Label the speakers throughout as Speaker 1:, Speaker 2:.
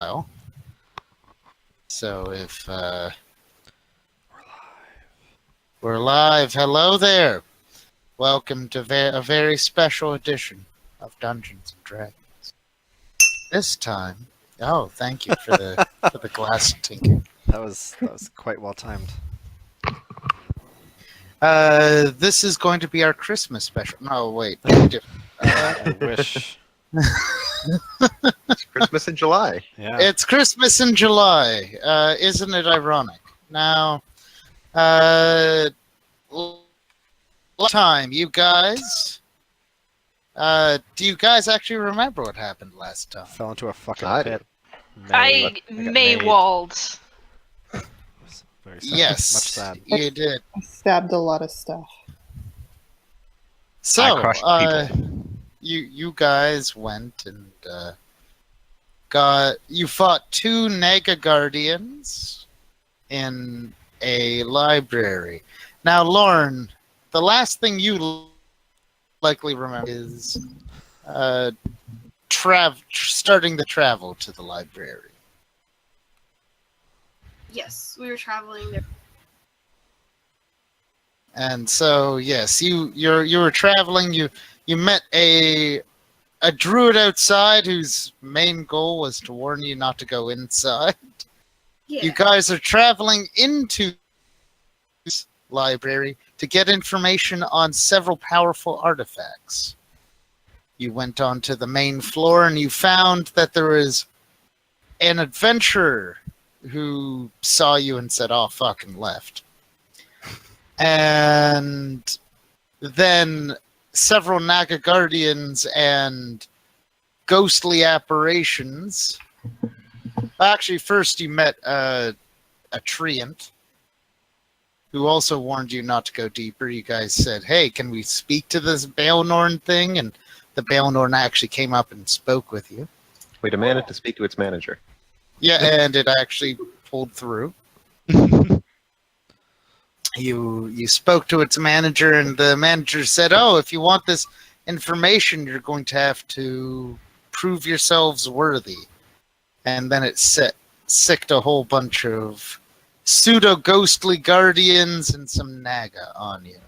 Speaker 1: while. So if we're live, hello there. Welcome to a very special edition of Dungeons and Dragons. This time, thank you for the for the glass tinking.
Speaker 2: That was quite well timed.
Speaker 1: This is going to be our Christmas special. No, wait.
Speaker 2: I wish.
Speaker 3: It's Christmas in July.
Speaker 2: Yeah.
Speaker 1: It's Christmas in July. Isn't it ironic? Now, time, you guys. Do you guys actually remember what happened last time?
Speaker 2: Fell into a fucking
Speaker 3: I
Speaker 2: pit.
Speaker 4: I
Speaker 2: got
Speaker 4: Maywalled.
Speaker 2: Very sad.
Speaker 1: Yes,
Speaker 2: Much sad.
Speaker 1: you did.
Speaker 5: I stabbed a lot of stuff.
Speaker 1: So,
Speaker 3: I crushed people.
Speaker 1: you guys went and you fought two Naga Guardians in a library. Now, Lauren, the last thing you likely remember is starting the travel to the library.
Speaker 6: Yes, we were traveling there.
Speaker 1: And so, yes, you were traveling. You met a druid outside whose main goal was to warn you not to go inside.
Speaker 6: Yeah.
Speaker 1: You guys are traveling into this library to get information on several powerful artifacts. You went onto the main floor and you found that there was an adventurer who saw you and said, "Oh, fucking left." And then several Naga Guardians and ghostly apparitions. Actually, first you met a treant who also warned you not to go deeper. You guys said, "Hey, can we speak to this Baelnorn thing?" And the Baelnorn actually came up and spoke with you.
Speaker 3: We demanded to speak to its manager.
Speaker 1: Yeah, and it actually pulled through. You spoke to its manager, and the manager said, "Oh, if you want this information, you're going to have to prove yourselves worthy." And then it sicked a whole bunch of pseudo-ghostly guardians and some Naga on you.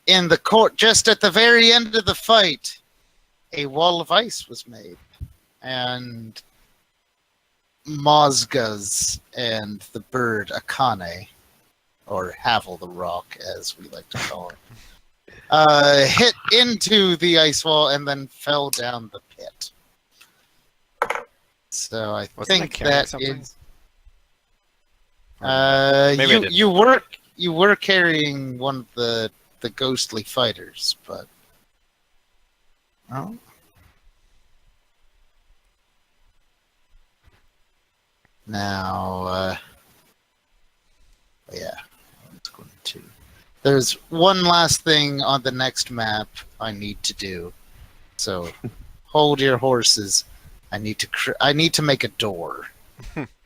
Speaker 1: In the court, just at the very end of the fight, a wall of ice was made. And Mozgas and the bird Akane, or Havel the Rock, as we like to call it, hit into the ice wall and then fell down the pit. So I think that is.
Speaker 2: Maybe
Speaker 1: You were carrying one of the ghostly fighters, but oh. Now, yeah. There's one last thing on the next map I need to do. So, hold your horses. I need to make a door.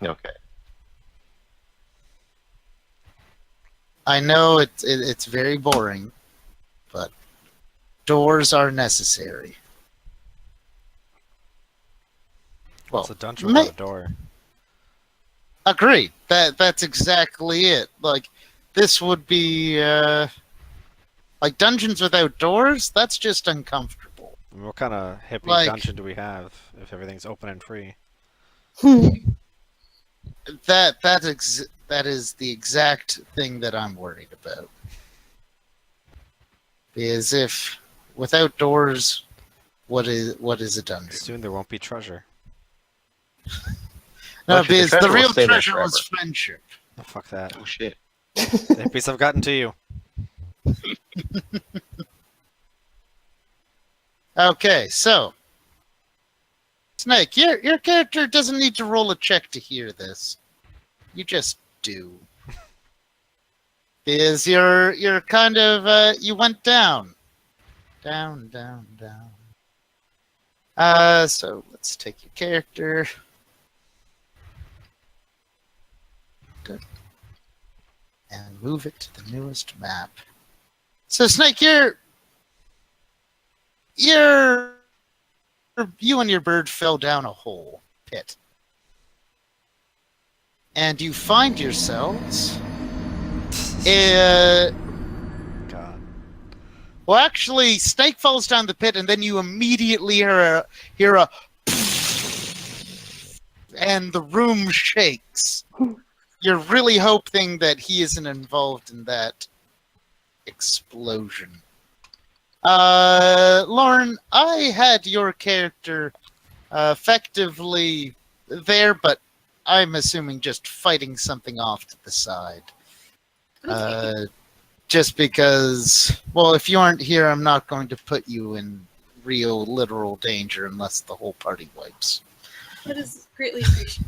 Speaker 3: Okay.
Speaker 1: I know it's very boring, but doors are necessary. Well,
Speaker 2: It's a dungeon without a door.
Speaker 1: Agreed. That's exactly it. Like, this would be like Dungeons Without Doors. That's just uncomfortable.
Speaker 2: I mean, what kind of hippie
Speaker 1: Like-
Speaker 2: dungeon do we have if everything's open and free?
Speaker 1: That is the exact thing that I'm worried about. Because if without doors, what is a dungeon?
Speaker 2: Soon there won't be treasure.
Speaker 1: No,
Speaker 3: Actually, the
Speaker 1: because the
Speaker 3: treasure will
Speaker 1: real
Speaker 3: stay there
Speaker 1: treasure was
Speaker 3: forever.
Speaker 1: friendship.
Speaker 2: Oh, fuck that.
Speaker 3: Oh shit.
Speaker 2: The hippies have gotten to you.
Speaker 1: Okay, so Snake, your character doesn't need to roll a check to hear this. You just do. Because you're kind of you went down. Down. So let's take your character. Good. And move it to the newest map. So Snake, you and your bird fell down a hole pit. and you find yourselves.
Speaker 2: God.
Speaker 1: Well, actually, Snake falls down the pit, and then you immediately hear a and the room shakes. You're really hoping that he isn't involved in that explosion. Lauren, I had your character effectively there, but I'm assuming just fighting something off to the side.
Speaker 6: Okay.
Speaker 1: Just because, well, if you aren't here, I'm not going to put you in real, literal danger unless the whole party wipes.
Speaker 6: That is greatly appreciated.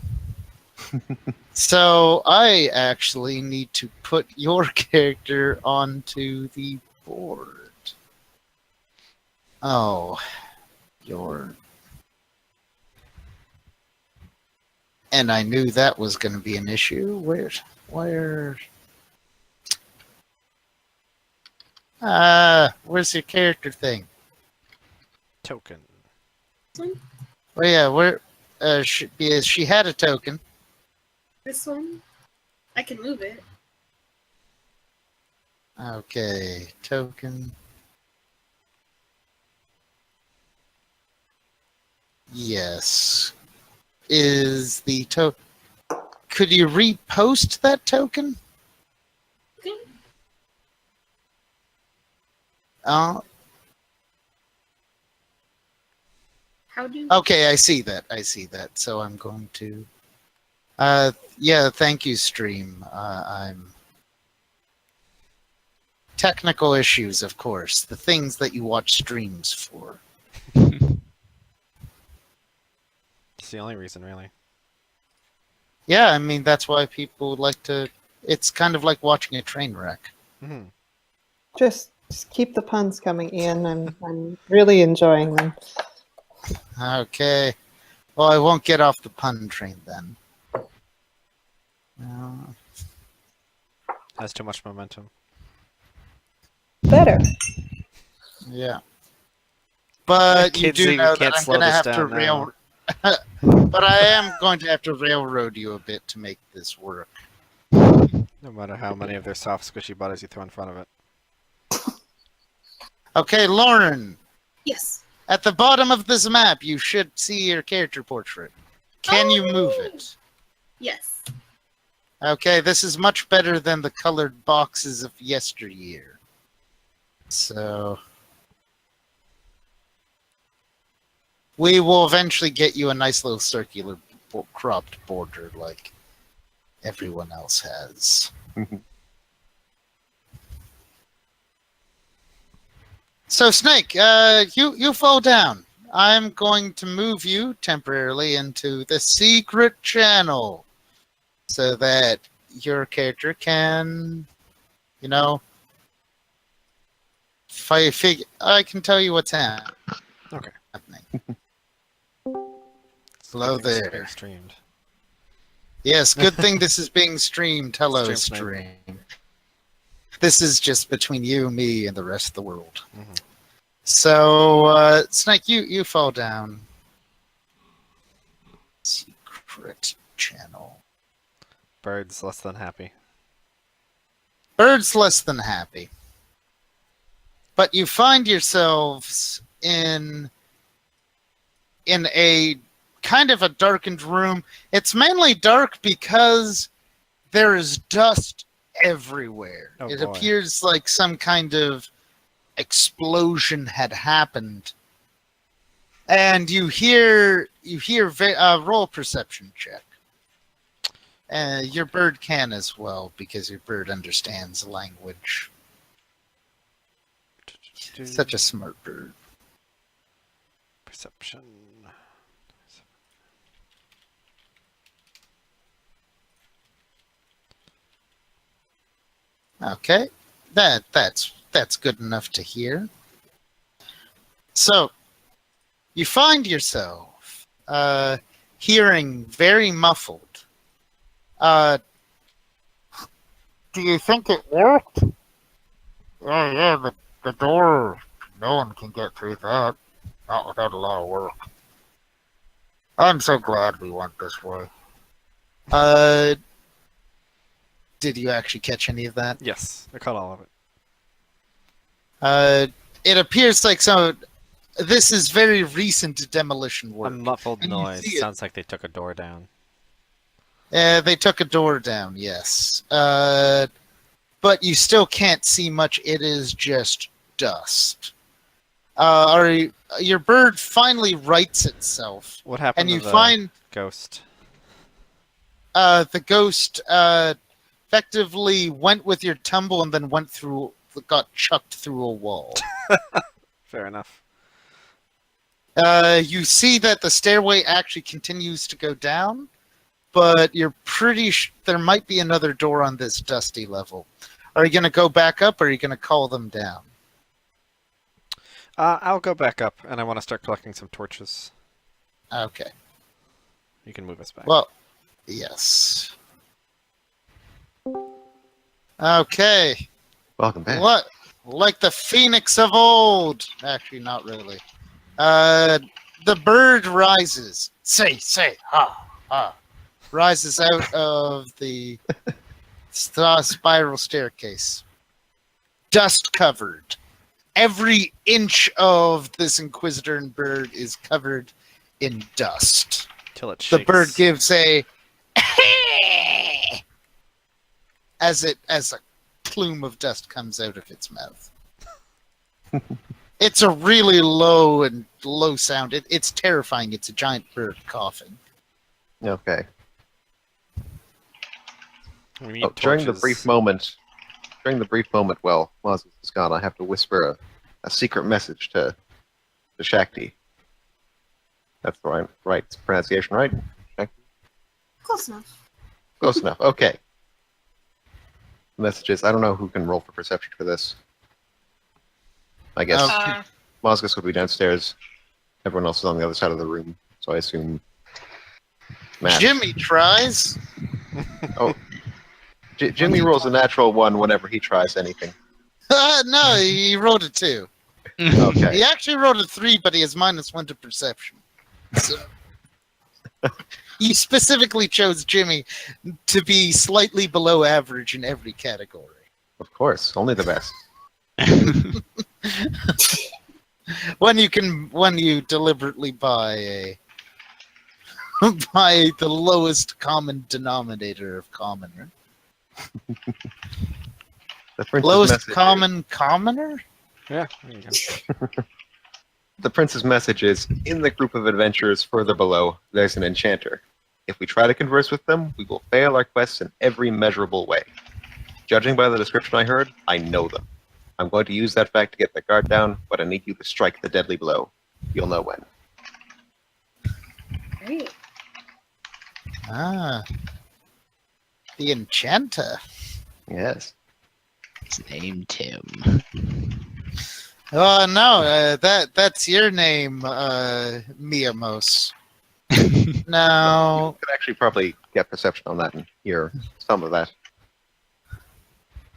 Speaker 1: So I actually need to put your character onto the board. Oh, and I knew that was going to be an issue. Where's your character thing?
Speaker 2: Token.
Speaker 6: This one?
Speaker 1: Well, yeah, she had a token.
Speaker 6: This one? I can move it.
Speaker 1: Okay, token. Yes. Is the token... Could you repost that token?
Speaker 6: Okay.
Speaker 1: Uh,
Speaker 6: How do
Speaker 1: okay, I see that. So I'm going to... yeah, thank you, stream. I'm... Technical issues, of course. The things that you watch streams for.
Speaker 2: It's the only reason, really.
Speaker 1: Yeah, I mean, that's why people like to... It's kind of like watching a train wreck.
Speaker 2: Mm-hmm.
Speaker 5: Just keep the puns coming, Ian. I'm really enjoying them.
Speaker 1: Okay. Well, I won't get off the pun train then.
Speaker 2: Has too much momentum.
Speaker 5: Better.
Speaker 1: Yeah. But you
Speaker 2: Kids,
Speaker 1: do
Speaker 2: you
Speaker 1: know
Speaker 2: can't
Speaker 1: that I'm
Speaker 2: slow
Speaker 1: going to
Speaker 2: this
Speaker 1: have to
Speaker 2: down
Speaker 1: rail... But I am going to have to railroad you a bit to make this work.
Speaker 2: No matter how many of their soft, squishy bodies you throw in front of it.
Speaker 1: Okay, Lauren.
Speaker 6: Yes.
Speaker 1: At the bottom of this map, you should see your character portrait. Can you move it?
Speaker 6: Yes.
Speaker 1: Okay, this is much better than the colored boxes of yesteryear. So... we will eventually get you a nice little circular cropped border like everyone else has. So, Snake, you fall down. I'm going to move you temporarily into the secret channel so that your character can, you know, I can tell you what's happening.
Speaker 2: Okay.
Speaker 1: Hello
Speaker 2: This is
Speaker 1: there.
Speaker 2: being streamed.
Speaker 1: Yes, good thing this is being streamed. Hello,
Speaker 2: Stream
Speaker 1: stream. This is just between you, me, and the rest of the world.
Speaker 2: Mm-hmm.
Speaker 1: So, Snake, you fall down. Secret channel.
Speaker 2: Birds less than happy.
Speaker 1: Birds less than happy. But you find yourselves in a kind of a darkened room. It's mainly dark because there is dust everywhere.
Speaker 2: Oh,
Speaker 1: It
Speaker 2: boy.
Speaker 1: appears like some kind of explosion had happened. And you hear roll perception check. Your bird can as well because your bird understands language. Such a smart bird.
Speaker 2: Perception.
Speaker 1: Okay, that's good enough to hear. So, you find yourself hearing very muffled. Do you think it worked? Oh yeah, the door. No one can get through that. Not without a lot of work. I'm so glad we went this way. did you actually catch any of that?
Speaker 2: Yes, I caught all of it.
Speaker 1: It appears like this is very recent demolition
Speaker 2: A
Speaker 1: work.
Speaker 2: muffled
Speaker 1: And you
Speaker 2: noise.
Speaker 1: see it.
Speaker 2: Sounds like they took a door down.
Speaker 1: They took a door down, yes. But you still can't see much. It is just dust. Your bird finally rights itself,
Speaker 2: What happened
Speaker 1: and
Speaker 2: to
Speaker 1: you
Speaker 2: the
Speaker 1: find
Speaker 2: ghost?
Speaker 1: the ghost effectively went with your tumble and then got chucked through a wall.
Speaker 2: Fair enough.
Speaker 1: You see that the stairway actually continues to go down, but you're pretty there might be another door on this dusty level. Are you going to go back up, or are you going to call them down?
Speaker 2: I'll go back up, and I want to start collecting some torches.
Speaker 1: Okay.
Speaker 2: You can move us back.
Speaker 1: Well, yes. Okay.
Speaker 3: Welcome back.
Speaker 1: What? Like the phoenix of old. Actually, not really. The bird rises. Say, ha, ha. Rises out of the spiral staircase. Dust covered. Every inch of this Inquisitor and bird is covered in dust.
Speaker 2: Till it
Speaker 1: The
Speaker 2: shakes.
Speaker 1: bird gives a as a plume of dust comes out of its mouth. It's a really low sound. It's terrifying. It's a giant bird coughing.
Speaker 3: Okay.
Speaker 2: We need
Speaker 3: During the
Speaker 2: torches.
Speaker 3: brief moment while Moses is gone, I have to whisper a secret message to Shakti. That's the right pronunciation, right? Shakti?
Speaker 6: Close enough.
Speaker 3: Close enough. Okay. The message is, I don't know who can roll for perception for this. I guess
Speaker 1: Oh.
Speaker 3: Mosgus would be downstairs. Everyone else is on the other side of the room, so I assume Matt.
Speaker 1: Jimmy tries.
Speaker 3: Jimmy rolls a natural one whenever he tries anything.
Speaker 1: No, he rolled a 2.
Speaker 3: Okay.
Speaker 1: He actually rolled a 3, but he has -1 to perception. So you specifically chose Jimmy to be slightly below average in every category.
Speaker 3: Of course, only the best.
Speaker 1: When you deliberately buy the lowest common denominator of common, right?
Speaker 3: The prince's
Speaker 1: Lowest
Speaker 3: message
Speaker 1: common commoner?
Speaker 2: Yeah, there you go.
Speaker 3: The prince's message is, in the group of adventurers further below, there's an enchanter. If we try to converse with them, we will fail our quests in every measurable way. Judging by the description I heard, I know them. I'm going to use that fact to get the guard down, but I need you to strike the deadly blow. You'll know when.
Speaker 6: Great.
Speaker 1: Ah. The enchanter.
Speaker 3: Yes.
Speaker 7: It's named Tim.
Speaker 1: Oh no, that's your name, Miamos. No.
Speaker 3: You could actually probably get perception on that and hear some of that.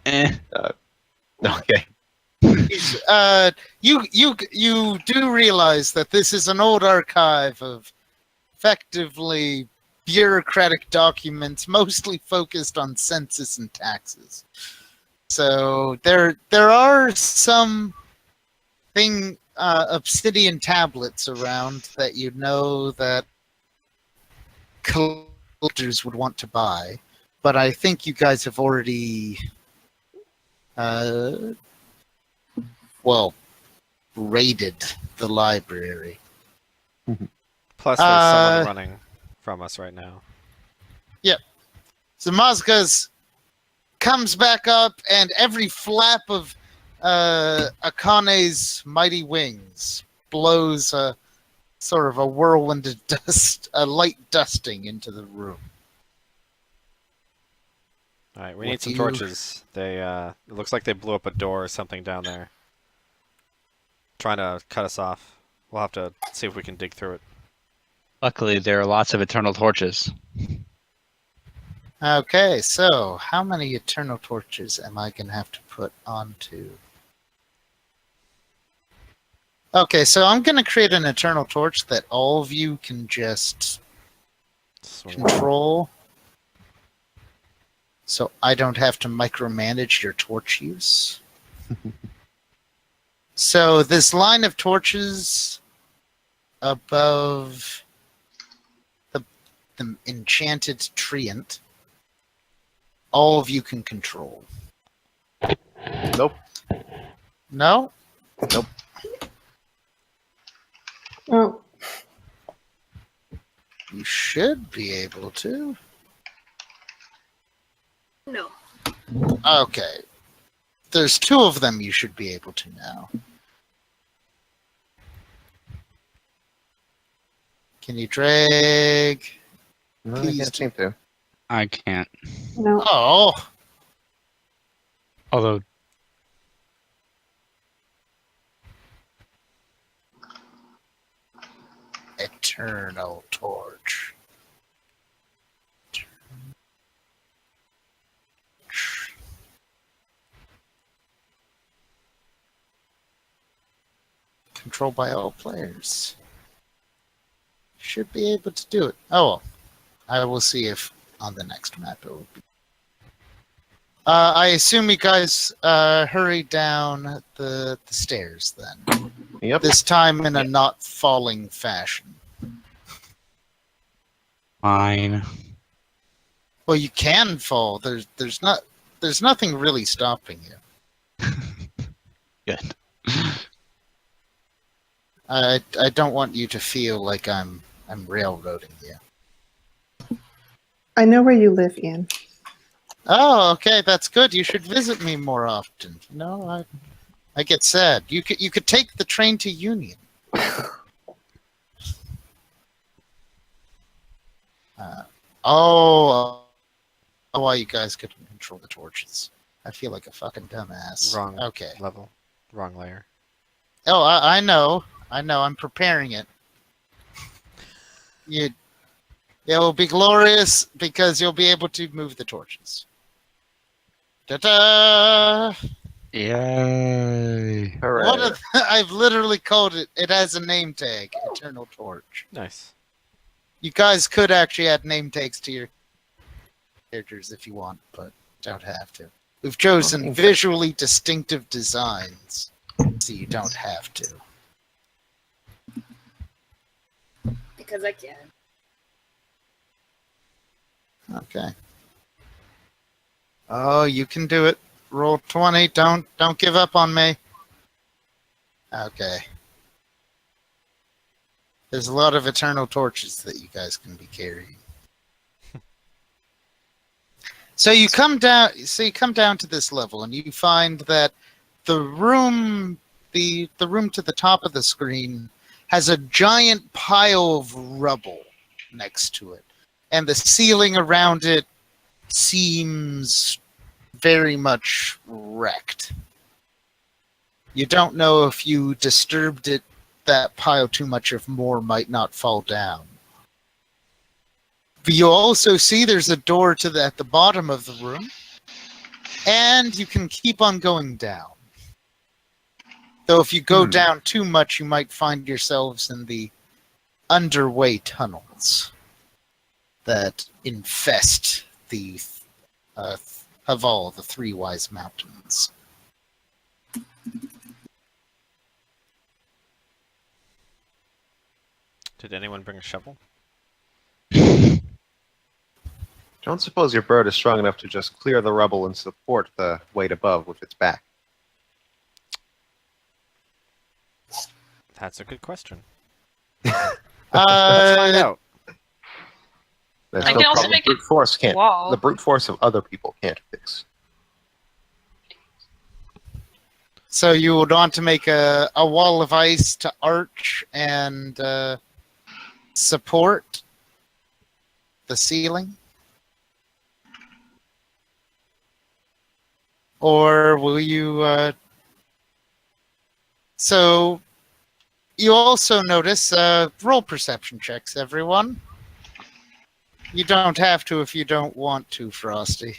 Speaker 3: Okay.
Speaker 1: You do realize that this is an old archive of effectively bureaucratic documents, mostly focused on census and taxes. So there are some obsidian tablets around that you know that collectors would want to buy, but I think you guys have already raided the library.
Speaker 2: Plus, there's someone running from us right now.
Speaker 1: So Mazga's comes back up, and every flap of Akane's mighty wings blows a sort of a whirlwind of dust, a light dusting into the room.
Speaker 2: All right, we
Speaker 1: What
Speaker 2: need some
Speaker 1: do you-
Speaker 2: torches. They it looks like they blew up a door or something down there. Trying to cut us off. We'll have to see if we can dig through it.
Speaker 7: Luckily, there are lots of eternal torches.
Speaker 1: Okay, so how many eternal torches am I going to have to put onto? Okay, so I'm going to create an eternal torch that all of you can just
Speaker 2: Swing.
Speaker 1: control. so I don't have to micromanage your torch use. So this line of torches above the enchanted treant, all of you can control.
Speaker 3: Nope.
Speaker 1: No?
Speaker 5: Oh,
Speaker 1: You should be able to.
Speaker 6: No.
Speaker 1: Okay. There's two of them you should be able to now. Can you drag?
Speaker 3: No, I
Speaker 1: Please
Speaker 3: can't seem to.
Speaker 7: I can't.
Speaker 5: no.
Speaker 1: Oh,
Speaker 7: Although,
Speaker 1: eternal torch. Controlled by all players. Should be able to do it. Oh, well. I will see if on the next map it will be. I assume you guys hurry down the stairs then.
Speaker 3: Yep.
Speaker 1: This time in a not falling fashion.
Speaker 7: fine.
Speaker 1: Well, you can fall. There's nothing really stopping you.
Speaker 7: Good.
Speaker 1: I don't want you to feel like I'm railroading you.
Speaker 5: I know where you live, Ian.
Speaker 1: Oh, okay, that's good. You should visit me more often. You know, I get sad. You could take the train to Union. Why you guys couldn't control the torches? I feel like a fucking dumbass.
Speaker 2: Wrong
Speaker 1: Okay.
Speaker 2: level. Wrong layer.
Speaker 1: Oh, I know. I'm preparing it. It will be glorious because you'll be able to move the torches. Ta-da!
Speaker 7: Yay.
Speaker 3: Hooray.
Speaker 1: I've literally called it. It has a name tag, Eternal Torch.
Speaker 2: Nice.
Speaker 1: You guys could actually add name tags to your characters if you want, but don't have to. We've chosen visually distinctive designs, so you don't have to.
Speaker 6: Because I can.
Speaker 1: Okay. Oh, you can do it. Roll 20. Don't give up on me. Okay. There's a lot of eternal torches that you guys can be carrying. So you come down to this level and you find that the room to the top of the screen has a giant pile of rubble next to it. And the ceiling around it seems very much wrecked. You don't know if you disturbed that pile too much, if more might not fall down. But you also see there's a door at the bottom of the room, and you can keep on going down. Though if you go down too much, you might find yourselves in the underway tunnels that infest the Haval, the Three Wise Mountains.
Speaker 2: Did anyone bring a shovel?
Speaker 3: Don't suppose your bird is strong enough to just clear the rubble and support the weight above with its back.
Speaker 2: That's a good question.
Speaker 1: Uh,
Speaker 2: Let's find out.
Speaker 3: There's
Speaker 4: I
Speaker 3: no
Speaker 4: can also
Speaker 3: problem
Speaker 4: make
Speaker 3: brute force can't.
Speaker 4: Wall.
Speaker 3: The brute force of other people can't fix.
Speaker 1: So you would want to make a wall of ice to arch and support the ceiling? Or will you... So you also notice roll perception checks, everyone. You don't have to if you don't want to, Frosty.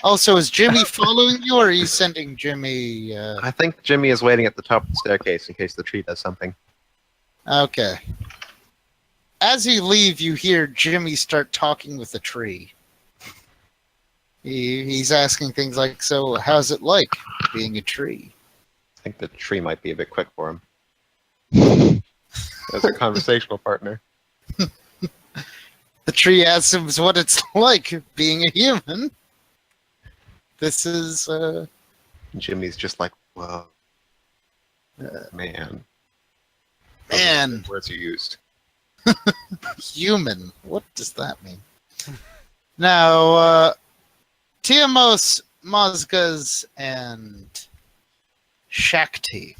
Speaker 1: Also, is Jimmy following you, or are you sending Jimmy...
Speaker 3: I think Jimmy is waiting at the top of the staircase in case the tree does something.
Speaker 1: Okay. As you leave, you hear Jimmy start talking with the tree. He's asking things like, so how's it like being a tree?
Speaker 3: I think the tree might be a bit quick for him. As a conversational partner.
Speaker 1: The tree asks him what it's like being a human. This is,
Speaker 3: Jimmy's just like, whoa. Man.
Speaker 1: man,
Speaker 3: Words you used.
Speaker 1: human. What does that mean? Now, Tiamos, Mazgas, and Shakti.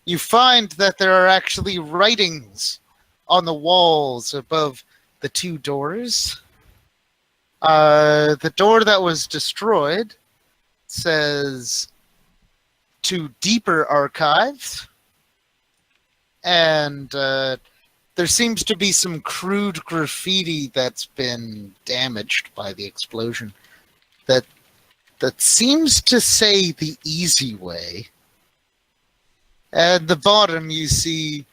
Speaker 1: You find that there are actually writings on the walls above the two doors. The door that was destroyed says to deeper archives, and there seems to be some crude graffiti that's been damaged by the explosion that seems to say the easy way. At the bottom you see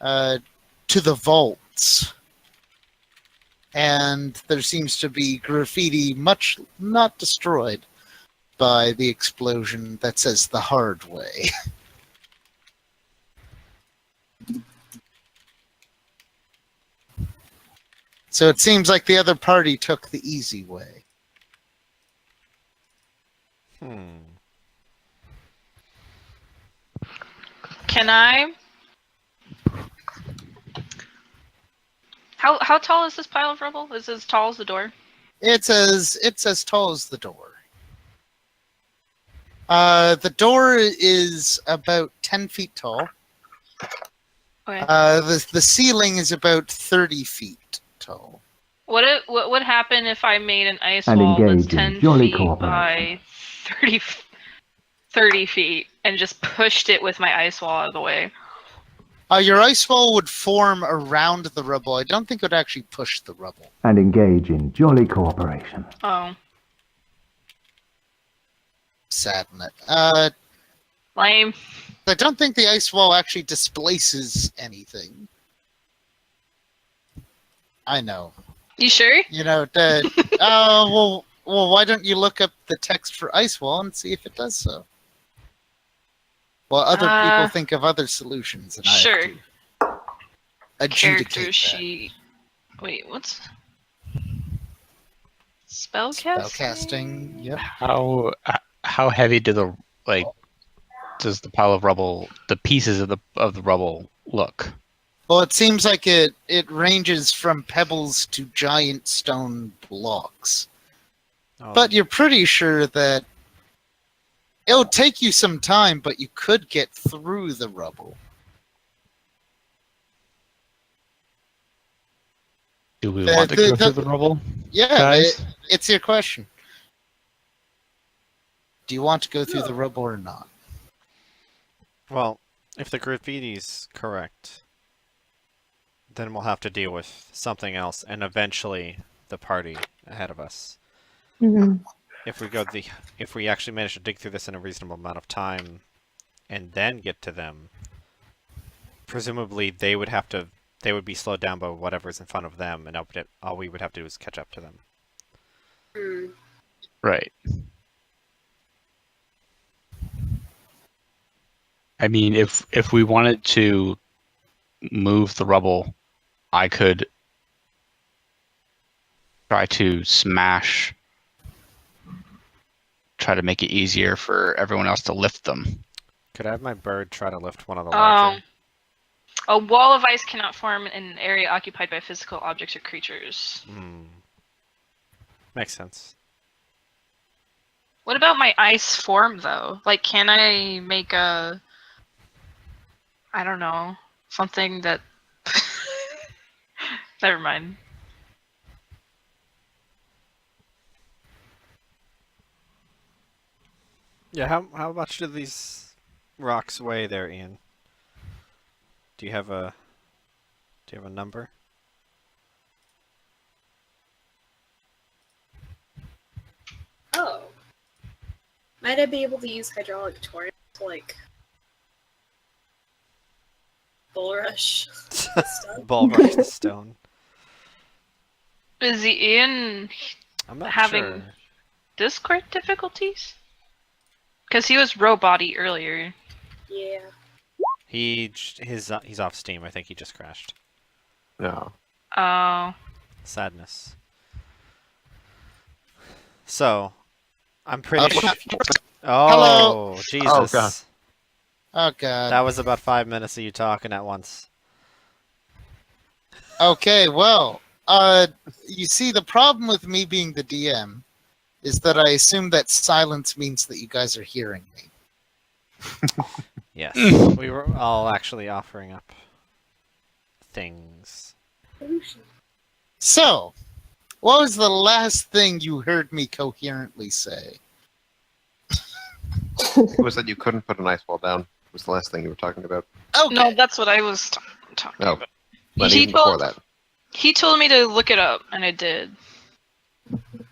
Speaker 1: to the vaults, and there seems to be graffiti much not destroyed by the explosion that says the hard way. So it seems like the other party took the easy way.
Speaker 4: Can I? How tall is this pile of rubble? Is it as tall as the door?
Speaker 1: It's as tall as the door. The door is about 10 feet tall.
Speaker 4: Okay.
Speaker 1: The ceiling is about 30 feet tall.
Speaker 4: What would happen if I made an ice
Speaker 8: And
Speaker 4: wall that's
Speaker 8: engage in
Speaker 4: 10
Speaker 8: jolly
Speaker 4: feet
Speaker 8: cooperation.
Speaker 4: by 30 feet and just pushed it with my ice wall out of the way?
Speaker 1: Your ice wall would form around the rubble. I don't think it would actually push the rubble.
Speaker 8: And engage in jolly cooperation.
Speaker 4: Oh,
Speaker 1: Sadden it.
Speaker 4: lame.
Speaker 1: I don't think the ice wall actually displaces anything. I know.
Speaker 4: You sure?
Speaker 1: You know, well, why don't you look up the text for ice wall and see if it does so? Well, other people think of other solutions, and
Speaker 4: sure.
Speaker 1: I have to adjudicate
Speaker 4: Character
Speaker 1: that.
Speaker 4: sheet. Wait, what's spellcasting?
Speaker 1: Spellcasting, yep.
Speaker 7: How heavy does the pile of rubble, the pieces of the rubble look?
Speaker 1: Well, it seems like it ranges from pebbles to giant stone blocks.
Speaker 2: Oh,
Speaker 1: But you're pretty sure that it'll take you some time, but you could get through the rubble.
Speaker 7: Do we want to go through the rubble?
Speaker 1: Yeah,
Speaker 7: Guys?
Speaker 1: it's your question. Do you want to go through the rubble or not?
Speaker 2: well, if the graffiti's correct, then we'll have to deal with something else, and eventually the party ahead of us.
Speaker 5: Mhm.
Speaker 2: If we actually manage to dig through this in a reasonable amount of time, and then get to them, presumably they would be slowed down by whatever's in front of them, and all we would have to do is catch up to them.
Speaker 6: Hmm.
Speaker 7: Right. I mean, if we wanted to move the rubble, I could try to try to make it easier for everyone else to lift them.
Speaker 2: Could I have my bird try to lift one of the larger?
Speaker 4: A wall of ice cannot form in an area occupied by physical objects or creatures.
Speaker 2: Makes sense.
Speaker 4: What about my ice form, though? Like, can I make I don't know, something that... Never mind.
Speaker 2: Yeah, how much do these rocks weigh there, Ian? Do you have a number?
Speaker 6: Oh. Might I be able to use hydraulic torrent to, like, bull rush the stuff?
Speaker 2: Ball rush the stone.
Speaker 4: Is Ian
Speaker 2: I'm not
Speaker 4: having
Speaker 2: sure.
Speaker 4: Discord difficulties? Because he was robot-y earlier.
Speaker 6: Yeah.
Speaker 2: He's off Steam. I think he just crashed.
Speaker 3: No.
Speaker 4: Oh.
Speaker 2: Sadness. So, I'm pretty sure. Oh,
Speaker 1: Hello.
Speaker 2: Jesus.
Speaker 3: Oh, God.
Speaker 1: Oh god.
Speaker 2: That was about 5 minutes of you talking at once.
Speaker 1: Okay, well, you see, the problem with me being the DM is that I assume that silence means that you guys are hearing me.
Speaker 2: Yes. We were all actually offering up things.
Speaker 1: So, what was the last thing you heard me coherently say?
Speaker 3: It was that you couldn't put an ice wall down. Was the last thing you were talking about.
Speaker 1: Okay.
Speaker 4: No, that's what I was talking
Speaker 3: No.
Speaker 4: about.
Speaker 3: But
Speaker 4: He
Speaker 3: even before
Speaker 4: told-
Speaker 3: that.
Speaker 4: He told me to look it up, and I did.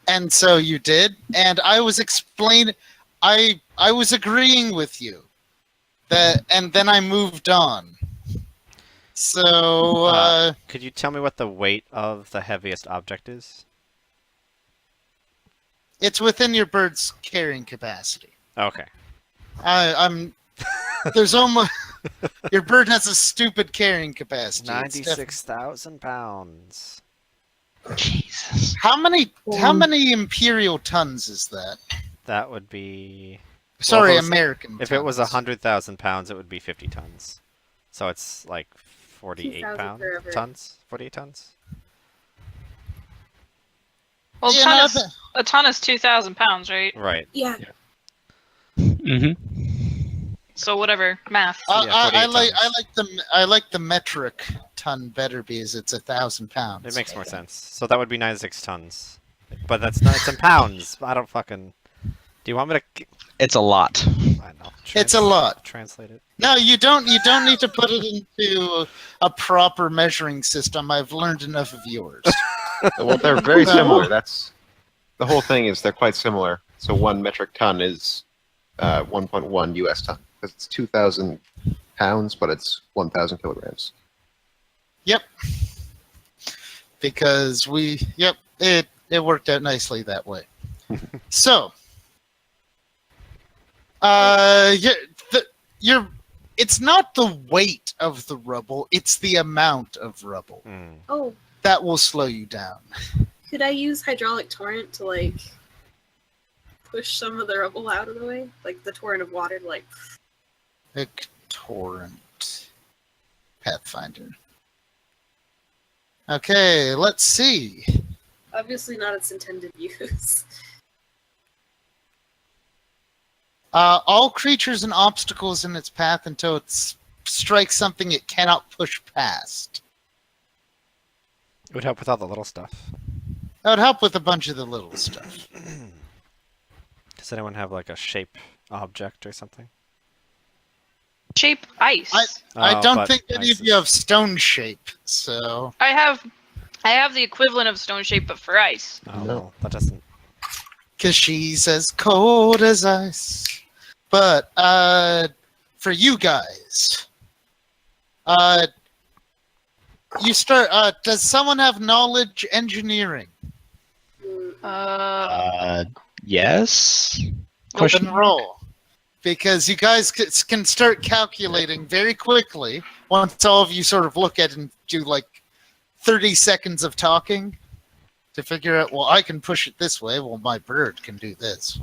Speaker 1: And so you did, and I was explaining. I was agreeing with you that, and then I moved on. So
Speaker 2: Could you tell me what the weight of the heaviest object is?
Speaker 1: it's within your bird's carrying capacity.
Speaker 2: Okay.
Speaker 1: I'm. There's almost. Your bird has a stupid carrying capacity. It's
Speaker 2: 96,000 pounds.
Speaker 7: Jesus.
Speaker 1: How many imperial tons is that?
Speaker 2: That would be...
Speaker 1: Sorry,
Speaker 2: those-
Speaker 1: American.
Speaker 2: If it was
Speaker 1: tons.
Speaker 2: 100,000 pounds, it would be 50 tons. So it's like 48
Speaker 6: 2,000 forever.
Speaker 2: tons? 48 tons?
Speaker 4: Well,
Speaker 1: You know,
Speaker 4: a ton is 2,000 pounds, right?
Speaker 2: Right.
Speaker 6: Yeah.
Speaker 7: Mm-hmm.
Speaker 4: So whatever, math.
Speaker 2: Yeah, 48
Speaker 1: I like the metric ton better because it's 1,000 pounds.
Speaker 2: It makes more sense. So that would be 96 tons. But that's not... It's in pounds. I don't fucking... Do you want me to...
Speaker 7: It's a lot.
Speaker 2: I don't know.
Speaker 1: It's a lot.
Speaker 2: Translate it.
Speaker 1: No, you don't. You don't need to put it into a proper measuring system. I've learned enough of yours.
Speaker 3: Well, they're very similar. That's the whole thing. Is they're quite similar. So 1 metric ton is 1.1 U.S. ton because it's 2,000 pounds, but it's 1,000 kilograms.
Speaker 1: Yep. Because it worked out nicely that way. So, it's not the weight of the rubble; it's the amount of rubble
Speaker 2: Hmm.
Speaker 6: Oh,
Speaker 1: that will slow you down.
Speaker 6: could I use hydraulic torrent to like push some of the rubble out of the way, like the torrent of water, to, like.
Speaker 1: Torrent Pathfinder. Okay, let's see.
Speaker 6: Obviously not its intended use.
Speaker 1: All creatures and obstacles in its path until it strikes something it cannot push past.
Speaker 2: It would help with all the little stuff.
Speaker 1: That would help with a bunch of the little stuff.
Speaker 2: Does anyone have like a shape object or something?
Speaker 4: Shape ice.
Speaker 1: I
Speaker 2: Oh,
Speaker 1: don't
Speaker 2: but
Speaker 1: think any
Speaker 2: ice
Speaker 1: of you
Speaker 2: is-
Speaker 1: have stone shape, so
Speaker 4: I have the equivalent of stone shape, but for ice.
Speaker 2: Oh,
Speaker 3: No.
Speaker 2: well, that doesn't...
Speaker 1: because she's as cold as ice. But for you guys, you start. Does someone have knowledge engineering?
Speaker 7: Yes.
Speaker 1: Then
Speaker 7: Question.
Speaker 1: roll, because you guys can start calculating very quickly once all of you sort of look at it and do like 30 seconds of talking to figure out. Well, I can push it this way. Well, my bird can do this.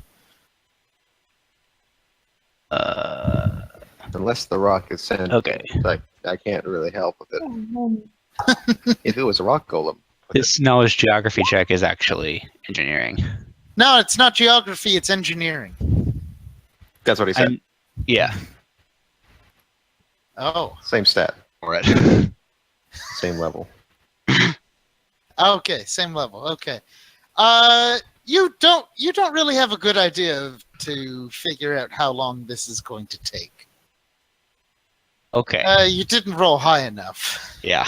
Speaker 3: Unless the rock is sent.
Speaker 7: Okay.
Speaker 3: Like I can't really help with it. If it was a rock golem.
Speaker 7: This knowledge geography check is actually engineering.
Speaker 1: No, it's not geography. It's engineering.
Speaker 3: That's what he said.
Speaker 7: Yeah.
Speaker 1: Oh,
Speaker 3: Same stat.
Speaker 7: For it.
Speaker 3: Same level.
Speaker 1: okay, same level. Okay, you don't really have a good idea to figure out how long this is going to take.
Speaker 7: Okay.
Speaker 1: You didn't roll high enough,
Speaker 7: Yeah.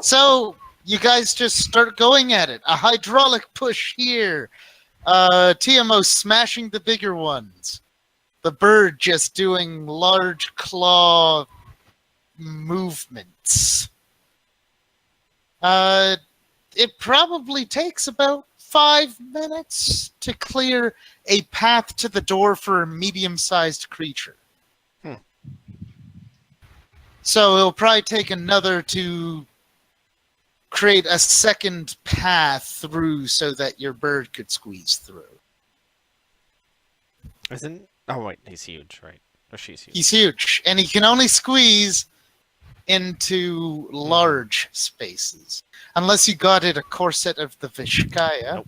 Speaker 1: so you guys just start going at it. A hydraulic push here. TMO smashing the bigger ones. The bird just doing large claw movements. It probably takes about 5 minutes to clear a path to the door for a medium-sized creature.
Speaker 2: Hmm.
Speaker 1: So it'll probably take another to create a second path through so that your bird could squeeze through.
Speaker 2: Isn't? Oh wait, he's huge, right? Or she's huge.
Speaker 1: He's huge, and he can only squeeze into large spaces. Unless you got it a corset of the Vishkaya,
Speaker 2: Nope.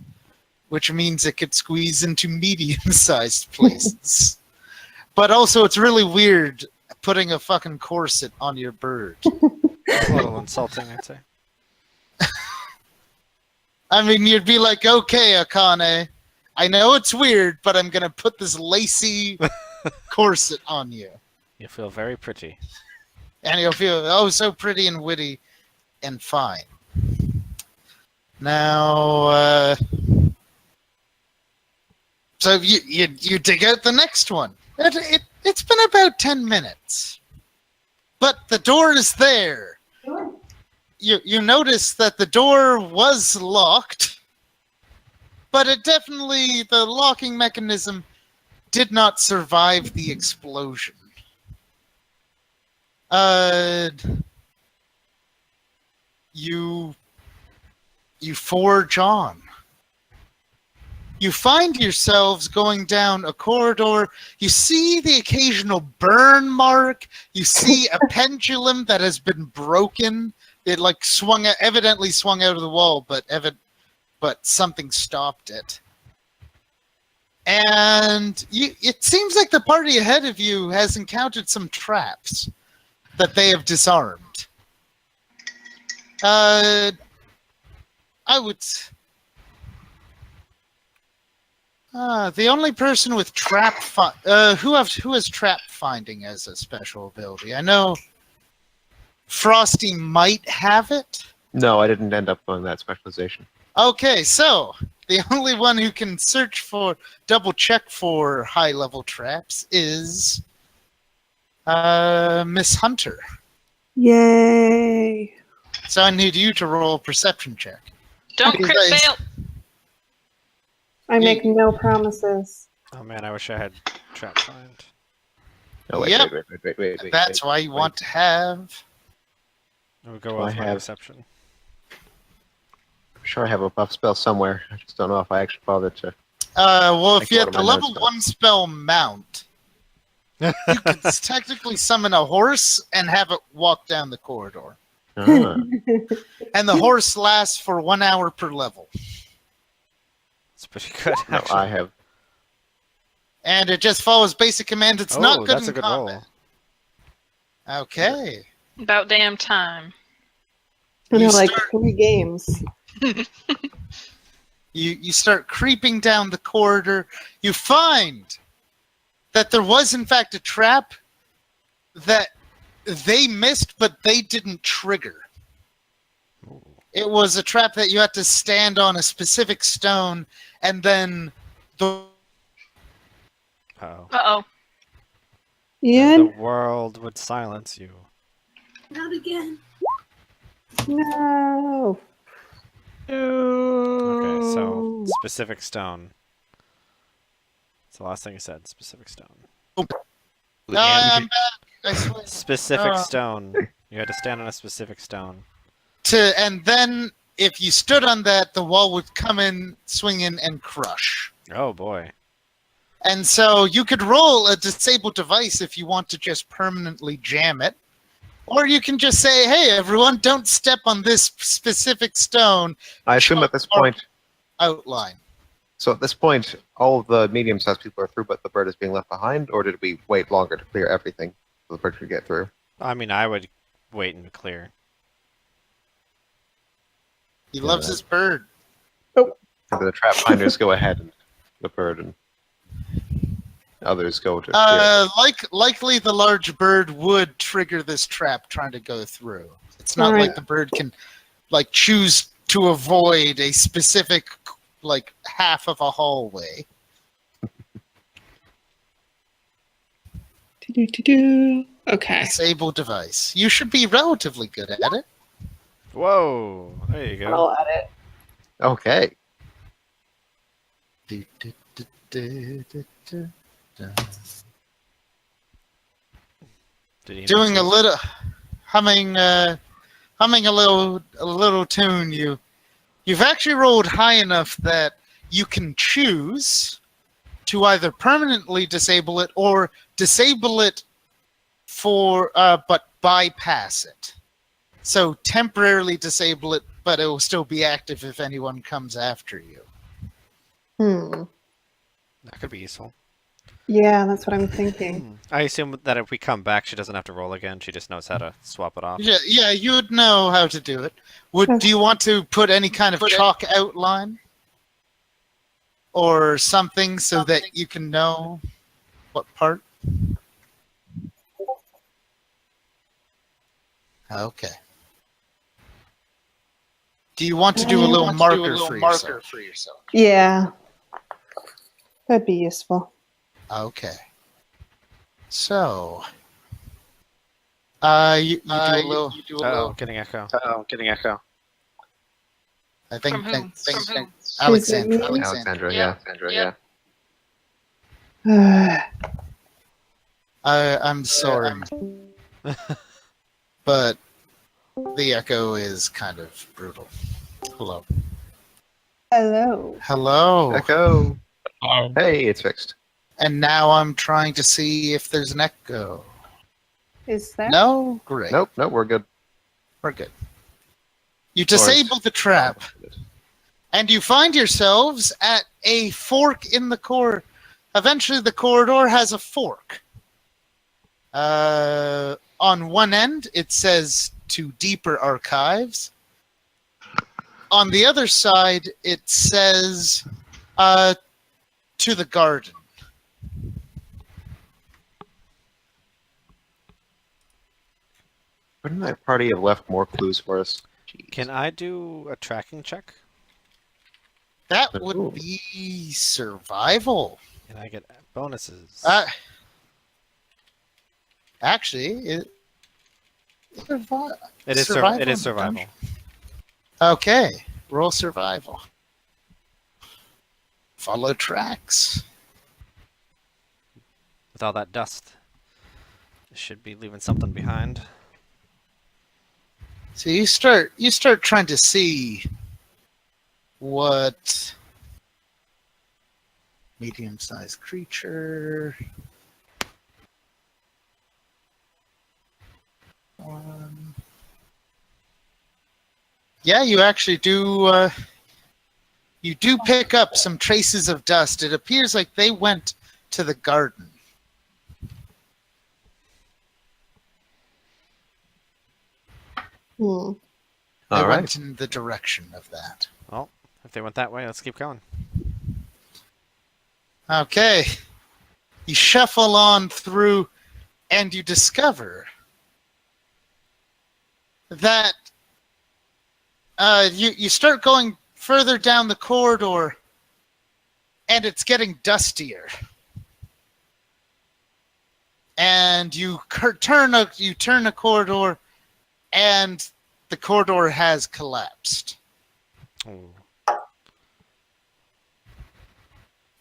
Speaker 1: which means it could squeeze into medium-sized places. But also, it's really weird putting a fucking corset on your bird.
Speaker 2: It's a little insulting, I'd say.
Speaker 1: I mean, you'd be like, okay, Akane, I know it's weird, but I'm going to put this lacy corset on you.
Speaker 2: You feel very pretty.
Speaker 1: And you'll feel, oh, so pretty and witty and fine. Now, so you dig out the next one. It's been about 10 minutes. But the door is there. You notice that the door was locked, but the locking mechanism did not survive the explosion. You forge on. You find yourselves going down a corridor. You see the occasional burn mark. You see a pendulum that has been broken. It like evidently swung out of the wall, but something stopped it. And it seems like the party ahead of you has encountered some traps that they have disarmed. I would. The only person with who has trap finding as a special ability? I know Frosty might have it.
Speaker 3: No, I didn't end up on that specialization.
Speaker 1: Okay, so the only one who can double check for high level traps is Miss Hunter.
Speaker 5: Yay!
Speaker 1: So I need you to roll a perception check.
Speaker 4: Don't
Speaker 1: Okay,
Speaker 4: crit
Speaker 1: guys.
Speaker 4: fail.
Speaker 5: I make no promises.
Speaker 2: Oh man, I wish I had trap find.
Speaker 3: No, wait,
Speaker 1: Yep.
Speaker 3: wait.
Speaker 1: That's why you want to have.
Speaker 2: I would go
Speaker 3: I
Speaker 2: with my
Speaker 3: have-
Speaker 2: perception.
Speaker 3: I'm sure I have a buff spell somewhere. I just don't know if I actually bothered to.
Speaker 1: Well, if
Speaker 3: Like
Speaker 1: you
Speaker 3: one
Speaker 1: had
Speaker 3: of
Speaker 1: the
Speaker 3: my
Speaker 1: level
Speaker 3: notes,
Speaker 1: 1 spell mount, you could technically summon a horse and have it walk down the corridor.
Speaker 3: Ah,
Speaker 1: And the horse lasts for 1 hour per level.
Speaker 2: It's pretty good.
Speaker 3: no,
Speaker 2: Actually.
Speaker 3: I have.
Speaker 1: And it just follows basic command. It's not good
Speaker 2: that's
Speaker 1: in
Speaker 2: a good
Speaker 1: combat.
Speaker 2: roll.
Speaker 1: Okay.
Speaker 4: About damn time.
Speaker 5: I know,
Speaker 1: You
Speaker 5: like
Speaker 1: start-
Speaker 5: 3 games.
Speaker 1: You start creeping down the corridor. You find that there was, in fact, a trap that they missed, but they didn't trigger.
Speaker 2: Ooh.
Speaker 1: It was a trap that you had to stand on a specific stone, and then the
Speaker 2: Uh-oh.
Speaker 4: Uh-oh.
Speaker 2: The
Speaker 5: Ian?
Speaker 2: world would silence you.
Speaker 6: Not again.
Speaker 5: No.
Speaker 2: Okay, so specific stone. That's the last thing you said. Specific stone.
Speaker 1: I'm back. I swear.
Speaker 2: Specific stone. You had to stand on a specific stone.
Speaker 1: And then if you stood on that, the wall would come in, swing in, and crush.
Speaker 2: Oh boy.
Speaker 1: And so you could roll a disabled device if you want to just permanently jam it. Or you can just say, hey, everyone, don't step on this specific stone
Speaker 3: I assume at this point.
Speaker 1: outline.
Speaker 3: So at this point, all of the medium-sized people are through, but the bird is being left behind, or did we wait longer to clear everything so the bird could get through?
Speaker 2: I mean, I would wait and clear.
Speaker 1: He loves his bird.
Speaker 3: And the trap finders go ahead and the bird, and others go to clear.
Speaker 1: Likely the large bird would trigger this trap trying to go through. It's not
Speaker 5: Alright.
Speaker 1: like the bird can choose to avoid a specific half of a hallway.
Speaker 9: Okay.
Speaker 1: Disable device. You should be relatively good at it.
Speaker 2: Whoa! There you go.
Speaker 5: Roll at it.
Speaker 3: Okay.
Speaker 1: Do, do, do, do, do, do, do.
Speaker 2: Did he
Speaker 1: Doing a
Speaker 2: not
Speaker 1: little humming a little tune. You've actually rolled high enough that you can choose to either permanently disable it or disable it for but bypass it. So temporarily disable it, but it will still be active if anyone comes after you.
Speaker 2: That could be useful.
Speaker 5: Yeah, that's what I'm thinking.
Speaker 2: I assume that if we come back, she doesn't have to roll again. She just knows how to swap it off.
Speaker 1: Yeah, you would know how to do it. Do you want to put any kind of chalk outline or something so that you can know what part? Okay. Do you want to do a little marker for yourself?
Speaker 5: Yeah. That'd be useful.
Speaker 1: Okay. So, you do a little.
Speaker 2: Oh, getting echo.
Speaker 1: I think.
Speaker 4: From whom? From whom?
Speaker 1: Alexandra.
Speaker 5: Is it me?
Speaker 3: Alexandra,
Speaker 4: Yeah.
Speaker 3: yeah.
Speaker 1: I'm sorry, but the echo is kind of brutal. Hello.
Speaker 5: Hello.
Speaker 1: Hello.
Speaker 3: Echo. Hey, it's fixed.
Speaker 1: And now I'm trying to see if there's an echo.
Speaker 5: Is that?
Speaker 1: No? Great.
Speaker 3: Nope, we're good.
Speaker 1: We're good. You disable the trap, and you find yourselves at a fork in the corridor. Eventually, the corridor has a fork. On one end, it says to deeper archives. On the other side, it says to the garden.
Speaker 3: Wouldn't that party have left more clues for us? Jeez.
Speaker 2: Can I do a tracking check?
Speaker 1: That
Speaker 3: Ooh.
Speaker 1: would be survival.
Speaker 2: Can I get bonuses?
Speaker 1: Actually, it
Speaker 2: It is
Speaker 1: survival.
Speaker 2: it is survival.
Speaker 1: Okay, roll survival. Follow tracks.
Speaker 2: With all that dust, it should be leaving something behind.
Speaker 1: So you start trying to see what medium-sized creature. Yeah, you actually do. You do pick up some traces of dust. It appears like they went to the garden.
Speaker 5: Hmm.
Speaker 1: They
Speaker 3: All right.
Speaker 1: went in the direction of that.
Speaker 2: Well, if they went that way, let's keep going.
Speaker 1: Okay. You shuffle on through and you discover that you start going further down the corridor and it's getting dustier. And you turn a corridor and the corridor has collapsed.
Speaker 2: Ooh.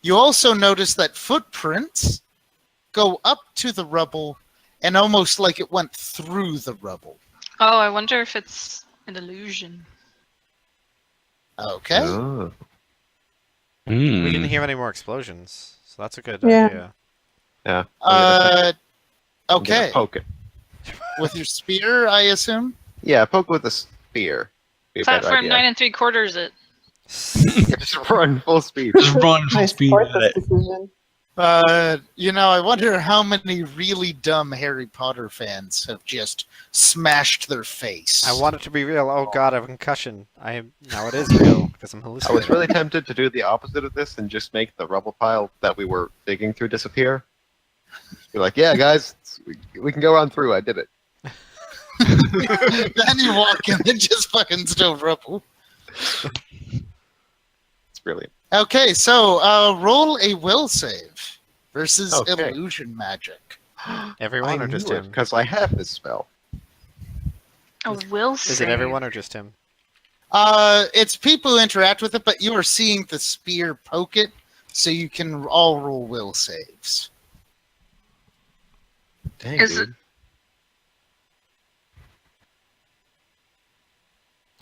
Speaker 1: You also notice that footprints go up to the rubble and almost like it went through the rubble.
Speaker 4: Oh, I wonder if it's an illusion.
Speaker 1: Okay.
Speaker 3: Oh.
Speaker 2: We didn't hear any more explosions, so that's a good
Speaker 5: Yeah.
Speaker 2: idea.
Speaker 3: Yeah. I'm gonna
Speaker 1: Okay.
Speaker 3: poke it.
Speaker 1: With your spear, I assume?
Speaker 3: Yeah, poke with a spear. Be a better
Speaker 4: Platform
Speaker 3: idea.
Speaker 4: 9 3/4 it.
Speaker 3: Just run full speed.
Speaker 7: Just run full
Speaker 5: I
Speaker 7: speed
Speaker 5: support
Speaker 7: at
Speaker 5: this
Speaker 7: it.
Speaker 5: decision.
Speaker 1: I wonder how many really dumb Harry Potter fans have just smashed their face.
Speaker 2: I want it to be real. Oh god, I have a concussion. Now it is real because I'm
Speaker 3: I
Speaker 2: hallucinating.
Speaker 3: was really tempted to do the opposite of this and just make the rubble pile that we were digging through disappear. You're like, yeah, guys, we can go on through. I did it.
Speaker 1: Then you walk in and just fucking still rubble.
Speaker 3: It's brilliant.
Speaker 1: Okay, so roll a will save versus
Speaker 3: Okay.
Speaker 1: illusion magic.
Speaker 2: Everyone or just him?
Speaker 3: Because I have this spell.
Speaker 4: A will
Speaker 2: Is it everyone or just him?
Speaker 1: It's people who interact with it, but you are seeing the spear poke it, so you can all roll will saves.
Speaker 3: Dang,
Speaker 4: Is it-
Speaker 3: dude.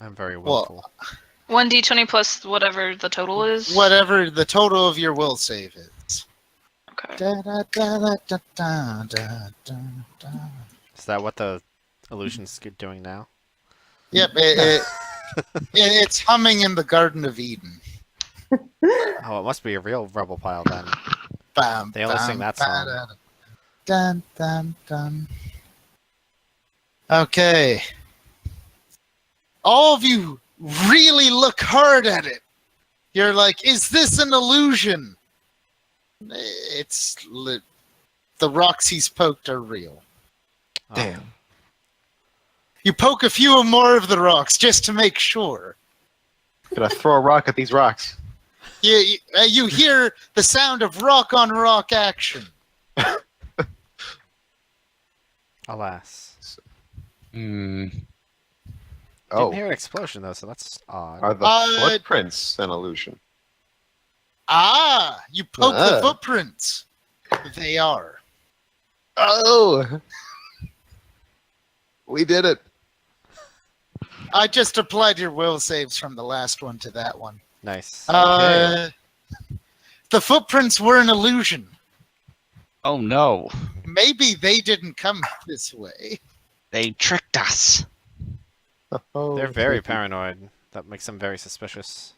Speaker 2: I'm very
Speaker 1: Well,
Speaker 2: willful.
Speaker 4: 1d20 plus whatever the total is.
Speaker 1: Whatever the total of your will save is.
Speaker 4: Okay.
Speaker 1: Da, da, da, da, da, da, da, da, da.
Speaker 2: Is that what the illusion's doing now?
Speaker 1: Yep, it's humming in the Garden of Eden.
Speaker 2: Oh, it must be a real rebel pile then.
Speaker 1: Bam,
Speaker 2: They only sing that song.
Speaker 1: ba-da, dun, dun, dun. Okay. All of you really look hard at it. You're like, is this an illusion? It's the rocks he's poked are real.
Speaker 2: Oh.
Speaker 3: Damn.
Speaker 1: You poke a few more of the rocks just to make sure.
Speaker 3: Gonna throw a rock at these rocks.
Speaker 1: You hear the sound of rock on rock action.
Speaker 2: Alas.
Speaker 7: Hmm.
Speaker 3: Oh,
Speaker 2: Didn't hear an explosion though, so that's odd.
Speaker 3: are the footprints an illusion?
Speaker 1: You poke the
Speaker 3: Ah.
Speaker 1: footprints. They are.
Speaker 3: Oh! We did it.
Speaker 1: I just applied your will saves from the last one to that one.
Speaker 2: Nice.
Speaker 1: The footprints were an illusion.
Speaker 7: Oh no,
Speaker 1: Maybe they didn't come this way.
Speaker 7: they tricked us.
Speaker 3: Oh,
Speaker 2: They're very paranoid. That makes them very suspicious.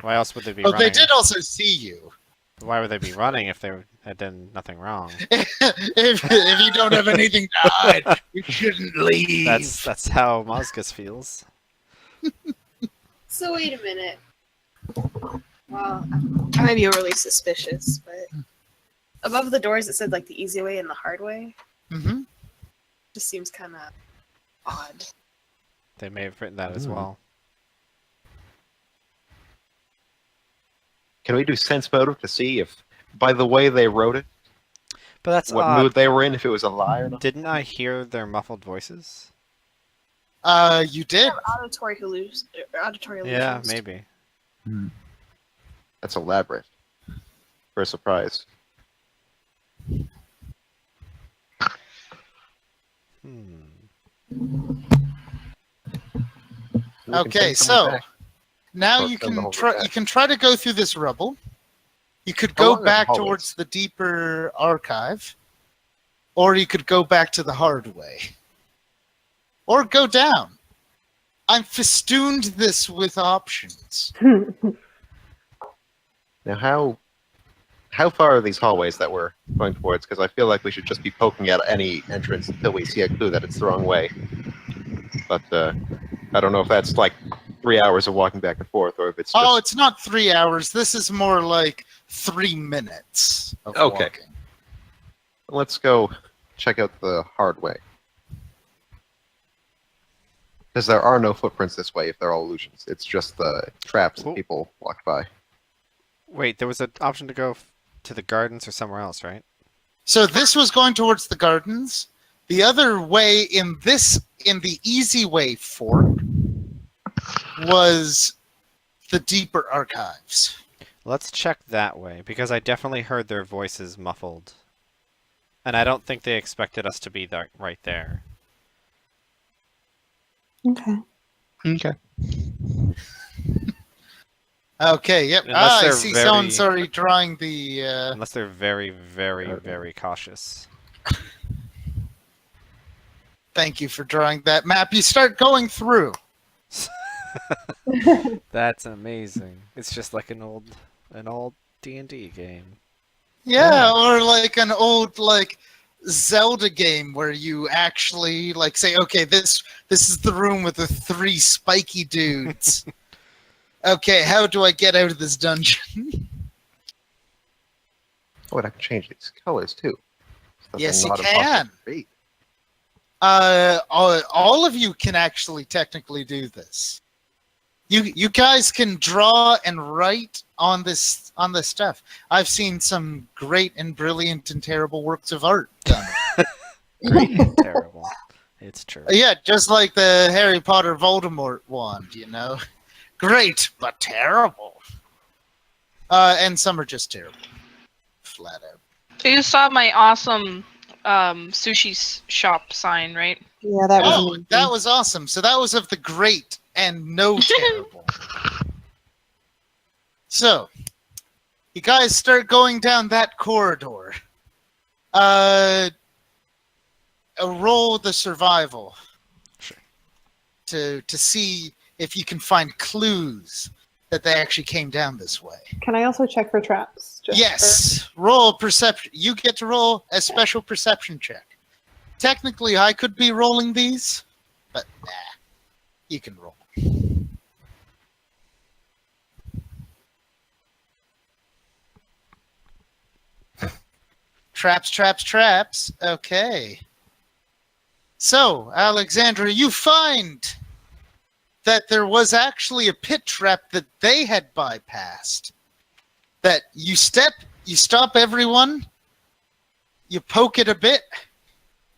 Speaker 2: Why else would they be
Speaker 1: Oh,
Speaker 2: running?
Speaker 1: they did also see you.
Speaker 2: Why would they be running if they had done nothing wrong?
Speaker 1: if you don't have anything to hide, you shouldn't leave.
Speaker 2: That's how Mozgus feels.
Speaker 6: So wait a minute. Well, I might be overly suspicious, but above the doors it said like the easy way and the hard way.
Speaker 1: Mm-hmm.
Speaker 6: Just seems kind of odd.
Speaker 2: They may have written that as well.
Speaker 3: Can we do sense motive to see if, by the way they wrote it,
Speaker 2: But that's
Speaker 3: what
Speaker 2: odd.
Speaker 3: mood they were in, if it was a lie or not?
Speaker 2: Didn't I hear their muffled voices?
Speaker 1: You did.
Speaker 6: Auditory illusions.
Speaker 2: Yeah, maybe.
Speaker 3: That's elaborate. For a surprise. We can
Speaker 1: Okay,
Speaker 3: send someone
Speaker 1: so
Speaker 3: back.
Speaker 1: now
Speaker 3: Or
Speaker 1: you
Speaker 3: send the
Speaker 1: can
Speaker 3: whole
Speaker 1: try.
Speaker 3: back.
Speaker 1: You can try to go through this rubble. You could
Speaker 3: How
Speaker 1: go
Speaker 3: long are the
Speaker 1: back
Speaker 3: hallways?
Speaker 1: towards the deeper archive, or you could go back to the hard way, or go down. I'm festooned this with options.
Speaker 3: Now, how far are these hallways that we're going towards? Because I feel like we should just be poking at any entrance until we see a clue that it's the wrong way. But I don't know if that's like 3 hours of walking back and forth, or if it's just...
Speaker 1: Oh, it's not 3 hours. This is more like 3 minutes of
Speaker 3: Okay.
Speaker 1: walking.
Speaker 3: Let's go check out the hard way. Because there are no footprints this way if they're all illusions. It's just the traps that
Speaker 2: Well-
Speaker 3: people walk by.
Speaker 2: Wait, there was an option to go to the gardens or somewhere else, right?
Speaker 1: So this was going towards the gardens. The other way in the easy way fork was the deeper archives.
Speaker 2: Let's check that way, because I definitely heard their voices muffled. And I don't think they expected us to be right there.
Speaker 5: Okay.
Speaker 7: Okay.
Speaker 1: Okay, yep.
Speaker 2: Unless
Speaker 1: I
Speaker 2: they're
Speaker 1: see
Speaker 2: very-
Speaker 1: someone's already drawing the...
Speaker 2: Unless they're very, very, very cautious.
Speaker 1: Thank you for drawing that map. You start going through.
Speaker 2: That's amazing. It's just like an old D&D game.
Speaker 1: Yeah, or like an old Zelda game where you actually say, okay, this is the room with the 3 spiky dudes. Okay, how do I get out of this dungeon?
Speaker 3: Oh, and I can change these colors too. Stuff
Speaker 1: Yes,
Speaker 3: I'm
Speaker 1: you
Speaker 3: not impossible
Speaker 1: can.
Speaker 3: to read.
Speaker 1: All of you can actually technically do this. You guys can draw and write on this stuff. I've seen some great and brilliant and terrible works of art done.
Speaker 2: Great and terrible. It's true.
Speaker 1: Yeah, just like the Harry Potter Voldemort wand, you know? Great, but terrible. And some are just terrible. Flat out.
Speaker 4: You saw my awesome sushi shop sign, right?
Speaker 5: Yeah, that was
Speaker 1: Oh,
Speaker 5: amazing.
Speaker 1: that was awesome. So that was of the great and no terrible. So, you guys start going down that corridor. Roll the survival.
Speaker 2: Sure.
Speaker 1: To see if you can find clues that they actually came down this way.
Speaker 5: Can I also check for traps? Just
Speaker 1: Yes. Roll perception. You get to roll a special perception check. Technically, I could be rolling these, but nah. You can roll. Traps, traps, traps. Okay. So, Alexandra, you find that there was actually a pit trap that they had bypassed. That you stop everyone, you poke it a bit,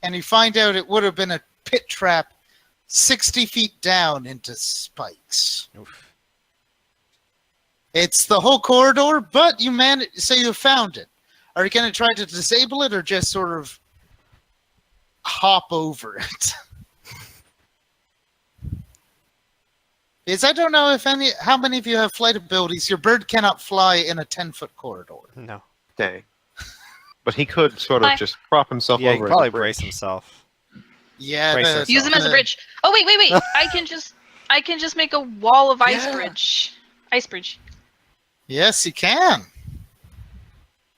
Speaker 1: and you find out it would have been a pit trap 60 feet down into spikes.
Speaker 2: Oof.
Speaker 1: It's the whole corridor, but you you found it. Are you going to try to disable it or just sort of hop over it? Because I don't know how many of you have flight abilities. Your bird cannot fly in a 10-foot corridor.
Speaker 2: No.
Speaker 3: Dang. But he could sort of just prop himself
Speaker 2: Yeah, he
Speaker 3: over
Speaker 2: could
Speaker 3: as a
Speaker 2: probably
Speaker 3: bridge.
Speaker 2: brace himself.
Speaker 1: Yeah,
Speaker 2: Brace
Speaker 1: the-
Speaker 2: yourself.
Speaker 4: Use them as a bridge. Oh wait. I can just make a wall of ice bridge. Ice bridge.
Speaker 1: Yes, you can.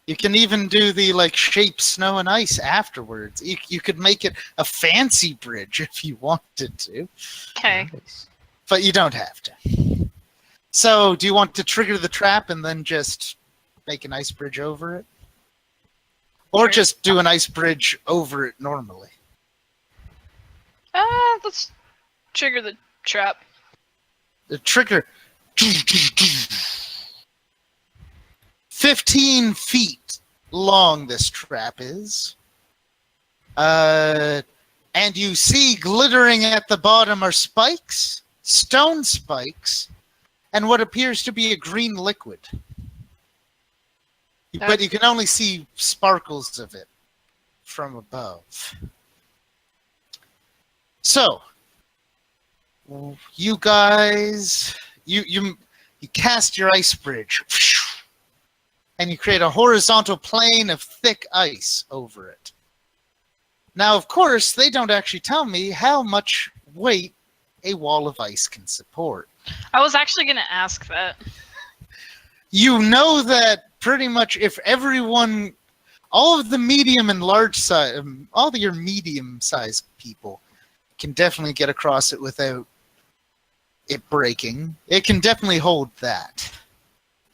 Speaker 1: You can even do the shape snow and ice afterwards. You could make it a fancy bridge if you wanted to,
Speaker 4: Okay.
Speaker 1: but you don't have to. So, do you want to trigger the trap and then just make an ice bridge over it? Or
Speaker 4: Sure.
Speaker 1: just do an ice bridge over it normally?
Speaker 4: Let's trigger the trap.
Speaker 1: The trigger. 15 feet long this trap is. And you see glittering at the bottom are spikes, stone spikes, and what appears to be a green liquid. But you can only see sparkles of it from above. So, you guys, you cast your ice bridge, and you create a horizontal plane of thick ice over it. Now, of course, they don't actually tell me how much weight a wall of ice can support.
Speaker 4: I was actually gonna ask that.
Speaker 1: You know that pretty much if everyone, all of the medium and large size, all of your medium-sized people can definitely get across it without it breaking. It can definitely hold that.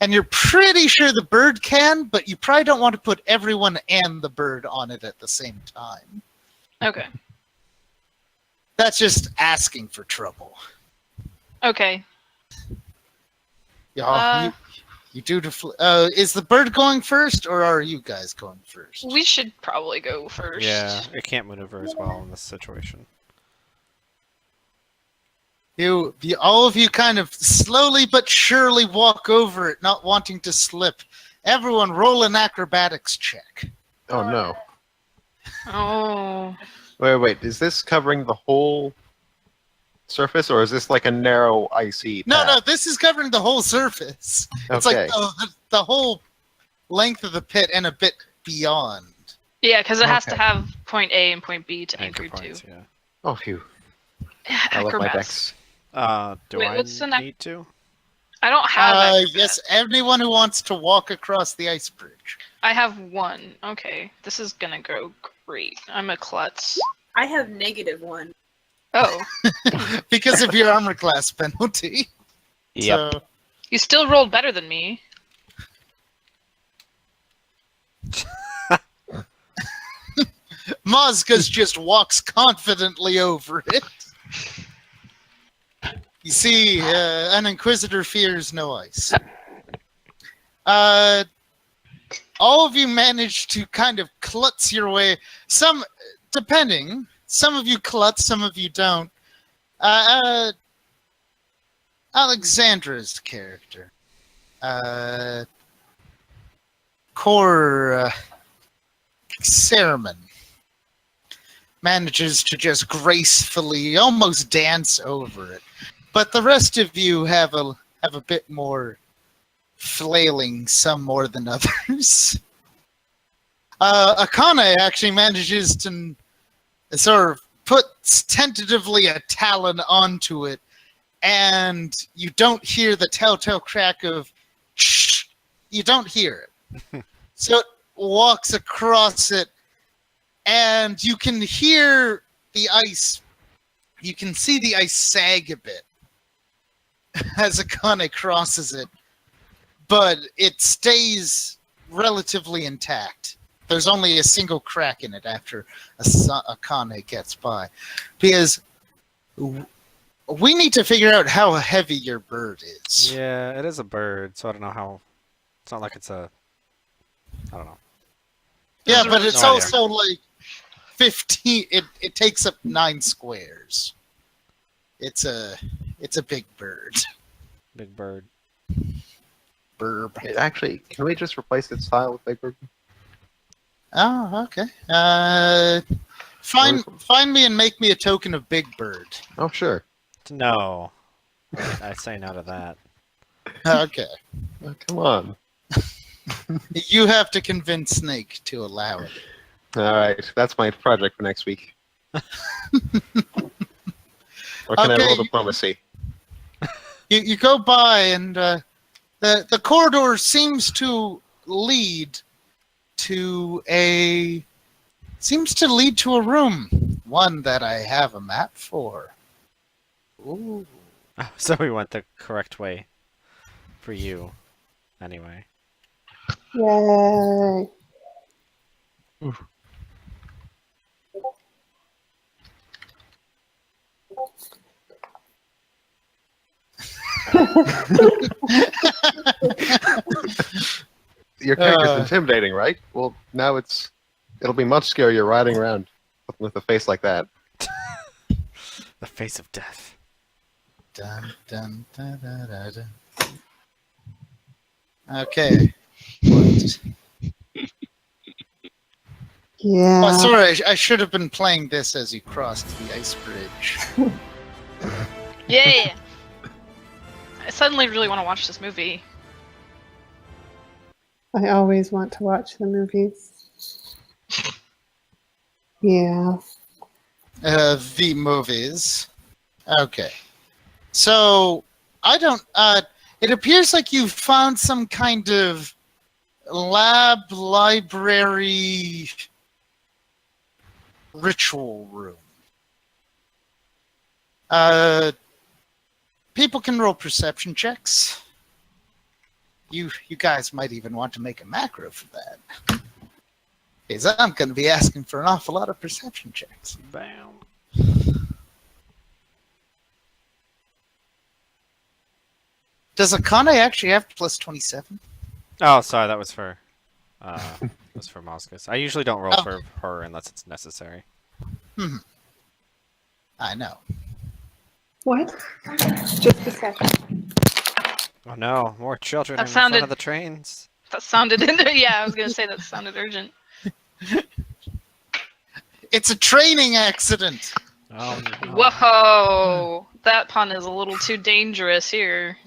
Speaker 1: And you're pretty sure the bird can, but you probably don't want to put everyone and the bird on it at the same time.
Speaker 4: Okay.
Speaker 1: That's just asking for trouble.
Speaker 4: Okay.
Speaker 1: Yeah, you do. Is the bird going first, or are you guys going first?
Speaker 4: We should probably go first.
Speaker 2: Yeah, it can't maneuver as well in this situation.
Speaker 1: All of you kind of slowly but surely walk over it, not wanting to slip. Everyone roll an acrobatics check.
Speaker 3: Oh no.
Speaker 4: Oh.
Speaker 3: Wait. Is this covering the whole surface, or is this like a narrow, icy
Speaker 1: No,
Speaker 3: path?
Speaker 1: this is covering the whole surface. It's
Speaker 3: Okay.
Speaker 1: like the whole length of the pit and a bit beyond.
Speaker 4: Yeah, because it has to
Speaker 3: Okay.
Speaker 4: have point A and point B to anchor,
Speaker 2: points,
Speaker 4: to.
Speaker 2: yeah.
Speaker 3: Oh, phew. I love my
Speaker 4: Acrobats.
Speaker 3: decks.
Speaker 2: Do
Speaker 4: Wait,
Speaker 2: I
Speaker 4: what's the next-
Speaker 2: need to?
Speaker 4: I don't have acrobats.
Speaker 1: Yes, anyone who wants to walk across the ice bridge.
Speaker 4: I have one. Okay, this is gonna go great. I'm a klutz.
Speaker 6: I have -1.
Speaker 4: Oh,
Speaker 1: Because of your armor class penalty.
Speaker 7: Yep.
Speaker 1: So,
Speaker 4: you still rolled better than me.
Speaker 1: Mozgas just walks confidently over it. You see, an Inquisitor fears no ice. All of you manage to kind of klutz your way. Some some of you klutz, some of you don't. Alexandra's character. Core Cereman manages to just gracefully almost dance over it. But the rest of you have a bit more flailing, some more than others. Akane actually manages to sort of puts tentatively a talon onto it, and you don't hear the telltale crack of shh. You don't hear it. So it walks across it, and you can hear the ice. You can see the ice sag a bit as Akane crosses it, but it stays relatively intact. There's only a single crack in it after Akane gets by. Because we need to figure out how heavy your bird is.
Speaker 2: Yeah, it is a bird, so I don't know how. It's not like it's a. I don't know.
Speaker 1: Yeah,
Speaker 4: That's
Speaker 1: but
Speaker 4: really
Speaker 1: it's
Speaker 2: no
Speaker 1: also like 15. It takes up 9 squares. It's a big bird.
Speaker 2: Big bird.
Speaker 1: Burb.
Speaker 3: Actually, can we just replace its tile with Big Bird?
Speaker 1: Oh, okay. Find me and make me a token of Big Bird.
Speaker 3: Oh, sure.
Speaker 2: No. I say no to that.
Speaker 1: Okay.
Speaker 3: Oh, come on.
Speaker 1: You have to convince Snake to allow it.
Speaker 3: All right, that's my project for next week. Or can I
Speaker 1: Okay,
Speaker 3: roll diplomacy?
Speaker 1: You go by, and the corridor seems to lead to a room, one that I have a map for. Ooh.
Speaker 2: Oh, so we went the correct way for you, anyway.
Speaker 5: Yay.
Speaker 3: Your character's intimidating, right? Well, now it'll be much scarier riding around with a face like that.
Speaker 2: The face of death.
Speaker 1: Dun, dun, dun, dun, dun, dun. Okay. What?
Speaker 5: Yeah.
Speaker 1: Oh, sorry, I should have been playing this as you crossed the ice bridge.
Speaker 4: Yeah. I suddenly really want to watch this movie.
Speaker 5: I always want to watch the movies. Yeah.
Speaker 1: The movies. Okay. So, I don't... it appears like you found some kind of library ritual room. People can roll perception checks. You guys might even want to make a macro for that. Because I'm going to be asking for an awful lot of perception checks.
Speaker 2: Bam.
Speaker 1: Does Akane actually have plus 27?
Speaker 2: Oh, sorry, that was for Moscus. I usually don't roll for her unless it's necessary.
Speaker 1: I know.
Speaker 5: What? Just a second.
Speaker 2: Oh no, more children
Speaker 4: That
Speaker 2: in front
Speaker 4: sounded-
Speaker 2: of the trains.
Speaker 4: That sounded in there. Yeah, I was gonna say that sounded urgent.
Speaker 1: It's a training accident.
Speaker 2: Oh no.
Speaker 4: Whoa, that pun is a little too dangerous here.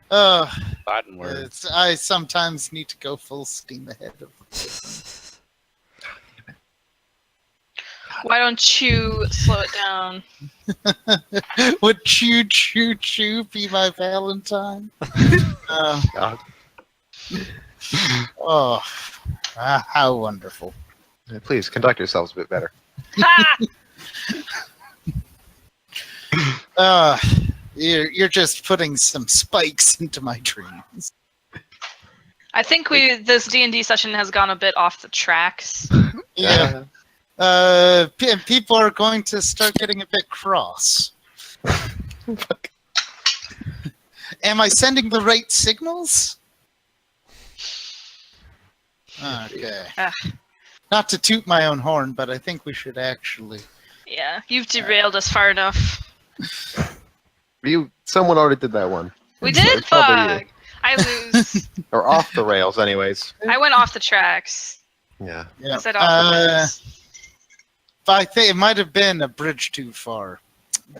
Speaker 7: Latin word.
Speaker 1: I sometimes need to go full steam ahead of
Speaker 4: Why don't you slow it down?
Speaker 1: Would choo choo choo be my Valentine?
Speaker 3: God.
Speaker 1: How wonderful.
Speaker 3: Please conduct yourselves a bit better.
Speaker 4: Ha!
Speaker 1: You're just putting some spikes into my dreams.
Speaker 4: I think this D&D session has gone a bit off the tracks.
Speaker 1: Yeah. People are going to start getting a bit cross. Am I sending the right signals? Okay. Not to toot my own horn, but I think we should actually.
Speaker 4: Yeah, you've derailed us far enough.
Speaker 3: Someone already did that one.
Speaker 4: We
Speaker 3: So
Speaker 4: did?
Speaker 3: it's probably you.
Speaker 4: Fuck! I lose.
Speaker 3: Or off the rails, anyways.
Speaker 4: I went off the tracks.
Speaker 3: Yeah.
Speaker 1: Yeah.
Speaker 4: I said off the rails.
Speaker 1: I think it might have been a bridge too far,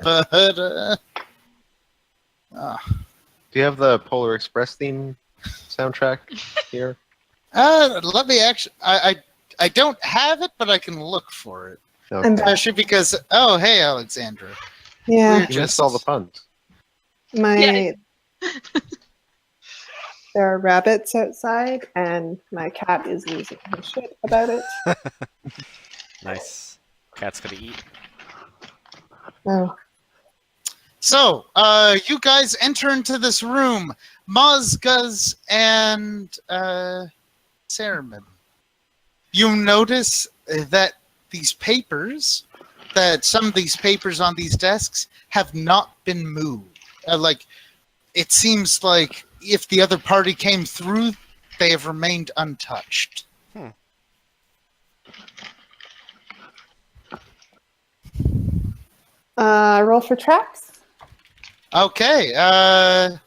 Speaker 1: but
Speaker 3: Do you have the Polar Express theme soundtrack here?
Speaker 1: let me actually. I don't have it, but I can look for it.
Speaker 3: Okay.
Speaker 1: Especially because hey, Alexandra.
Speaker 5: Yeah,
Speaker 3: You missed all the puns.
Speaker 5: my there are rabbits outside, and my cat is losing her shit about it.
Speaker 2: Nice. Cat's gonna eat.
Speaker 5: Oh,
Speaker 1: So, you guys enter into this room, Mozguz and Saruman. You notice that some of these papers on these desks have not been moved. It seems like if the other party came through, they have remained untouched.
Speaker 5: roll for tracks.
Speaker 1: Okay,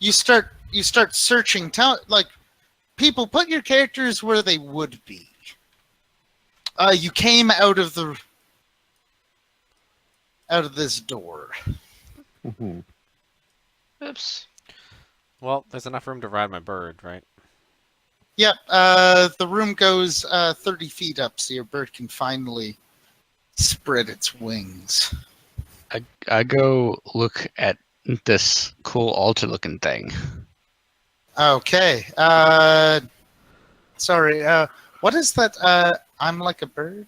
Speaker 1: you start searching. People, put your characters where they would be. You came out of this door.
Speaker 3: Mhm.
Speaker 4: Oops.
Speaker 2: Well, there's enough room to ride my bird, right?
Speaker 1: Yep. The room goes 30 feet up, so your bird can finally spread its wings.
Speaker 7: I go look at this cool altar-looking thing.
Speaker 1: Okay. Sorry. What is that? I'm like a bird.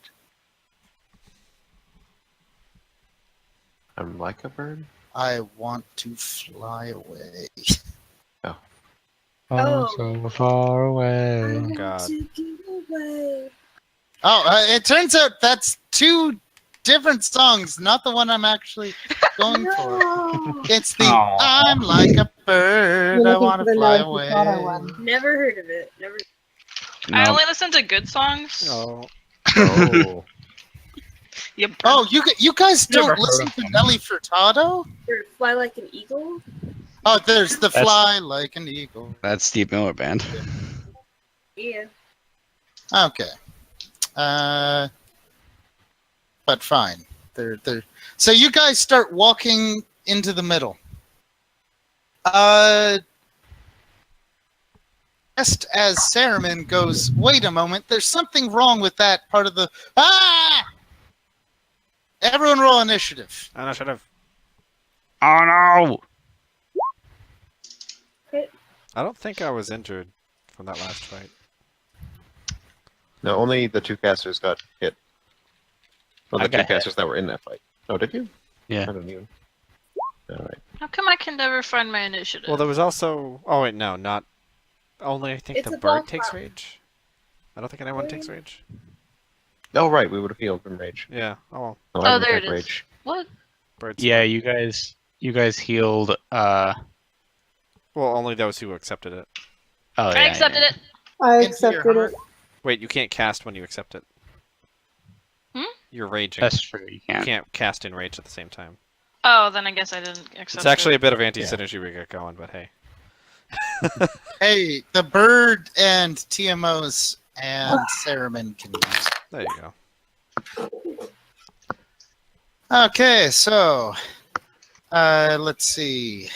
Speaker 3: I'm like a bird?
Speaker 1: I want to fly away.
Speaker 6: Oh.
Speaker 7: So far away.
Speaker 2: God.
Speaker 1: It turns out that's two different songs, not the one I'm actually going for. It's the
Speaker 7: Aw.
Speaker 1: I'm like a bird,
Speaker 5: You're
Speaker 1: I
Speaker 5: looking
Speaker 1: want
Speaker 5: for
Speaker 1: to
Speaker 5: the
Speaker 1: fly
Speaker 5: North
Speaker 1: away.
Speaker 5: Dakota one.
Speaker 6: Never heard of it. Never.
Speaker 4: I
Speaker 7: No,
Speaker 4: only listen to good songs.
Speaker 2: Oh.
Speaker 3: Oh.
Speaker 4: Yep.
Speaker 1: Oh, you guys
Speaker 7: Never
Speaker 1: don't
Speaker 7: heard
Speaker 1: listen
Speaker 7: of
Speaker 1: to
Speaker 7: them.
Speaker 1: Nelly Furtado?
Speaker 6: Or fly like an eagle.
Speaker 1: Oh, there's the
Speaker 7: That's-
Speaker 1: fly like an eagle.
Speaker 7: that's Steve Miller Band.
Speaker 6: Yeah.
Speaker 1: Okay. But fine. They're. So you guys start walking into the middle. Just as Saruman goes, wait a moment, there's something wrong with that part of the. Ah! Everyone roll initiative.
Speaker 2: And I should have.
Speaker 7: Oh no!
Speaker 2: I don't think I was injured from that last fight.
Speaker 3: No, only the two casters got hit. Well,
Speaker 7: I
Speaker 3: the two
Speaker 7: got hit.
Speaker 3: casters that were in that fight. Oh, did you?
Speaker 7: Yeah.
Speaker 3: I don't even. Alright.
Speaker 4: How come I can never find my initiative?
Speaker 2: Well, there was also. Oh wait, no, not. Only I think
Speaker 6: It's
Speaker 2: the
Speaker 6: a
Speaker 2: bird
Speaker 6: ball
Speaker 2: takes
Speaker 6: trap.
Speaker 2: rage. I don't think anyone takes rage.
Speaker 3: Oh, right, we would have healed from rage.
Speaker 2: Yeah. Oh, well,
Speaker 3: Oh,
Speaker 4: Oh,
Speaker 3: I didn't
Speaker 4: there
Speaker 3: take
Speaker 4: it is.
Speaker 3: rage.
Speaker 4: What?
Speaker 2: birds.
Speaker 7: Yeah, you guys healed.
Speaker 2: Well, only those who accepted it.
Speaker 7: Oh yeah.
Speaker 4: I accepted
Speaker 7: yeah.
Speaker 4: it.
Speaker 5: I
Speaker 1: Into your
Speaker 5: accepted
Speaker 1: heart.
Speaker 5: it.
Speaker 2: Wait, you can't cast when you accept it.
Speaker 4: Hmm?
Speaker 2: You're raging.
Speaker 7: That's true. You
Speaker 2: You
Speaker 7: can't.
Speaker 2: can't cast in rage at the same time.
Speaker 4: Oh, then I guess I didn't accept
Speaker 2: It's actually a
Speaker 4: it.
Speaker 2: bit of anti-synergy we get going, but hey.
Speaker 1: Hey, the bird and TMOs and Saruman can use it.
Speaker 2: There you go.
Speaker 1: Okay, so let's see.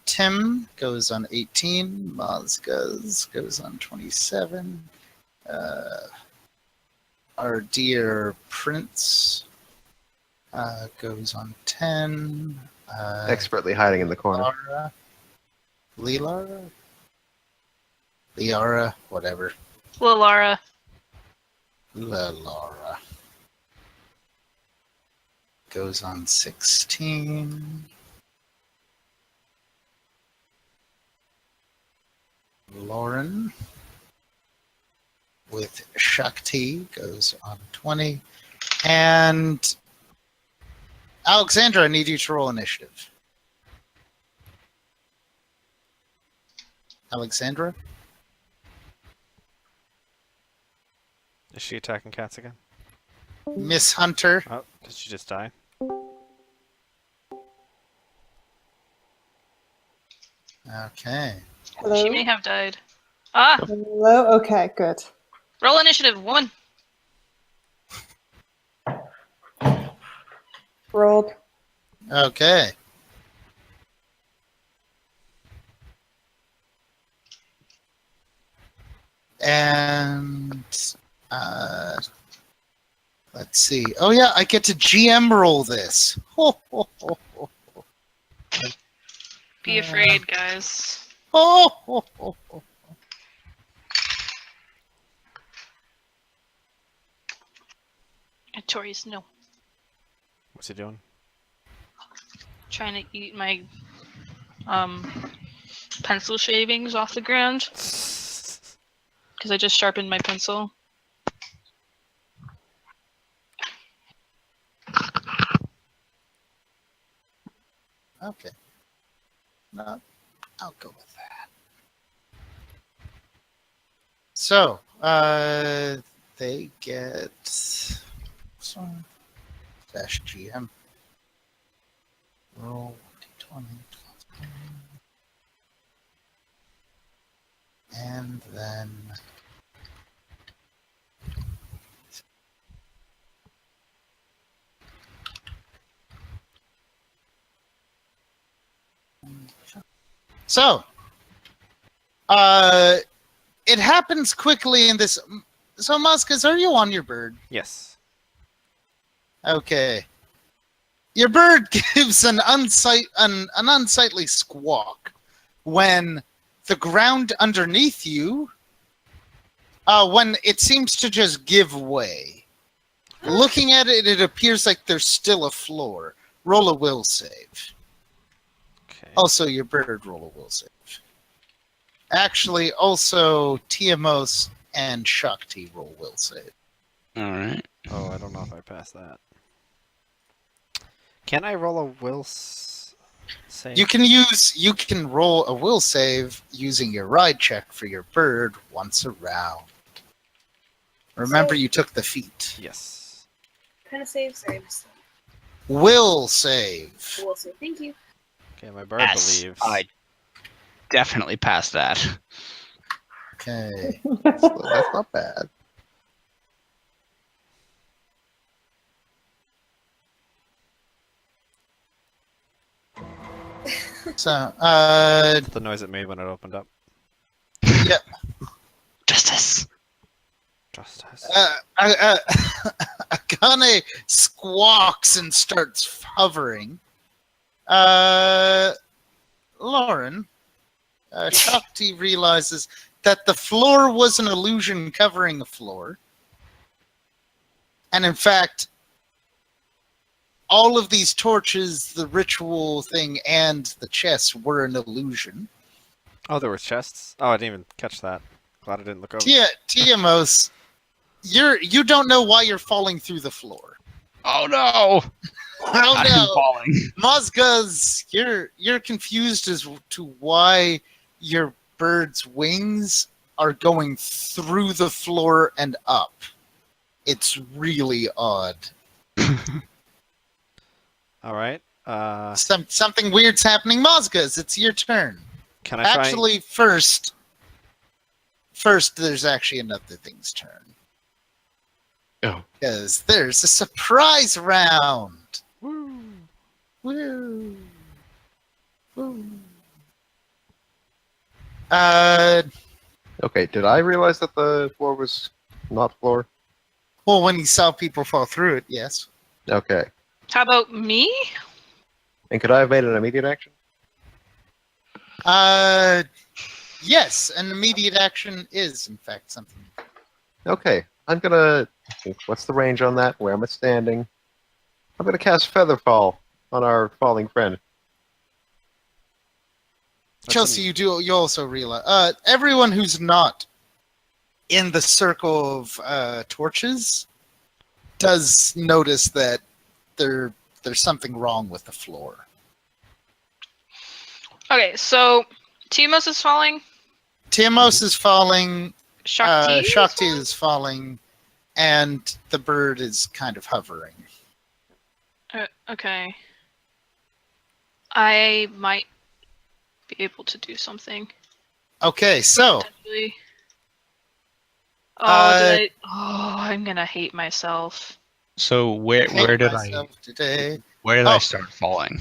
Speaker 1: Tim goes on 18. Mozguz goes on 27. Our dear Prince goes on 10.
Speaker 3: Expertly hiding in the corner.
Speaker 1: Liara, whatever.
Speaker 4: Laura.
Speaker 1: Laura goes on 16. Lauren with Shakti goes on 20. And Alexandra, I need you to roll initiative. Alexandra?
Speaker 2: Is she attacking cats again?
Speaker 1: Miss Hunter.
Speaker 2: Oh, did she just die?
Speaker 1: Okay.
Speaker 5: Hello?
Speaker 4: She may have died. Ah!
Speaker 5: Hello? Okay, good.
Speaker 4: Roll initiative. 1.
Speaker 5: Rolled.
Speaker 1: Okay. And let's see. Oh yeah, I get to GM roll this. Ho, ho, ho, ho.
Speaker 4: Be afraid, guys.
Speaker 1: Ho, ho, ho, ho.
Speaker 4: Tori's no.
Speaker 2: What's he doing?
Speaker 4: Trying to eat my pencil shavings off the ground because I just sharpened my pencil.
Speaker 1: Okay. No, I'll go with that. So, they get dash GM. Roll d20. And then so it happens quickly in this. So Muscus, are you on your bird?
Speaker 2: Yes.
Speaker 1: Okay. Your bird gives an unsightly squawk when the ground underneath you, when it seems to just give way. Looking at it, it appears like there's still a floor. Roll a will save.
Speaker 2: Okay.
Speaker 1: Also, your bird roll a will save. Actually, also Tiamos and Shakti roll will save.
Speaker 7: All right.
Speaker 2: Oh, I don't know if I passed that. Can I roll a will save?
Speaker 1: You can roll a will save using your ride check for your bird once a round. Remember, you took the feat.
Speaker 2: Yes.
Speaker 6: What kind of save? Sorry, I missed that.
Speaker 1: Will save.
Speaker 6: We'll say thank you.
Speaker 2: Okay, my bird
Speaker 7: Yes,
Speaker 2: believes.
Speaker 7: I definitely passed that.
Speaker 1: Okay.
Speaker 3: That's not bad.
Speaker 1: So,
Speaker 2: The noise it made when it opened up.
Speaker 1: yeah.
Speaker 7: Justice.
Speaker 2: Justice.
Speaker 1: Akane squawks and starts hovering. Lauren, Shakti realizes that the floor was an illusion covering the floor. And in fact, all of these torches, the ritual thing, and the chests were an illusion.
Speaker 2: Oh, there were chests? Oh, I didn't even catch that. Glad I didn't look over.
Speaker 1: Tiamos, you don't know why you're falling through the floor.
Speaker 7: Oh no!
Speaker 1: Oh
Speaker 7: I'm
Speaker 1: no!
Speaker 7: falling.
Speaker 1: Mozgaz, you're confused as to why your bird's wings are going through the floor and up. It's really odd.
Speaker 2: All right.
Speaker 1: Something weird's happening. Mozgaz, it's your turn.
Speaker 2: Can I try?
Speaker 1: Actually, first, there's actually another thing's turn.
Speaker 3: Oh.
Speaker 1: Because there's a surprise round.
Speaker 2: Woo.
Speaker 1: Woo. Woo.
Speaker 3: Okay, did I realize that the floor was not floor?
Speaker 1: Well, when you saw people fall through it, yes.
Speaker 3: Okay.
Speaker 4: How about me?
Speaker 3: And could I have made an immediate action?
Speaker 1: Yes, an immediate action is, in fact, something.
Speaker 3: Okay, I'm gonna... What's the range on that? Where am I standing? I'm gonna cast Featherfall on our falling friend.
Speaker 2: That's
Speaker 1: Chelsea, you also realize everyone who's not in the circle of torches does notice that there's something wrong with the floor.
Speaker 4: Okay, so Timos is falling.
Speaker 1: Tiamos is falling.
Speaker 4: Shakti.
Speaker 1: Shakti is falling, and the bird is kind of hovering.
Speaker 4: Okay. I might be able to do something.
Speaker 1: Okay, so
Speaker 4: Potentially.
Speaker 1: Uh,
Speaker 4: did I? Oh, I'm gonna hate myself.
Speaker 7: So where
Speaker 1: hate
Speaker 7: did
Speaker 1: myself today.
Speaker 7: I
Speaker 1: Oh.
Speaker 7: start falling?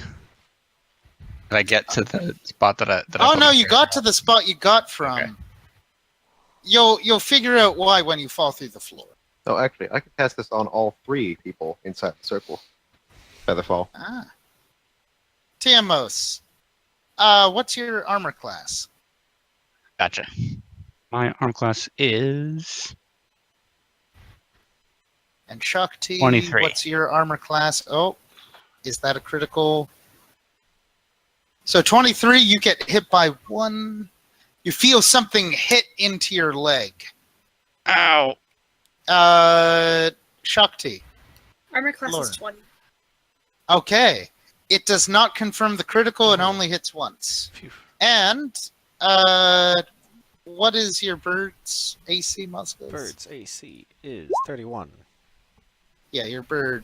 Speaker 7: Did I get to the spot that I
Speaker 1: Oh
Speaker 7: put
Speaker 1: no,
Speaker 7: my
Speaker 1: you
Speaker 7: character
Speaker 1: got
Speaker 7: at?
Speaker 1: to the spot you got from.
Speaker 7: Okay.
Speaker 1: You'll figure out why when you fall through the floor.
Speaker 3: No, actually, I could cast this on all 3 people inside the circle. Featherfall.
Speaker 1: Ah. Tiamos, what's your armor class?
Speaker 7: Gotcha. My arm class is
Speaker 1: And Shakti,
Speaker 7: 23.
Speaker 1: what's your armor class? Oh, is that a critical? So 23, you get hit by 1. You feel something hit into your leg.
Speaker 7: Ow.
Speaker 1: Shakti.
Speaker 6: Armor class
Speaker 1: Lauren.
Speaker 6: is 20.
Speaker 1: Okay. It does not confirm the critical, it only hits once.
Speaker 2: Phew.
Speaker 1: And, what is your bird's AC, Muscles?
Speaker 2: Bird's AC is 31.
Speaker 1: Yeah, your bird.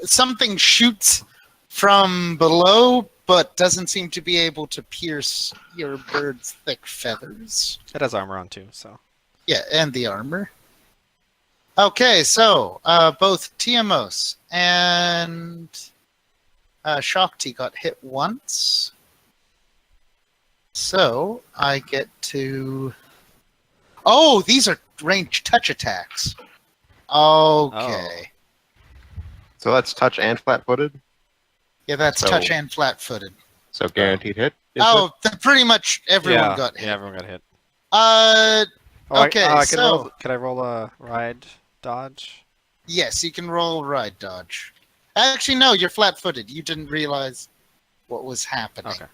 Speaker 1: Something shoots from below, but doesn't seem to be able to pierce your bird's thick feathers.
Speaker 2: It has armor on too, so.
Speaker 1: Yeah, and the armor. Okay, so both Tiamos and Shakti got hit once. So I get to. Oh, these are ranged touch attacks. Okay.
Speaker 3: So that's touch and flat-footed.
Speaker 1: Yeah, that's
Speaker 3: So-
Speaker 1: touch and flat-footed.
Speaker 3: So guaranteed hit. is
Speaker 1: Oh, pretty much everyone got hit.
Speaker 2: Yeah, everyone got hit.
Speaker 1: Okay, so
Speaker 2: could I roll a ride dodge?
Speaker 1: yes, you can roll ride dodge. Actually, no, you're flat-footed. You didn't realize what was happening.
Speaker 2: Okay.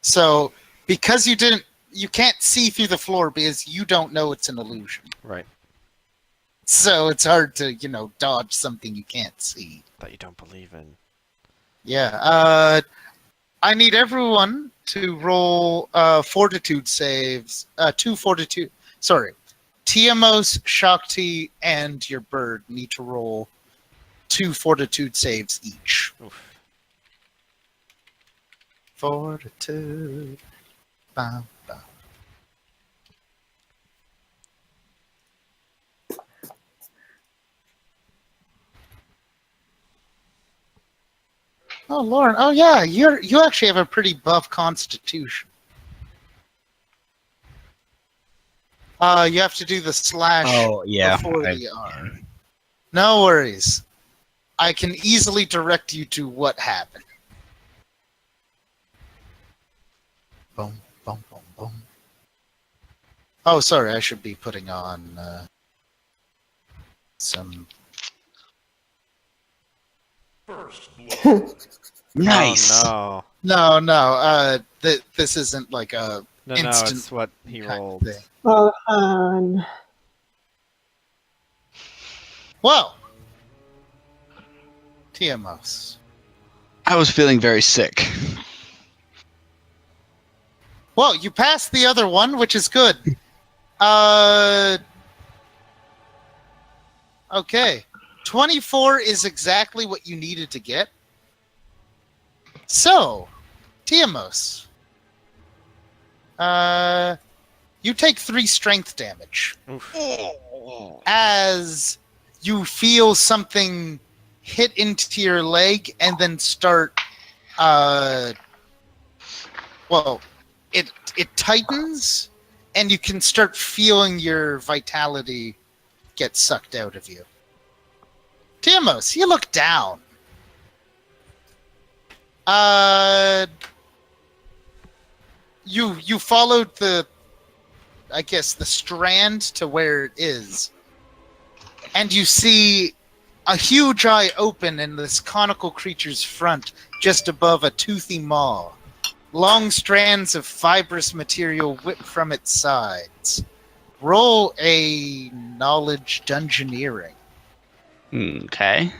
Speaker 1: So because you can't see through the floor because you don't know it's an illusion.
Speaker 2: Right.
Speaker 1: So it's hard to, dodge something you can't see.
Speaker 2: That you don't believe in.
Speaker 1: Yeah. I need everyone to roll fortitude saves. 2 fortitude. Sorry. Tiamos, Shakti, and your bird need to roll 2 fortitude saves each.
Speaker 2: Oof.
Speaker 1: Fortitude. Bam, bam. Oh, Lauren. Oh, yeah. You actually have a pretty buff constitution. You have to do the slash before the R. No worries. I can easily direct you to what happened. Boom, boom, boom, boom. Oh, sorry. I should be putting on some.
Speaker 7: Nice.
Speaker 2: Oh, no.
Speaker 1: No. This isn't like a
Speaker 2: No,
Speaker 1: instant
Speaker 2: it's what he
Speaker 1: kind of
Speaker 2: rolled.
Speaker 1: thing.
Speaker 5: Oh,
Speaker 1: Well, Tiamos.
Speaker 7: I was feeling very sick.
Speaker 1: Well, you passed the other one, which is good. Okay. 24 is exactly what you needed to get. So, Tiamos. You take 3 strength damage
Speaker 2: Oof.
Speaker 1: as you feel something hit into your leg and then start it tightens and you can start feeling your vitality get sucked out of you. Tiamos, you look down. You followed the strand to where it is, and you see a huge eye open in this conical creature's front, just above a toothy maw. Long strands of fibrous material whip from its sides. Roll a knowledge dungeoneering.
Speaker 7: Okay.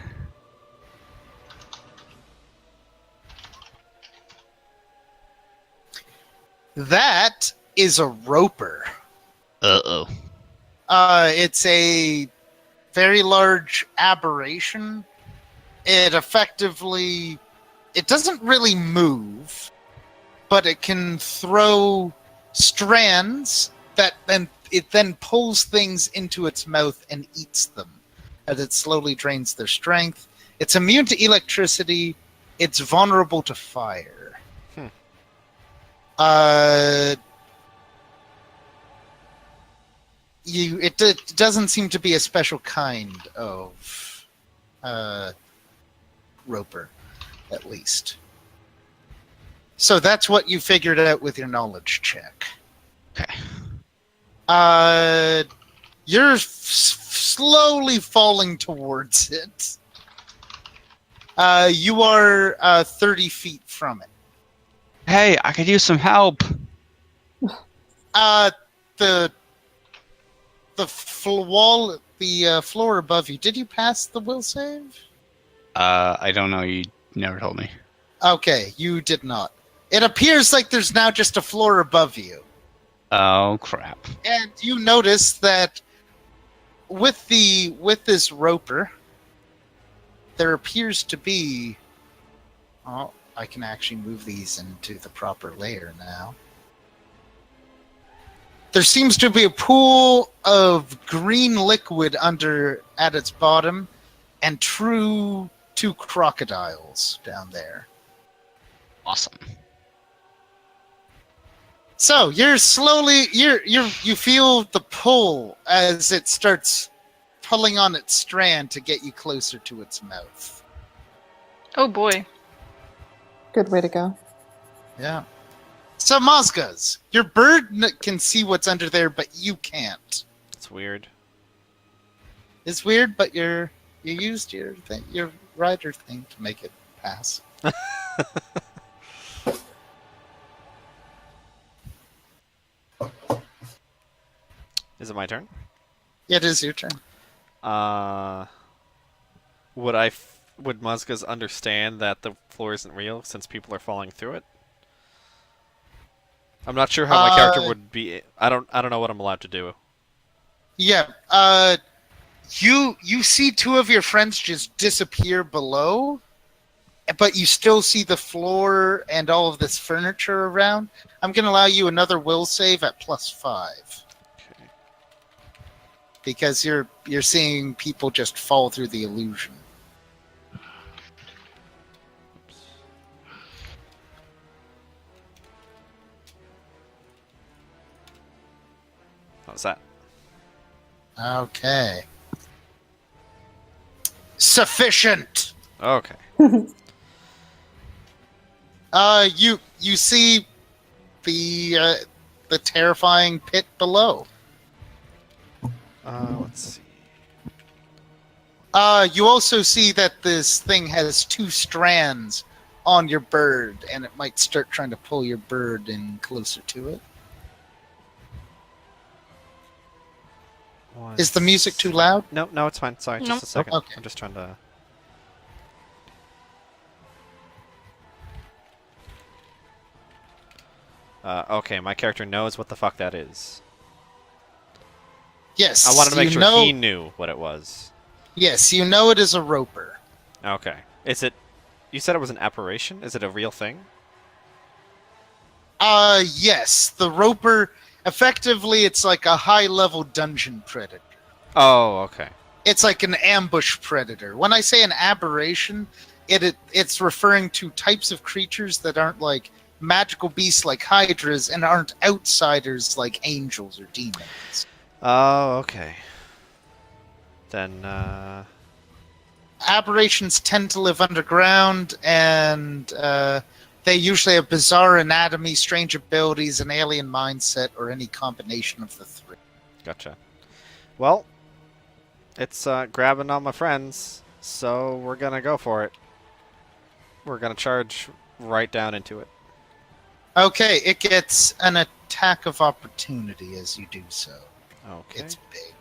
Speaker 1: That is a roper.
Speaker 7: Uh-oh.
Speaker 1: It's a very large aberration. It doesn't really move, but it can throw strands that then pulls things into its mouth and eats them as it slowly drains their strength. It's immune to electricity. It's vulnerable to fire. It doesn't seem to be a special kind of roper, at least. So that's what you figured out with your knowledge check.
Speaker 7: Okay.
Speaker 1: You're slowly falling towards it. You are 30 feet from it.
Speaker 7: Hey, I could use some help.
Speaker 1: The floor above you. Did you pass the will save?
Speaker 7: I don't know. You never told me.
Speaker 1: Okay, you did not. It appears like there's now just a floor above you.
Speaker 7: Oh crap!
Speaker 1: And you notice that with this roper, there appears to be. Oh, I can actually move these into the proper layer now. There seems to be a pool of green liquid at its bottom, and two crocodiles down there.
Speaker 7: Awesome.
Speaker 1: So you're slowly you feel the pull as it starts pulling on its strand to get you closer to its mouth.
Speaker 4: Oh boy.
Speaker 5: Good way to go.
Speaker 1: Yeah. So Mozgaz, your bird can see what's under there, but you can't.
Speaker 2: It's weird.
Speaker 1: It's weird, but you used your rider thing to make it pass.
Speaker 2: Is it my turn?
Speaker 1: Yeah, it is your turn.
Speaker 2: Would Muzgas understand that the floor isn't real since people are falling through it? I'm not sure how my character would be. I don't know what I'm allowed to do.
Speaker 1: Yeah. You see two of your friends just disappear below, but you still see the floor and all of this furniture around. I'm going to allow you another will save at +5.
Speaker 2: Okay.
Speaker 1: Because you're seeing people just fall through the illusion.
Speaker 2: How's that?
Speaker 1: Okay. Sufficient.
Speaker 2: Okay.
Speaker 1: You see the terrifying pit below.
Speaker 2: Let's see.
Speaker 1: You also see that this thing has 2 strands on your bird, and it might start trying to pull your bird in closer to it. Is the music too loud?
Speaker 2: No, it's fine. Sorry, just
Speaker 4: Nope.
Speaker 2: a second.
Speaker 1: Okay.
Speaker 2: I'm just trying to... okay, my character knows what the fuck that is.
Speaker 1: Yes.
Speaker 2: I wanted to make
Speaker 1: you
Speaker 2: sure
Speaker 1: know,
Speaker 2: he knew what it was.
Speaker 1: Yes, you know it is a roper.
Speaker 2: Okay. Is it... You said it was an apparition? Is it a real thing?
Speaker 1: Yes. The roper, effectively, it's like a high-level dungeon predator.
Speaker 2: Oh, okay.
Speaker 1: It's like an ambush predator. When I say an aberration, it's referring to types of creatures that aren't like magical beasts like hydras and aren't outsiders like angels or demons.
Speaker 2: Oh, okay. Then,
Speaker 1: Aberrations tend to live underground, and they usually have bizarre anatomy, strange abilities, an alien mindset, or any combination of the 3.
Speaker 2: Gotcha. Well, it's grabbing on my friends, so we're gonna go for it. We're gonna charge right down into it.
Speaker 1: Okay, it gets an attack of opportunity as you do so.
Speaker 2: Okay.
Speaker 1: It's big.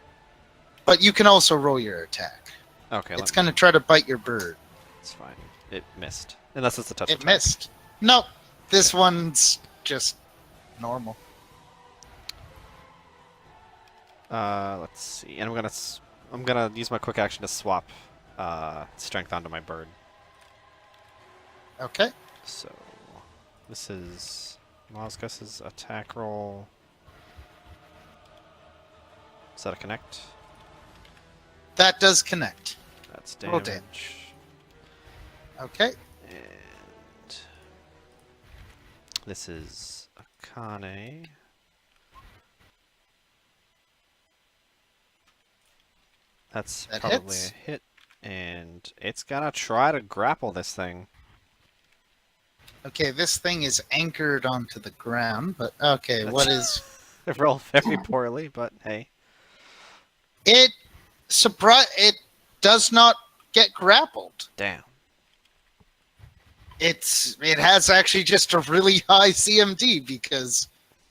Speaker 1: But you can also roll your attack.
Speaker 2: Okay.
Speaker 1: It's going to try to bite your bird.
Speaker 2: It's fine. It missed. Unless it's a touch
Speaker 1: It
Speaker 2: attack.
Speaker 1: missed. Nope. This one's just normal.
Speaker 2: Let's see. And I'm gonna I'm gonna use my quick action to swap strength onto my bird.
Speaker 1: Okay.
Speaker 2: So this is Mozgus's attack roll. Does that connect?
Speaker 1: That does connect.
Speaker 2: That's
Speaker 1: Roll
Speaker 2: damage.
Speaker 1: Okay.
Speaker 2: And this is Akane. That's
Speaker 1: That
Speaker 2: probably
Speaker 1: hits.
Speaker 2: a hit. And it's gonna try to grapple this thing.
Speaker 1: Okay, this thing is anchored onto the ground, but okay, what is
Speaker 2: It rolled very poorly, but hey.
Speaker 1: it? It does not get grappled.
Speaker 2: Damn.
Speaker 1: It has actually just a really high CMD because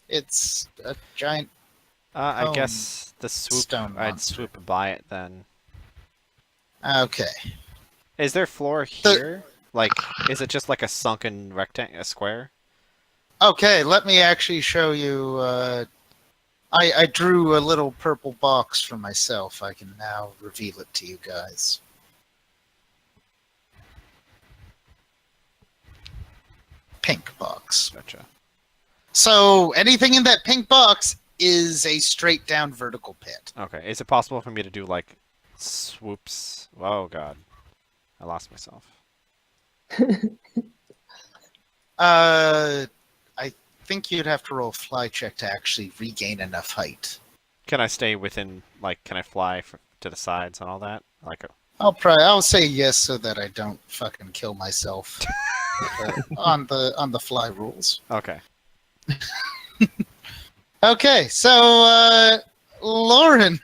Speaker 1: it's a giant.
Speaker 2: I
Speaker 1: Oh,
Speaker 2: guess the swoop.
Speaker 1: stone
Speaker 2: I'd
Speaker 1: monster.
Speaker 2: swoop by it then.
Speaker 1: Okay.
Speaker 2: Is there floor here? Like, is it just like a sunken rectangle, a square?
Speaker 1: Okay, let me actually show you. I drew a little purple box for myself. I can now reveal it to you guys. Pink box.
Speaker 2: Gotcha.
Speaker 1: So anything in that pink box is a straight down vertical pit.
Speaker 2: Okay. Is it possible for me to do like swoops? Oh god, I lost myself.
Speaker 1: I think you'd have to roll a fly check to actually regain enough height.
Speaker 2: Can I stay within? Like, can I fly to the sides and all that? Like,
Speaker 1: I'll say yes so that I don't fucking kill myself on the fly rules.
Speaker 2: okay.
Speaker 1: Okay, so Lauren,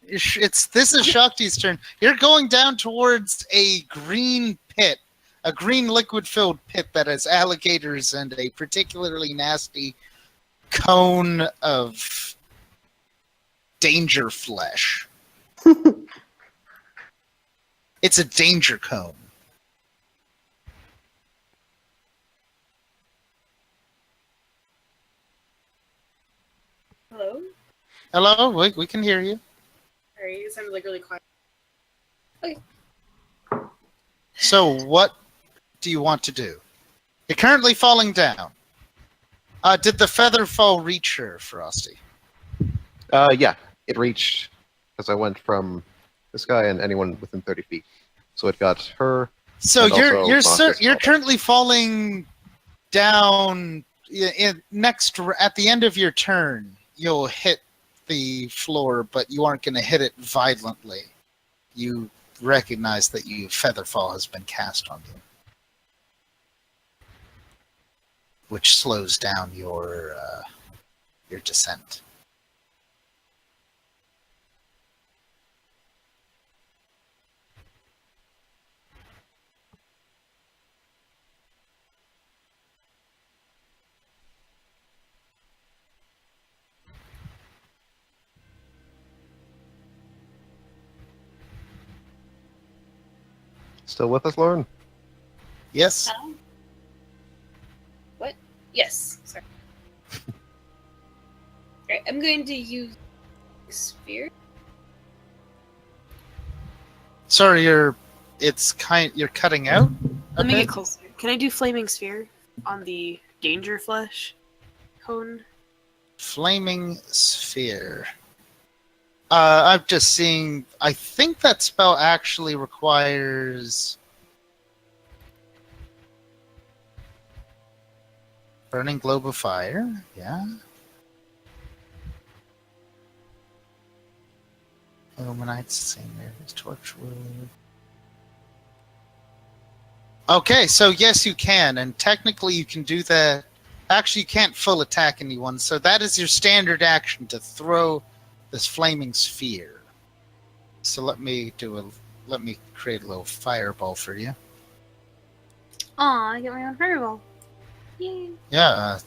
Speaker 1: this is Shakti's turn. You're going down towards a green pit, a green liquid-filled pit that has alligators and a particularly nasty cone of danger flesh. It's a danger cone.
Speaker 6: Hello?
Speaker 1: Hello, we can hear you.
Speaker 6: Sorry, it sounded like really quiet.
Speaker 1: So what do you want to do? You're currently falling down. Did the feather fall reach her, Frosty?
Speaker 3: Yeah, it reached because I went from this guy and anyone within 30 feet. So it got her.
Speaker 1: So
Speaker 3: And also Monsters
Speaker 1: you're
Speaker 3: fall.
Speaker 1: currently falling down. At the end of your turn, you'll hit the floor, but you aren't going to hit it violently. You recognize that Featherfall has been cast on you, which slows down your descent.
Speaker 3: Still with us, Lauren?
Speaker 1: Yes.
Speaker 6: What? Yes. Sorry. Alright, I'm going to use sphere.
Speaker 1: Sorry, you're cutting out.
Speaker 6: Let me
Speaker 1: Okay.
Speaker 6: get closer. Can I do flaming sphere on the danger flesh cone?
Speaker 1: Flaming sphere. I'm just seeing. I think that spell actually requires burning globe of fire. Yeah. Illuminates same areas. Torchwood. Okay, so yes, you can, and technically you can do that. Actually, you can't full attack anyone, so that is your standard action to throw this flaming sphere. So let me create a little fireball for you.
Speaker 6: Aw, I get my own fireball. Yay.
Speaker 1: Yeah.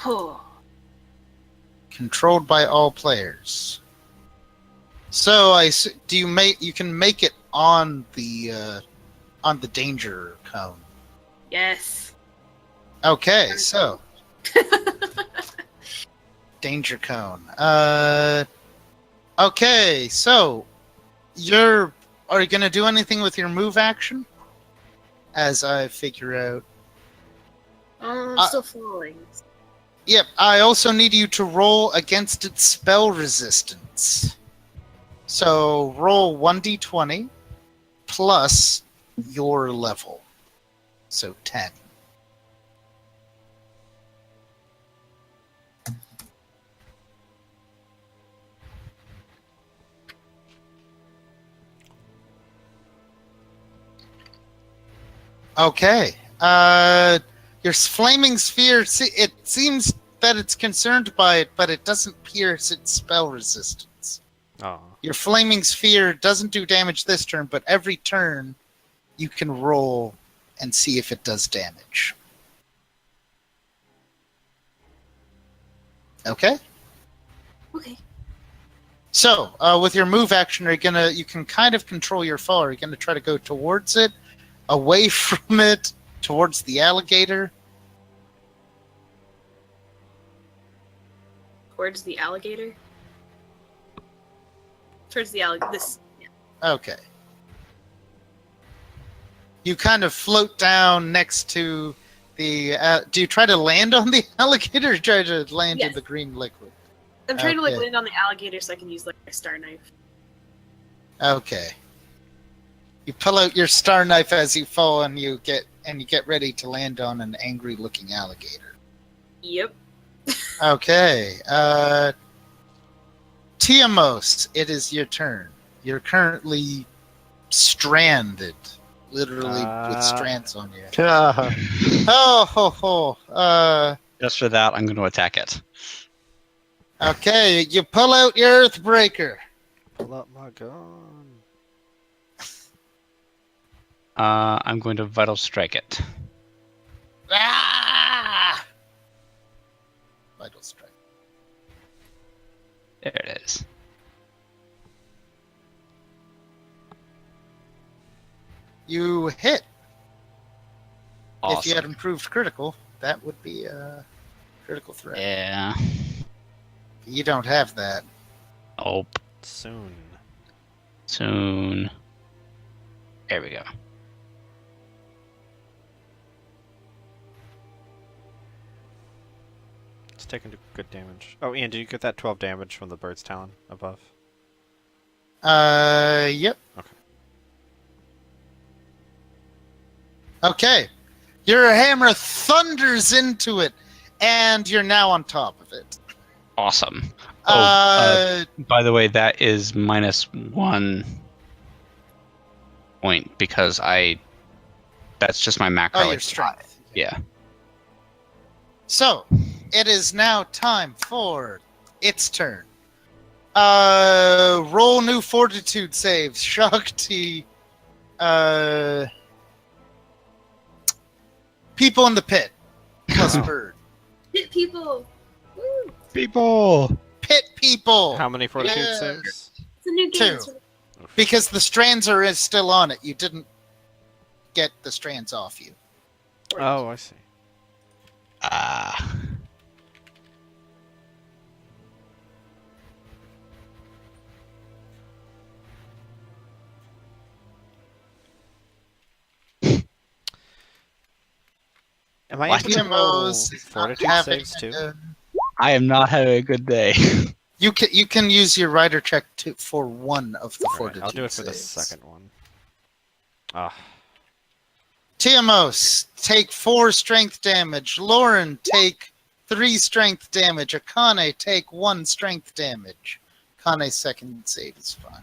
Speaker 6: Oh.
Speaker 1: Controlled by all players. So you can make it on the on the danger cone.
Speaker 6: Yes.
Speaker 1: Okay, so danger cone. Okay, so are you gonna do anything with your move action? As I figure out.
Speaker 6: I'm still falling.
Speaker 1: Yep, I also need you to roll against its spell resistance. So roll 1d20 plus your level. So 10. Okay. Your flaming sphere, it seems that it's concerned by it, but it doesn't pierce its spell resistance.
Speaker 2: Oh.
Speaker 1: Your flaming sphere doesn't do damage this turn, but every turn you can roll and see if it does damage. Okay?
Speaker 6: Okay.
Speaker 1: So, with your move action, you can kind of control your fall. Are you gonna try to go towards it, away from it, towards the alligator?
Speaker 6: Towards the alligator? Towards the alligator. This. Yeah.
Speaker 1: Okay. You kind of float down next to the... do you try to land on the alligator or try to land in
Speaker 6: Yes.
Speaker 1: the green liquid?
Speaker 6: I'm trying to
Speaker 1: Okay.
Speaker 6: land on the alligator so I can use my star knife.
Speaker 1: Okay. You pull out your star knife as you fall and you get ready to land on an angry-looking alligator.
Speaker 6: Yep.
Speaker 1: Okay. Tiamos, it is your turn. You're currently stranded. Literally with strands on you. Oh, ho, ho.
Speaker 7: Just for that, I'm going to attack it.
Speaker 1: Okay, you pull out your Earthbreaker.
Speaker 2: Pull up my gun.
Speaker 7: I'm going to Vital Strike it.
Speaker 1: Ah! Vital Strike.
Speaker 7: There it is.
Speaker 1: You hit.
Speaker 7: Awesome.
Speaker 1: If you had improved critical, that would be a critical threat.
Speaker 7: Yeah.
Speaker 1: You don't have that.
Speaker 7: Nope.
Speaker 2: Soon.
Speaker 7: Soon. There we go.
Speaker 2: It's taking good damage. Oh, Ian, did you get that 12 damage from the bird's talon above?
Speaker 1: Yep.
Speaker 2: Okay.
Speaker 1: Okay. Your hammer thunders into it, and you're now on top of it.
Speaker 7: Awesome. By the way, that is -1 point because that's just my macro.
Speaker 1: your strength.
Speaker 7: Yeah.
Speaker 1: So, it is now time for its turn. Roll new fortitude saves. Shakti. People in the pit. Plus bird.
Speaker 6: Hit people! Woo!
Speaker 7: People.
Speaker 1: Pit people.
Speaker 2: How many fortitude
Speaker 1: Yeah.
Speaker 2: saves?
Speaker 6: It's a new game.
Speaker 1: Two. Because the strands are still on it. You didn't get the strands off you.
Speaker 2: Oh, I see.
Speaker 7: Ah.
Speaker 2: Am I
Speaker 7: What?
Speaker 2: able to roll
Speaker 1: TMOs is not
Speaker 2: fortitude
Speaker 1: having
Speaker 2: saves too?
Speaker 1: a-
Speaker 7: I am not having a good day.
Speaker 1: You can use your rider check for one of the
Speaker 2: Alright,
Speaker 1: fortitude
Speaker 2: I'll do it for the
Speaker 1: saves.
Speaker 2: second one. Ah,
Speaker 1: Tiamos, take 4 strength damage. Lauren, take 3 strength damage. Akane, take 1 strength damage. Akane's second save is fine.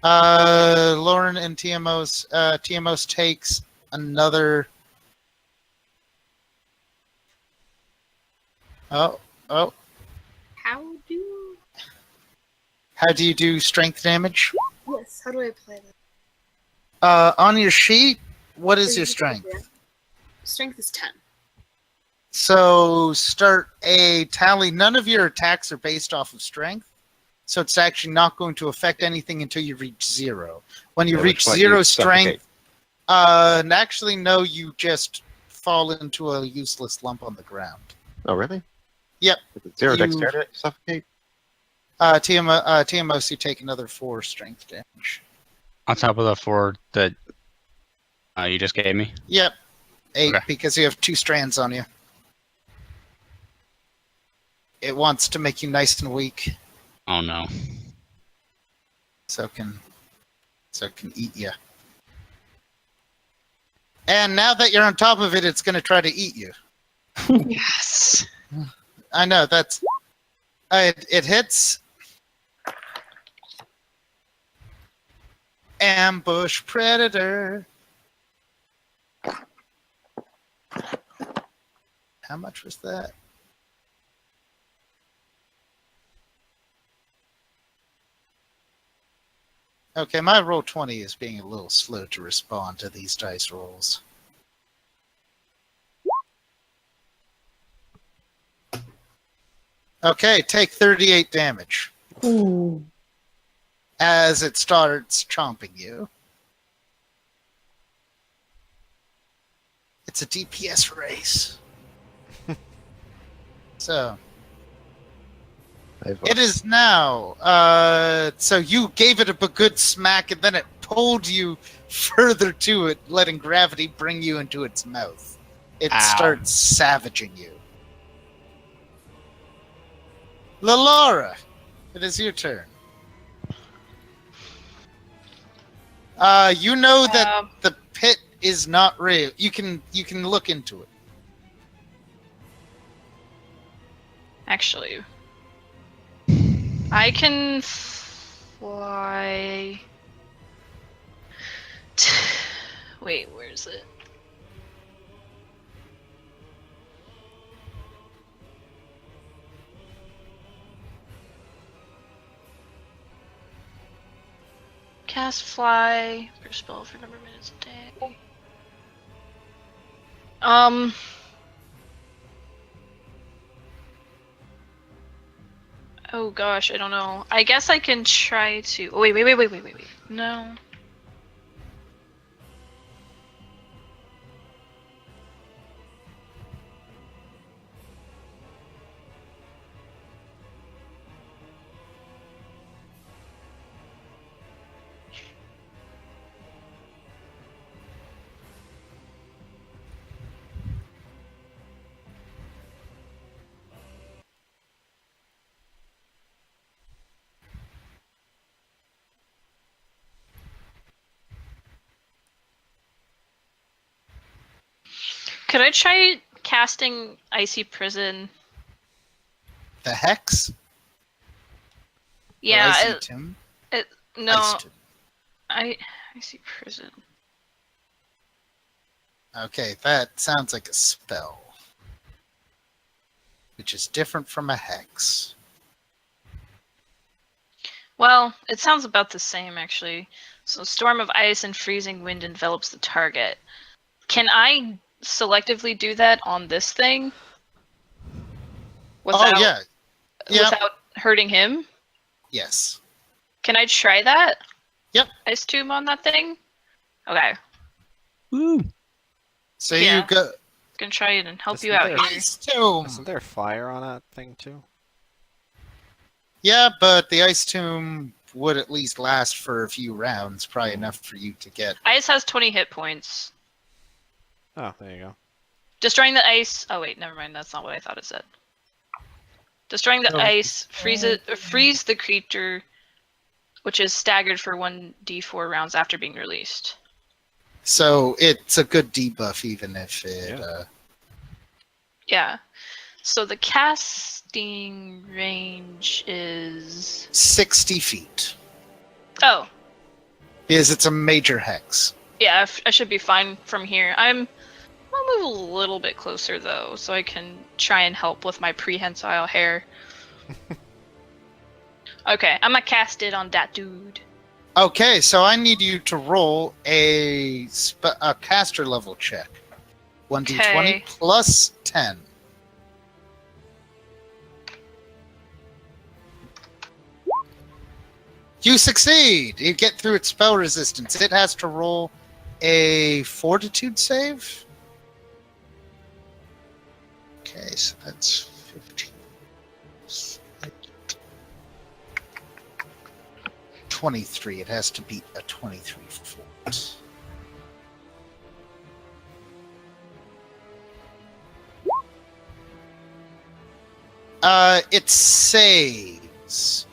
Speaker 1: Lauren and Tiamos takes another. Oh.
Speaker 6: How do...
Speaker 1: How do you do strength damage?
Speaker 6: Yes, how do I apply that?
Speaker 1: On your sheet, what is your strength?
Speaker 6: Strength is 10.
Speaker 1: So start a tally. None of your attacks are based off of strength, so it's actually not going to affect anything until you reach 0. When you
Speaker 3: At
Speaker 1: reach
Speaker 3: which point
Speaker 1: 0
Speaker 3: you suffocate.
Speaker 1: strength, and actually, no, you just fall into a useless lump on the ground.
Speaker 3: Oh, really?
Speaker 1: Yep.
Speaker 3: Is it 0
Speaker 1: You-
Speaker 3: dexterity to suffocate?
Speaker 1: TMOS, you take another 4 strength damage.
Speaker 7: On top of the 4 that you just gave me.
Speaker 1: Yep. 8,
Speaker 7: Okay.
Speaker 1: because you have 2 strands on you. It wants to make you nice and weak,
Speaker 7: Oh no.
Speaker 1: so it can eat you. And now that you're on top of it, it's going to try to eat you.
Speaker 4: Yes.
Speaker 1: I know, that's... it hits. Ambush Predator. How much was that? Okay, my Roll20 is being a little slow to respond to these dice rolls. Okay, take 38 damage
Speaker 5: Ooh.
Speaker 1: as it starts chomping you. It's a DPS race. So, it is now. So you gave it a good smack, and then it pulled you further to it, letting gravity bring you into its mouth. It
Speaker 7: Ow.
Speaker 1: starts savaging you. Lalara, it is your turn. You know that the pit is not real. You can look into it.
Speaker 4: Actually, I can fly. Wait, where is it? Cast fly per spell for a number of minutes a day. Oh gosh, I don't know. I guess I can try to. Oh, wait. No. Could I try casting Icy Prison?
Speaker 1: The hex.
Speaker 4: Yeah.
Speaker 1: Icy Tomb.
Speaker 4: No.
Speaker 1: Ice Tomb.
Speaker 4: Icy Prison.
Speaker 1: Okay, that sounds like a spell, which is different from a hex.
Speaker 4: Well, it sounds about the same actually. So, storm of ice and freezing wind envelops the target. Can I selectively do that on this thing?
Speaker 1: Oh yeah. Yep.
Speaker 4: Without hurting him?
Speaker 1: Yes.
Speaker 4: Can I try that?
Speaker 1: Yep.
Speaker 4: Ice Tomb on that thing? Okay.
Speaker 7: Woo.
Speaker 1: So
Speaker 4: Yeah.
Speaker 1: you go.
Speaker 4: Gonna try it and help
Speaker 2: Isn't
Speaker 4: you out
Speaker 2: there-
Speaker 4: here.
Speaker 1: Ice Tomb.
Speaker 2: Isn't there fire on that thing too?
Speaker 1: Yeah, but the Ice Tomb would at least last for a few rounds, probably enough for you to get.
Speaker 4: Ice has 20 hit points.
Speaker 2: Oh, there you go.
Speaker 4: Destroying the ice. Oh wait, never mind. That's not what I thought it said. Destroying the
Speaker 1: Oh.
Speaker 4: ice freeze the creature, which is staggered for 1d4 rounds after being released.
Speaker 1: So it's a good debuff, even if it.
Speaker 2: Yeah.
Speaker 4: Yeah. So the casting range is
Speaker 1: 60 feet.
Speaker 4: Oh,
Speaker 1: Because it's a major hex.
Speaker 4: yeah. I should be fine from here. I'll move a little bit closer though, so I can try and help with my prehensile hair. Okay, I'm gonna cast it on that dude.
Speaker 1: Okay, so I need you to roll a caster level check. 1d20
Speaker 4: Okay.
Speaker 1: plus 10. You succeed! You get through its spell resistance. It has to roll a fortitude save. Okay, so that's 15. 23. It has to beat a 23 fort. It saves.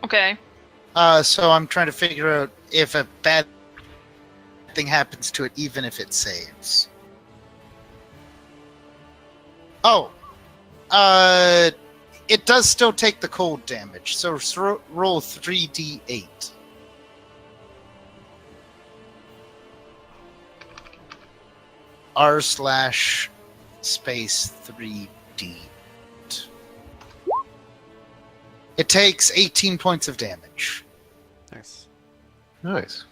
Speaker 4: Okay.
Speaker 1: So I'm trying to figure out if a bad thing happens to it, even if it saves. Oh, it does still take the cold damage. So roll 3d8. r/space 3d. It takes 18 points of damage.
Speaker 2: Nice.
Speaker 3: Nice.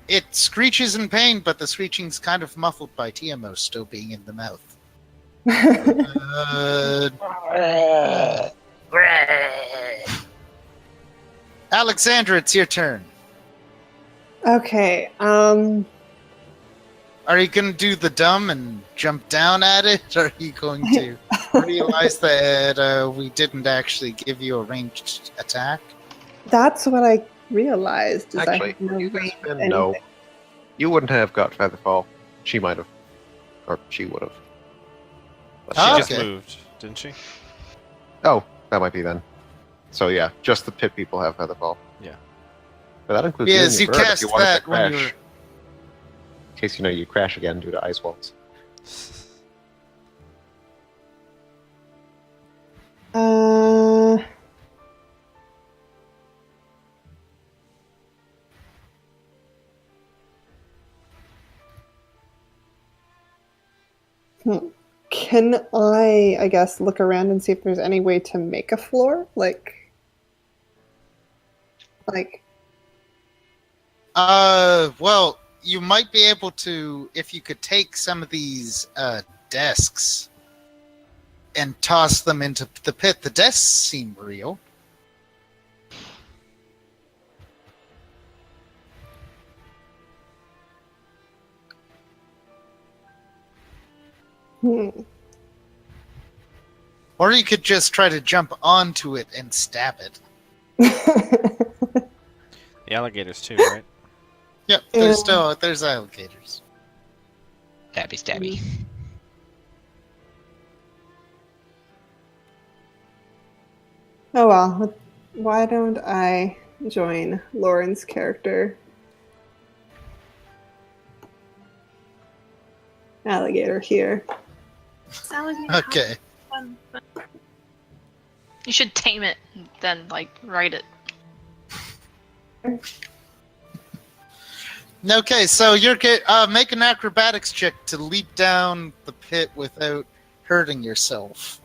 Speaker 1: It screeches in pain, but the screeching's kind of muffled by TMO still being in the mouth. Alexandra, it's your turn.
Speaker 5: Okay.
Speaker 1: Are you going to do the dumb and jump down at it? Or are you going to realize that we didn't actually give you a ranged attack?
Speaker 5: That's what I realized. Is
Speaker 3: Actually,
Speaker 5: I have no
Speaker 3: you could
Speaker 5: range of
Speaker 3: spin no.
Speaker 5: anything.
Speaker 3: You wouldn't have got Featherfall. She might have. Or she would have.
Speaker 2: She
Speaker 1: Oh,
Speaker 2: just
Speaker 1: okay.
Speaker 2: moved, didn't she?
Speaker 3: Oh, that might be then. So yeah, just the pit people have Featherfall.
Speaker 2: Yeah.
Speaker 3: But that includes
Speaker 1: Yes,
Speaker 3: you
Speaker 1: you
Speaker 3: and your bird if
Speaker 1: cast
Speaker 3: you wanted to
Speaker 1: that when
Speaker 3: crash.
Speaker 1: you're...
Speaker 3: In case you crash again due to ice walls.
Speaker 5: Uh, Can I guess, look around and see if there's any way to make a floor? Like,
Speaker 1: well, you might be able to, if you could take some of these desks and toss them into the pit. The desks seem real. Or you could just try to jump onto it and stab it.
Speaker 2: The alligators too, right?
Speaker 1: Yep, there's alligators.
Speaker 7: Stabby, stabby.
Speaker 5: Oh well, why don't I join Lauren's character? Alligator here.
Speaker 1: Okay.
Speaker 6: Fun.
Speaker 4: You should tame it, and then ride it.
Speaker 1: Okay, so you're make an acrobatics check to leap down the pit without hurting yourself.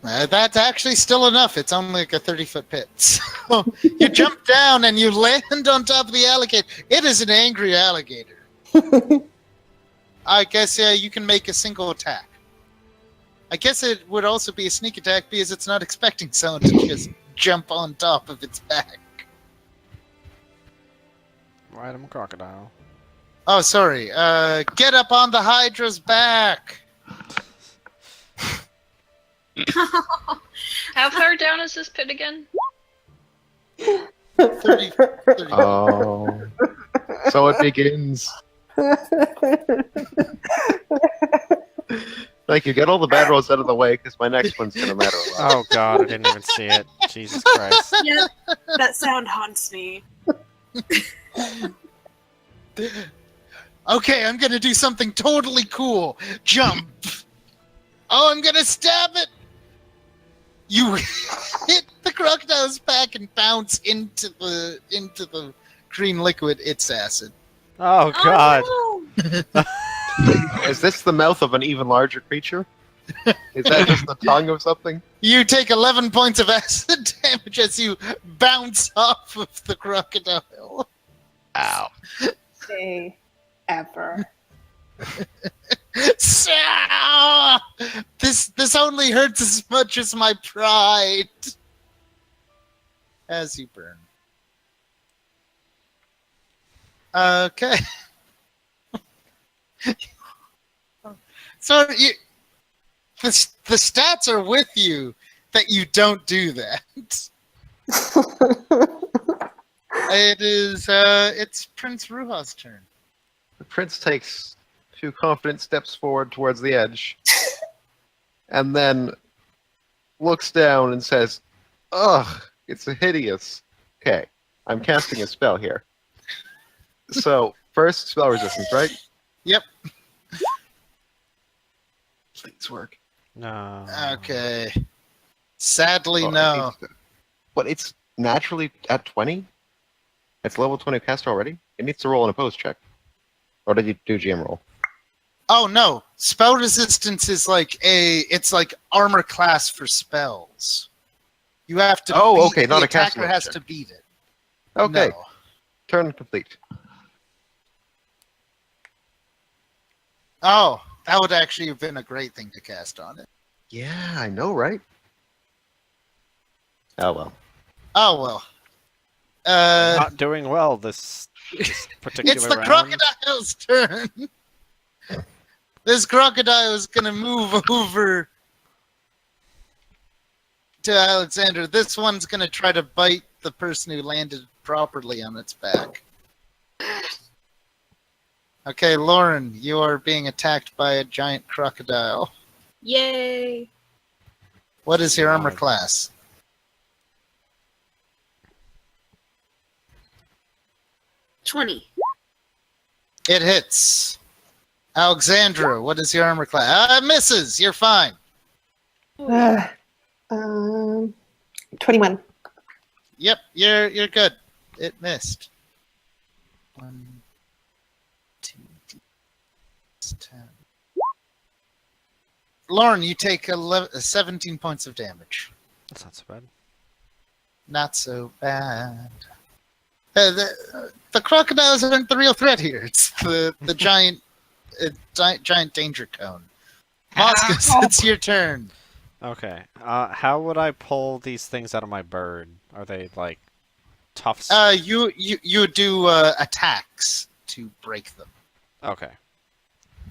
Speaker 1: That's actually still enough. It's only like a 30-foot pit. So you jump down and you land on top of the alligator. It is an angry alligator. I guess you can make a single attack. I guess it would also be a sneak attack because it's not expecting someone to just jump on top of its back.
Speaker 2: Ride him, crocodile.
Speaker 1: Oh, sorry. Get up on the Hydra's back.
Speaker 4: How far down is this pit again?
Speaker 1: 30.
Speaker 3: Oh. So it begins. Thank you. Get all the bad rolls out of the way, because my next one's going to matter a lot.
Speaker 2: Oh god, I didn't even see it. Jesus Christ.
Speaker 6: Yeah, that sound haunts me.
Speaker 1: Okay, I'm gonna do something totally cool. Jump. Oh, I'm gonna stab it. You hit the crocodile's back and bounce into the green liquid. It's acid.
Speaker 2: Oh god.
Speaker 6: Oh, no!
Speaker 3: Is this the mouth of an even larger creature? Is that just the tongue of something?
Speaker 1: You take 11 points of acid damage as you bounce off of the crocodile.
Speaker 7: Ow.
Speaker 5: Okay. ever.
Speaker 1: So, this only hurts as much as my pride. As you burn. Okay. So the stats are with you that you don't do that. It's Prince Ruha's turn.
Speaker 3: The prince takes 2 confident steps forward towards the edge, and then looks down and says, "Ugh, it's hideous." Okay, I'm casting a spell here. So, first, spell resistance, right?
Speaker 1: Yep.
Speaker 3: Please work.
Speaker 2: No.
Speaker 1: Okay. Sadly,
Speaker 3: Oh,
Speaker 1: no.
Speaker 3: But it's naturally at 20? It's level 20 cast already? It needs to roll an opposed check. Or did you do GM roll?
Speaker 1: Oh no, spell resistance is it's like armor class for spells. You have to.
Speaker 3: Okay, not
Speaker 1: the
Speaker 3: a casting
Speaker 1: attacker has
Speaker 3: check.
Speaker 1: to beat it.
Speaker 3: Okay,
Speaker 1: No.
Speaker 3: turn complete.
Speaker 1: Oh, that would actually have been a great thing to cast on it.
Speaker 3: Yeah, I know, right? Oh well.
Speaker 1: Oh well.
Speaker 2: Not doing well this particular
Speaker 1: It's the
Speaker 2: round.
Speaker 1: crocodile's turn. This crocodile is gonna move over to Alexander. This one's gonna try to bite the person who landed properly on its back. Okay, Lauren, you are being attacked by a giant crocodile.
Speaker 6: Yay!
Speaker 1: What is your armor
Speaker 2: Wow.
Speaker 1: class?
Speaker 6: $20.
Speaker 1: It hits. Alexandra, what is your armor class? Misses. You're fine.
Speaker 5: 21.
Speaker 1: Yep, you're good. It missed. 1, 2, 10. Lauren, you take 17 points of damage.
Speaker 2: That's not so bad.
Speaker 1: Not so bad. The crocodiles aren't the real threat here. It's the giant danger cone. Moscus, it's your turn.
Speaker 2: Okay. How would I pull these things out of my bird? Are they like tough?
Speaker 1: You do attacks to break them.
Speaker 2: Okay.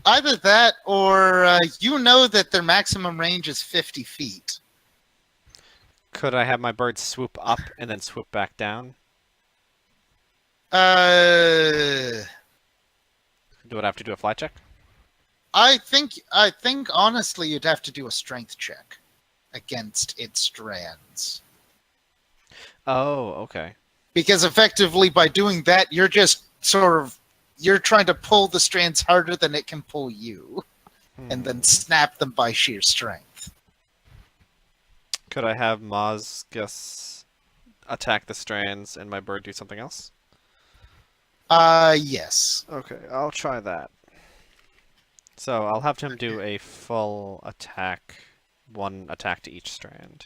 Speaker 1: Either that, or you know that their maximum range is 50 feet.
Speaker 2: Could I have my bird swoop up and then swoop back down? Do I have to do a fly check?
Speaker 1: I think honestly you'd have to do a strength check against its strands.
Speaker 2: Oh, okay.
Speaker 1: Because effectively by doing that you're just you're trying to pull the strands harder than it can pull you and then snap them by sheer strength.
Speaker 2: Could I have Mosgus attack the strands and my bird do something else?
Speaker 1: Yes.
Speaker 2: Okay, I'll try that. So I'll have him do a full attack, 1 attack to each strand.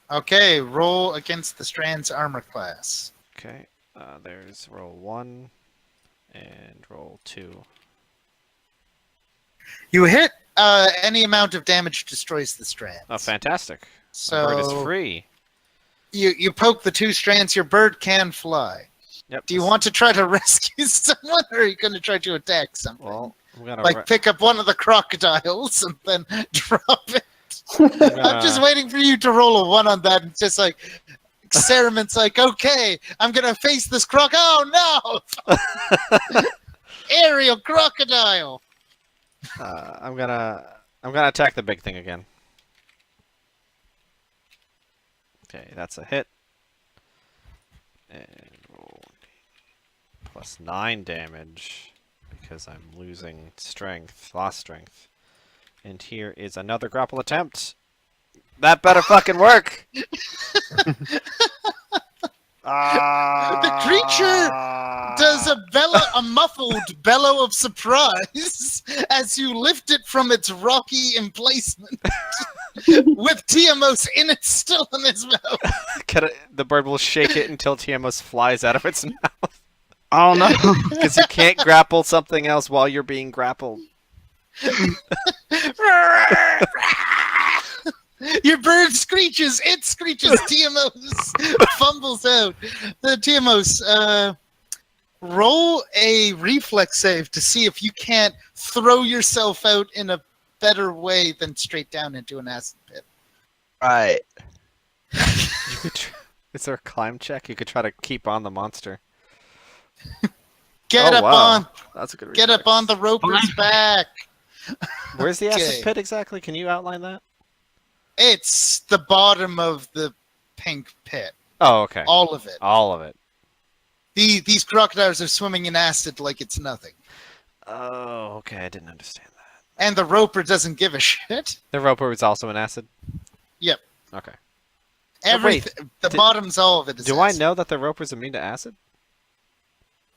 Speaker 1: Okay, roll against the strand's armor class.
Speaker 2: Okay, there's roll 1 and roll 2.
Speaker 1: You hit any amount of damage destroys the strands.
Speaker 2: Oh, fantastic.
Speaker 1: So
Speaker 2: My bird is free.
Speaker 1: You poke the 2 strands, your bird can fly.
Speaker 2: Yep.
Speaker 1: Do you want to try to rescue someone, or are you going to try to attack something?
Speaker 2: Well, I'm gonna
Speaker 1: like pick up one of the crocodiles and then drop it. I'm just waiting for you to roll a 1 on that, and just like Saramon's like, okay, I'm gonna face this croc. Oh no! Aerial crocodile.
Speaker 2: I'm gonna attack the big thing again. Okay, that's a hit. And roll plus 9 damage because I'm losing strength, lost strength. And here is another grapple attempt. That better fucking work.
Speaker 1: The creature does a muffled bellow of surprise as you lift it from its rocky emplacement with Tiamos still in his mouth.
Speaker 2: The bird will shake it until Tiamos flies out of its mouth.
Speaker 9: Oh no!
Speaker 2: Because you can't grapple something else while you're being grappled.
Speaker 1: Your bird screeches. It screeches. Tiamos fumbles out. The Tiamos, roll a reflex save to see if you can't throw yourself out in a better way than straight down into an acid pit.
Speaker 9: Right.
Speaker 2: You could is there a climb check? You could try to keep on the monster.
Speaker 1: Get
Speaker 2: Oh,
Speaker 1: up
Speaker 2: wow.
Speaker 1: on.
Speaker 2: That's a good
Speaker 1: Get up
Speaker 2: reflex.
Speaker 1: on the roper's back.
Speaker 2: Where's the
Speaker 1: Okay.
Speaker 2: acid pit exactly? Can you outline that?
Speaker 1: It's the bottom of the pink pit.
Speaker 2: Oh, okay.
Speaker 1: All of it.
Speaker 2: All of it.
Speaker 1: These crocodiles are swimming in acid like it's nothing.
Speaker 2: Oh, okay. I didn't understand that.
Speaker 1: And the roper doesn't give a shit.
Speaker 2: The roper was also in acid?
Speaker 1: Yep.
Speaker 2: Okay.
Speaker 1: Everything. The bottom's all of it is
Speaker 2: Do I
Speaker 1: acid.
Speaker 2: know that the roper's immune to acid?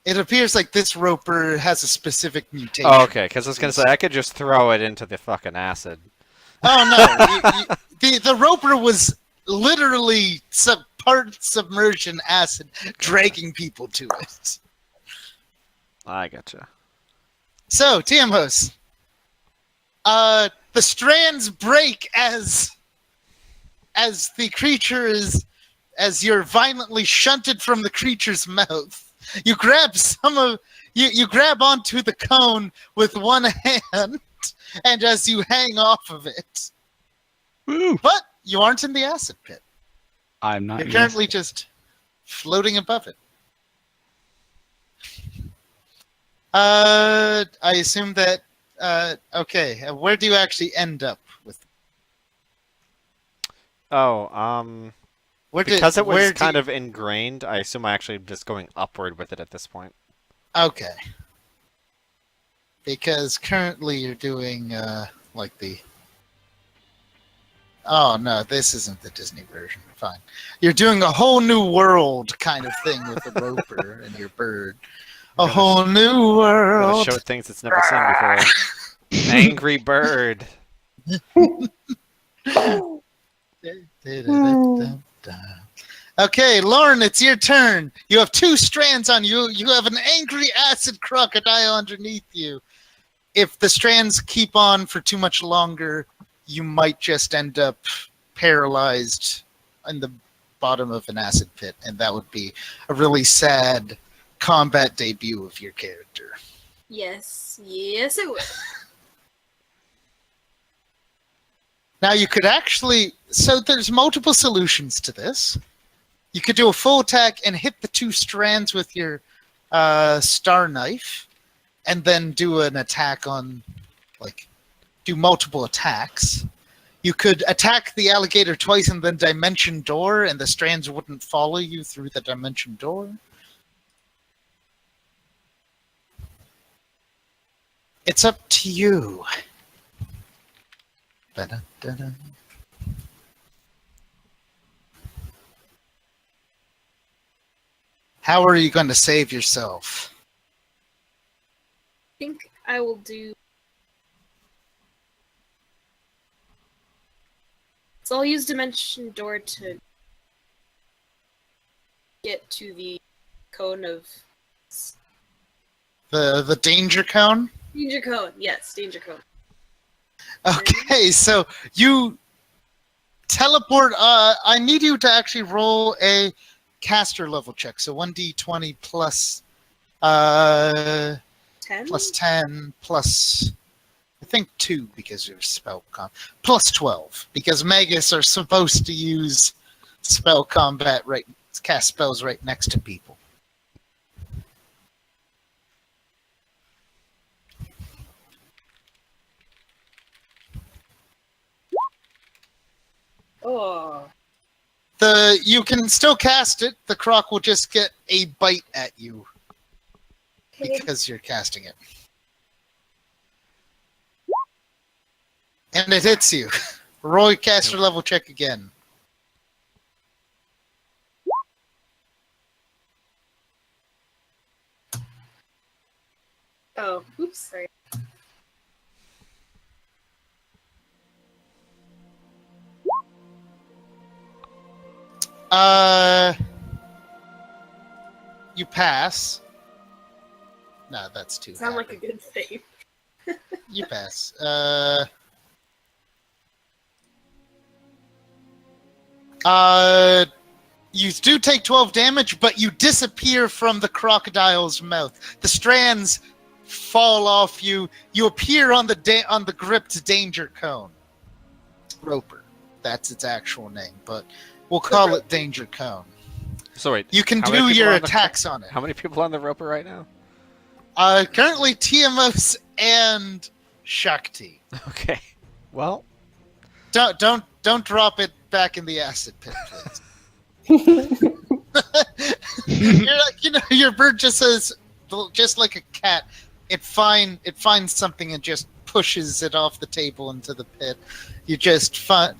Speaker 1: It appears like this roper has a specific mutation.
Speaker 2: Oh, okay. Because I was going to say, I could just throw it into the fucking acid.
Speaker 1: Oh, no. The roper was literally part submerged in acid, dragging people to it.
Speaker 2: I gotcha.
Speaker 1: So, Tiamos, the strands break as the creature is, as you're violently shunted from the creature's mouth. You grab you grab onto the cone with one hand, and as you hang off of it.
Speaker 9: Woo!
Speaker 1: But you aren't in the acid pit.
Speaker 9: I'm not.
Speaker 1: You're currently just floating above it. I assume that. Okay, where do you actually end up with?
Speaker 2: Oh,
Speaker 1: Where
Speaker 2: because it
Speaker 1: where
Speaker 2: was
Speaker 1: do
Speaker 2: kind
Speaker 1: you-
Speaker 2: of ingrained, I assume I actually am just going upward with it at this point.
Speaker 1: Okay. Because currently you're doing like the. Oh no, this isn't the Disney version. Fine. You're doing a whole new world kind of thing with the roper and your bird. A
Speaker 2: Gotta
Speaker 1: whole new
Speaker 2: Gotta
Speaker 1: world.
Speaker 2: show it things it's never seen before. Angry bird.
Speaker 1: Okay, Lauren, it's your turn. You have 2 strands on you. You have an angry acid crocodile underneath you. If the strands keep on for too much longer, you might just end up paralyzed in the bottom of an acid pit, and that would be a really sad combat debut of your character.
Speaker 6: Yes, it would.
Speaker 1: Now you could actually, so there's multiple solutions to this. You could do a full attack and hit the 2 strands with your star knife, and then do an attack on, like, do multiple attacks. You could attack the alligator twice and then dimension door, and the strands wouldn't follow you through the dimension door. It's up to you. Ba-da-da-da. How are you going to save yourself?
Speaker 6: I think I will do. So I'll use Dimension Door to get to the cone of
Speaker 1: The danger cone?
Speaker 6: Danger Cone. Yes, Danger Cone.
Speaker 1: Okay, so you teleport. I need you to actually roll a caster level check. So 1d20 plus
Speaker 6: 10?
Speaker 1: plus 10 plus I think 2 because you're spell con plus 12 because Magus are supposed to use spell combat cast spells right next to people.
Speaker 6: Oh.
Speaker 1: You can still cast it. The croc will just get a bite at you
Speaker 6: Okay.
Speaker 1: because you're casting it. And it hits you. Roy caster level check again.
Speaker 6: Oh, oops, sorry.
Speaker 1: You pass. No, that's too
Speaker 6: Sound like a
Speaker 1: happy.
Speaker 6: good thing.
Speaker 1: You pass. You do take 12 damage, but you disappear from the crocodile's mouth. The strands fall off you. You appear on the gripped danger cone. Roper. That's its actual name, but we'll call it danger cone.
Speaker 2: So wait,
Speaker 1: You can
Speaker 2: how many
Speaker 1: do
Speaker 2: people
Speaker 1: your
Speaker 2: are on the-
Speaker 1: attacks on it.
Speaker 2: How many people on the roper right now?
Speaker 1: Currently Tiamos and Shakti.
Speaker 2: Okay. Well,
Speaker 1: Don't drop it back in the acid pit, please. Your bird just says, just like a cat, it finds something and just pushes it off the table into the pit. You just find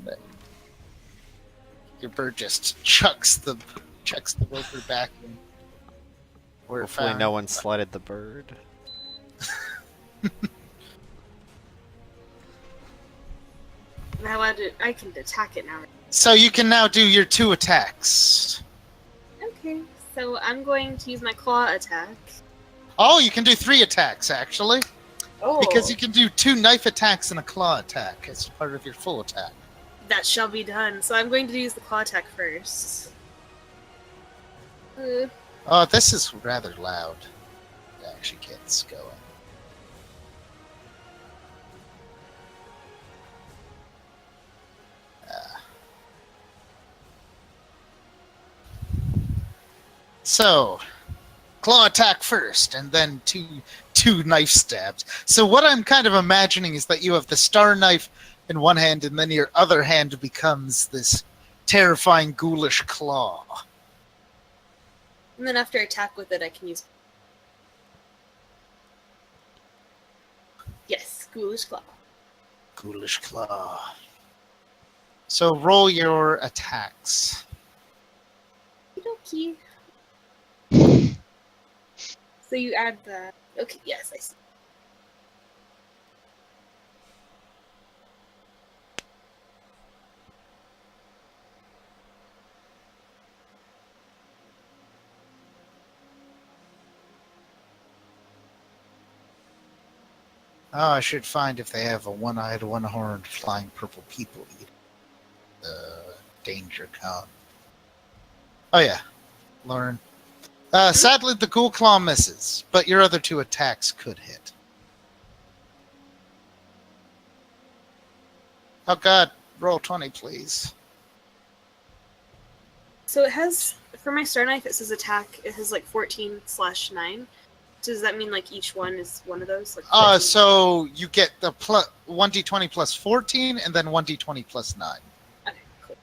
Speaker 1: your bird just chucks the roper back in where it
Speaker 2: hopefully
Speaker 1: found.
Speaker 2: no one sledded the bird.
Speaker 6: Now I can attack it now.
Speaker 1: So you can now do your 2 attacks.
Speaker 6: Okay, so I'm going to use my claw attack.
Speaker 1: Oh, you can do 3 attacks actually,
Speaker 6: Oh,
Speaker 1: because you can do 2 knife attacks and a claw attack as part of your full attack.
Speaker 6: that shall be done. So I'm going to use the claw attack first.
Speaker 1: Oh, this is rather loud. It actually gets going. So, claw attack first, and then two knife stabs. So what I'm kind of imagining is that you have the star knife in one hand, and then your other hand becomes this terrifying ghoulish claw.
Speaker 6: And then after attack with it, I can use. Yes, ghoulish claw.
Speaker 1: Ghoulish claw. So roll your attacks.
Speaker 6: Okie. So you add the. Okay, yes, I see.
Speaker 1: Oh, I should find if they have a one-eyed, one-horned, flying purple people eater. The danger cone. Oh yeah, Lauren. Sadly, the ghoul claw misses, but your other 2 attacks could hit. Oh god, roll 20, please.
Speaker 6: So it has, for my star knife, it says attack. It has like 14/9. So does that mean like each one is one of those? Like 14?
Speaker 1: So you get the 1d20 plus 14, and then 1d20 plus 9.
Speaker 6: Okay, cool.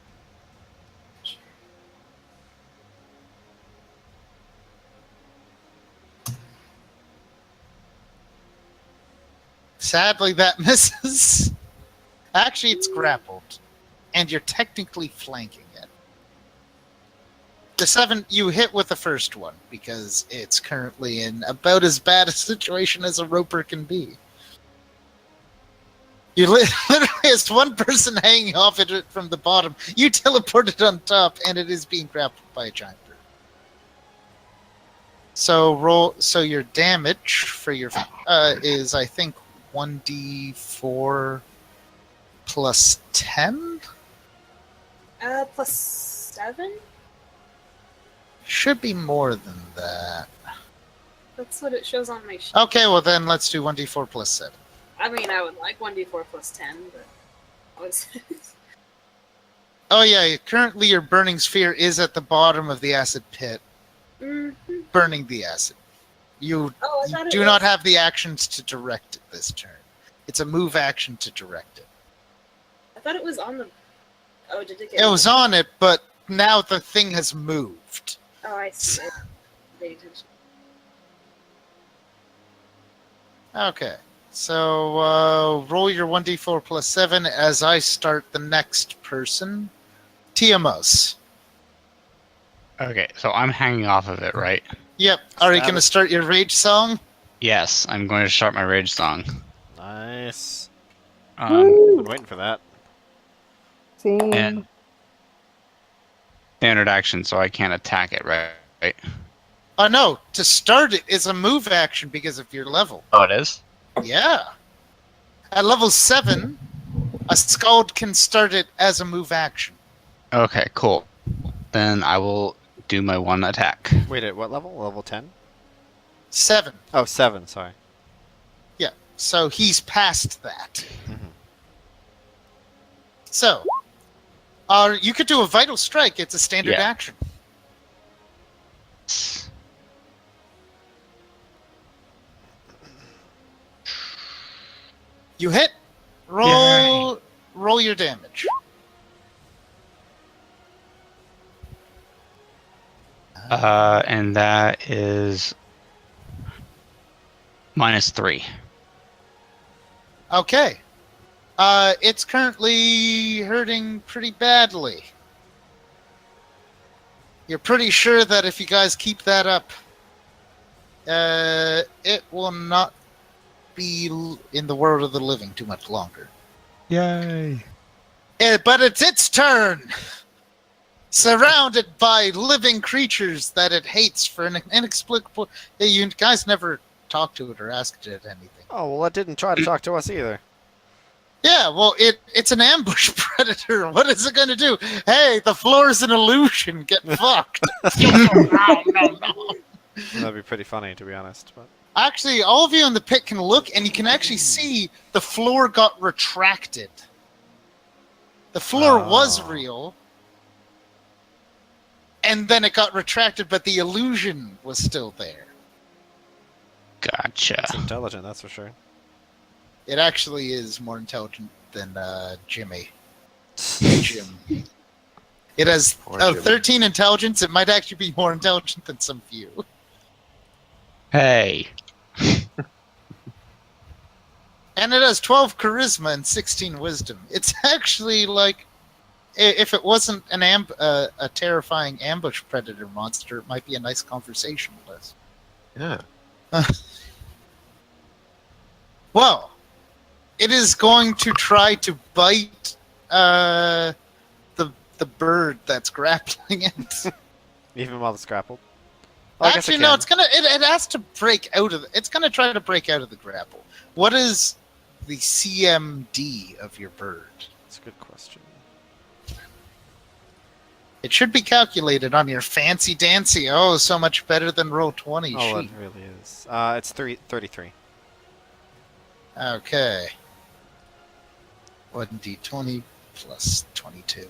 Speaker 1: Sadly, that misses. Actually, it's grappled, and you're technically flanking it. The 7 you hit with the first one because it's currently in about as bad a situation as a roper can be. You literally has one person hanging off it from the bottom. You teleported on top, and it is being grappled by a giant bird. So roll. So your damage for your is I think 1d4 plus 10.
Speaker 6: Plus 7.
Speaker 1: Should be more than that.
Speaker 6: That's what it shows on my sheet.
Speaker 1: Okay, well then let's do 1d4 plus 7.
Speaker 6: I mean, I would like 1d4 plus 10, but I was.
Speaker 1: Oh yeah, currently your burning sphere is at the bottom of the acid pit,
Speaker 6: Mm-hmm.
Speaker 1: burning the acid. You
Speaker 6: Oh, I thought it
Speaker 1: do
Speaker 6: was...
Speaker 1: not have the actions to direct it this turn. It's a move action to direct it.
Speaker 6: I thought it was on the. Oh, did it get?
Speaker 1: It was on it, but now the thing has moved.
Speaker 6: Oh, I see. Pay attention.
Speaker 1: Okay, so roll your 1d4 plus 7 as I start the next person. Tiamos.
Speaker 7: Okay, so I'm hanging off of it, right?
Speaker 1: Yep. Are you going to start your rage song?
Speaker 7: Yes, I'm going to start my rage song.
Speaker 2: Nice.
Speaker 5: Woo!
Speaker 2: Been waiting for that.
Speaker 5: Same.
Speaker 7: And standard action, so I can't attack it, right?
Speaker 1: Oh no, to start it is a move action because of your level.
Speaker 7: Oh, it is?
Speaker 1: Yeah. At level 7, a Scald can start it as a move action.
Speaker 7: Okay, cool. Then I will do my one attack.
Speaker 2: Wait, at what level? Level 10?
Speaker 1: 7.
Speaker 2: Oh, 7, sorry.
Speaker 1: Yeah. So he's past that.
Speaker 2: Mhm.
Speaker 1: So, you could do a Vital Strike. It's a standard
Speaker 7: Yeah.
Speaker 1: action. You hit. Roll your damage.
Speaker 7: And that is -3.
Speaker 1: Okay. It's currently hurting pretty badly. You're pretty sure that if you guys keep that up, it will not be in the world of the living too much longer.
Speaker 9: Yay.
Speaker 1: But it's its turn! Surrounded by living creatures that it hates for an inexplicable... You guys never talked to it or asked it anything.
Speaker 2: Oh, well, it didn't try to talk to us either.
Speaker 1: Yeah, well, it's an ambush predator. What is it going to do? Hey, the floor's an illusion. Get fucked.
Speaker 2: That'd be pretty funny, to be honest. But
Speaker 1: Actually, all of you in the pit can look, and you can actually see the floor got retracted. The floor was real, and then it got retracted, but the illusion was still there.
Speaker 7: Gotcha.
Speaker 2: it's intelligent, that's for sure.
Speaker 1: It actually is more intelligent than Jimmy. Jim. It has
Speaker 3: Poor Jimmy.
Speaker 1: 13 intelligence. It might actually be more intelligent than some of you.
Speaker 7: Hey.
Speaker 1: And it has 12 charisma and 16 wisdom. It's actually like, if it wasn't a terrifying ambush predator monster, it might be a nice conversationalist.
Speaker 3: Yeah.
Speaker 1: Well, it is going to try to bite the bird that's grappling it.
Speaker 2: Even while it's grappled. Oh, I guess
Speaker 1: Actually,
Speaker 2: it
Speaker 1: no.
Speaker 2: can.
Speaker 1: It has to break out of. It's gonna try to break out of the grapple. What is the CMD of your bird?
Speaker 2: That's a good question.
Speaker 1: It should be calculated on your fancy dancy. Oh, so much better than Roll20.
Speaker 2: Oh, it
Speaker 1: sheet.
Speaker 2: really is. It's 33.
Speaker 1: Okay. 1d20 plus 22.